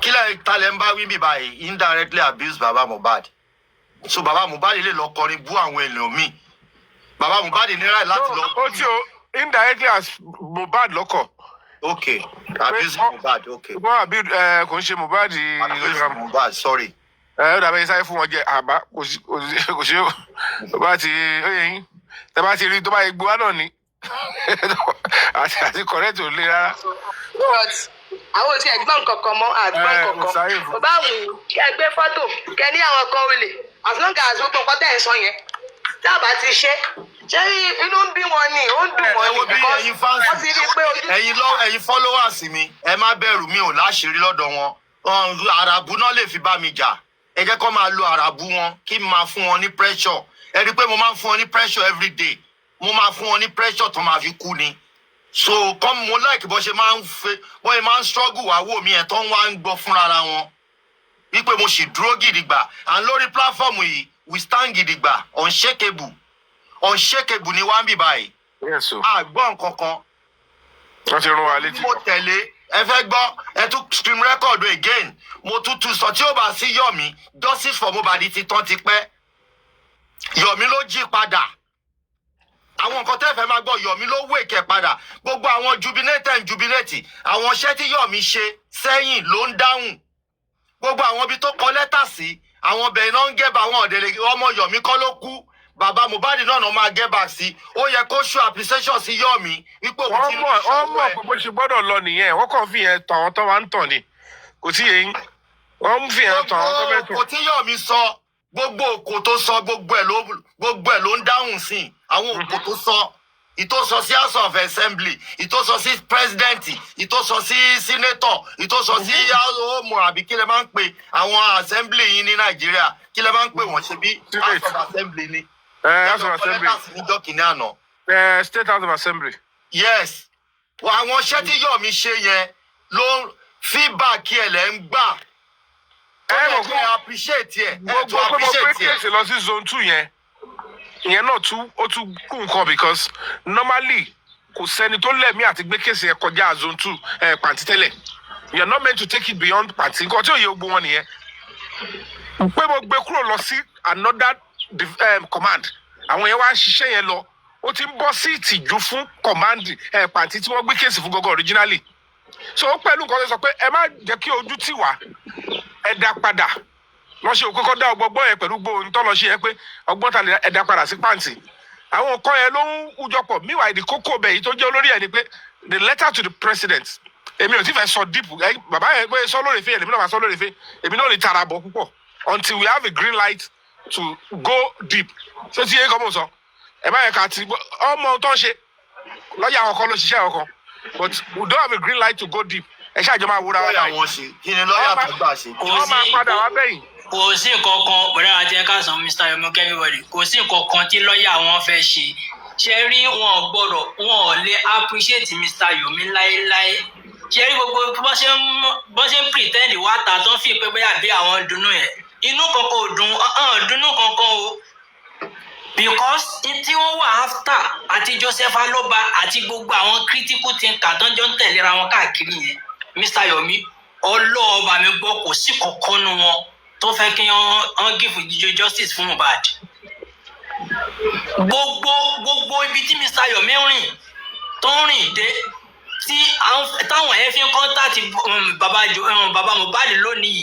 kí lẹ́yìn talẹ̀ ń bá wí bí báyìí indirectly abuse bàbá Mohbad so bàbá Mohbad lè lọ kọrin bú àwọn èèyàn míì bàbá Mohbad ní ráì láti lọ. ó tí o indirectly as Mohbad lọ́kọ̀. okay abuse Mohbad okay. wọ́n àbí kò ń ṣe Mohbad. abuse Mohbad sorry. ó dàbẹ̀ sáré fún wọn jẹ àbá kò ṣe ó bá ti ó yẹ yín tẹ bá ti rí tó bá yẹ gbowá náà ni àti correct ò le rárá. àwọn tí ẹ̀gbọ́n kankan mọ́ àgbọn kankan bàbá wù kí ẹ gbé fọ́tò kẹ ní àwọn kan olè as long as gbogbo nǹkan tẹ̀ ń sọ yẹn tá a bá ti ṣe ṣé inú ń bí wọn ni ó ń dùn wọn ni because wọ́n ti rí pé ojú. ẹ̀yin followers mi ẹ má bẹ̀rù mi ò láṣìírí lọ́dọ̀ wọn àràbù náà lè fi bá mi jà ẹ jẹ́ kó máa lo àràbù wọn kí n máa fún wọn ní pressure ẹ rí i pé mo máa ń fún wọn ní pressure every day mo máa fún wọn ní pressure tó máa fi kú ni so kọ́ mo like bó ṣe máa ń struggle wá wò mí ẹ̀ tó ń wá ń gbọ́ fúnra wọn wípé mo sì dúró gidigba and lórí platform yìí we stand gidigba unshakable ni wá ń bì báyìí. àgbọ̀ nǹkan kan. wọ́n ti rún wa létí. mo tẹ̀lé ẹ fẹ́ gbọ́ ẹ tún stream record again mo tún sọ tí ó bá sí Yomi justice for Mohbad ti tán ti pẹ́ Yomi ló jí padà àwọn nǹkan tẹ́ fẹ́ máa gbọ́ Yomi ló wéèkẹ́ padà gbogbo àwọn jubilate àwọn iṣẹ́ tí Yomi ṣe sẹ́yìn ló ń dáhùn gbogbo àwọn ibi tó kọ lẹ́tà sí àwọn bẹ̀rẹ̀ náà ń gẹ́bà àwọn ọ̀dẹ̀lẹ̀ ọmọ Yomi kọ́ ló kú bàbá Mohbad náà máa gẹ́bà sí ó yẹ kó show appreciation sí Yomi wípé òun ti rí wọ́n mọ̀ pé bó ṣe gbọ́dọ̀ lọ nìyẹn wọ́n kàn fi yẹn tàn wọ́n tó wá ń tàn ni kò tí yẹn wọ́n ń fi yẹn tàn wọ́n tó bẹ́ẹ̀ tàn. kò tí Yomi sọ gbogbo òkò tó sọ gbogbo ẹ̀ ló ń dáhùn sí àwọn òkò tó sọ ìtòsọ sí house of assembly ìtòsọ sí president ìtòsọ sí senator ìtòsọ sí ọmọ àbí kí lè máa ń pè àwọn assembly yìí ní Nàìjíríà kí lè máa ń pè wọ́n ṣe bí house of assembly ni. house of assembly níjọ́ kìíní àná. state house of assembly. yes àwọn iṣẹ́ tí Yomi ṣe yẹn ló feedback ẹ̀ lẹ́ ń gbà. ẹ mọ̀ pé appreciate ẹ̀ gbogbo pé mo pé kéèsì lọ sí zone 2 yẹn ìyẹn náà ó tún kú nǹkan because normally kò sẹ́ni tó lẹ̀mí àti gbé kéèsì yẹn kọjá zone 2 pàǹtí tẹ́lẹ̀ you are not meant to take it beyond pàǹtí nǹkan tí ò yẹ gbogbo wọn nìyẹn pé mo gbé kúrò lọ sí another command àwọn yẹn wá ń ṣiṣẹ́ yẹn lọ ó ti ń bọ́ sí ìtìjú fún command pàǹtí tí wọ́n gbé kéèsì fún gọ́gọ́ originally so ó pẹ̀lú nǹkan tó sọ pé ẹ má jẹ́ kí ojú tì wá ẹ dá padà lọ ṣe òkúkọ dá ọgbọgbọ yẹn pẹ̀lú gbóhùn tó lọ ṣe yẹ pé ọgbọ́n ta lè ẹ̀dá padà sí pàǹtì àwọn nǹkan yẹn ló ń wújọpọ̀ meanwhile the kókó bẹ̀ yìí tó jẹ́ olórí ẹ̀ ni pé the letter to the president èmi ò tí fẹ́ sọ deep bàbá yẹn pé sọ lórí ìfẹ́ èmi náà máa sọ lórí ìfẹ́ èmi náà lè tara bọ̀ púpọ̀ until we have a green light to go deep ṣé tí yẹn kọ́ mọ̀ sọ ẹ̀ bá yẹn ká ti ọmọ tó ń ṣe lọ́yà àwọn kan ló ṣiṣẹ́ àwọn kan but we don't have a green light to go deep ẹ ṣáà jọ máa wúra wa lọ́yà wọn ṣe kí ni lọ́yà tó gbà ṣe. wọ́n máa padà wá bẹ́yìn. kò sí nǹkan kan bọ̀dá àti ẹ̀ka sàn Mr. Yomi everybody kò sí nǹkan kan tí lọ́ọ̀yà wọn fẹ́ ṣe ṣe rí wọn ò lè appreciate Mr. Yomi láéláé ṣe rí gbogbo bọ́n ṣe ń pretend wá ta tó ń fi pé bóyá bí àwọn dunnú yẹn inú kankan ò dùn dunnú kankan o because tí wọ́n wà after àti Joseph Aloba àti gbogbo àwọn critical thinker tó ń jọ ń tẹ̀léra wọn káàkiri yẹn Mr. Yomi ọlọ́ọ̀bà mi gbọ́ kò sí kankan nu wọn tó fẹ́ kí wọ́n give justice fún Mohbad. gbogbo ibi tí Mr. Yomi rìn tó ń rìn dé tí táwọn ẹ̀ fi ń contact bàbá Mohbad lónìí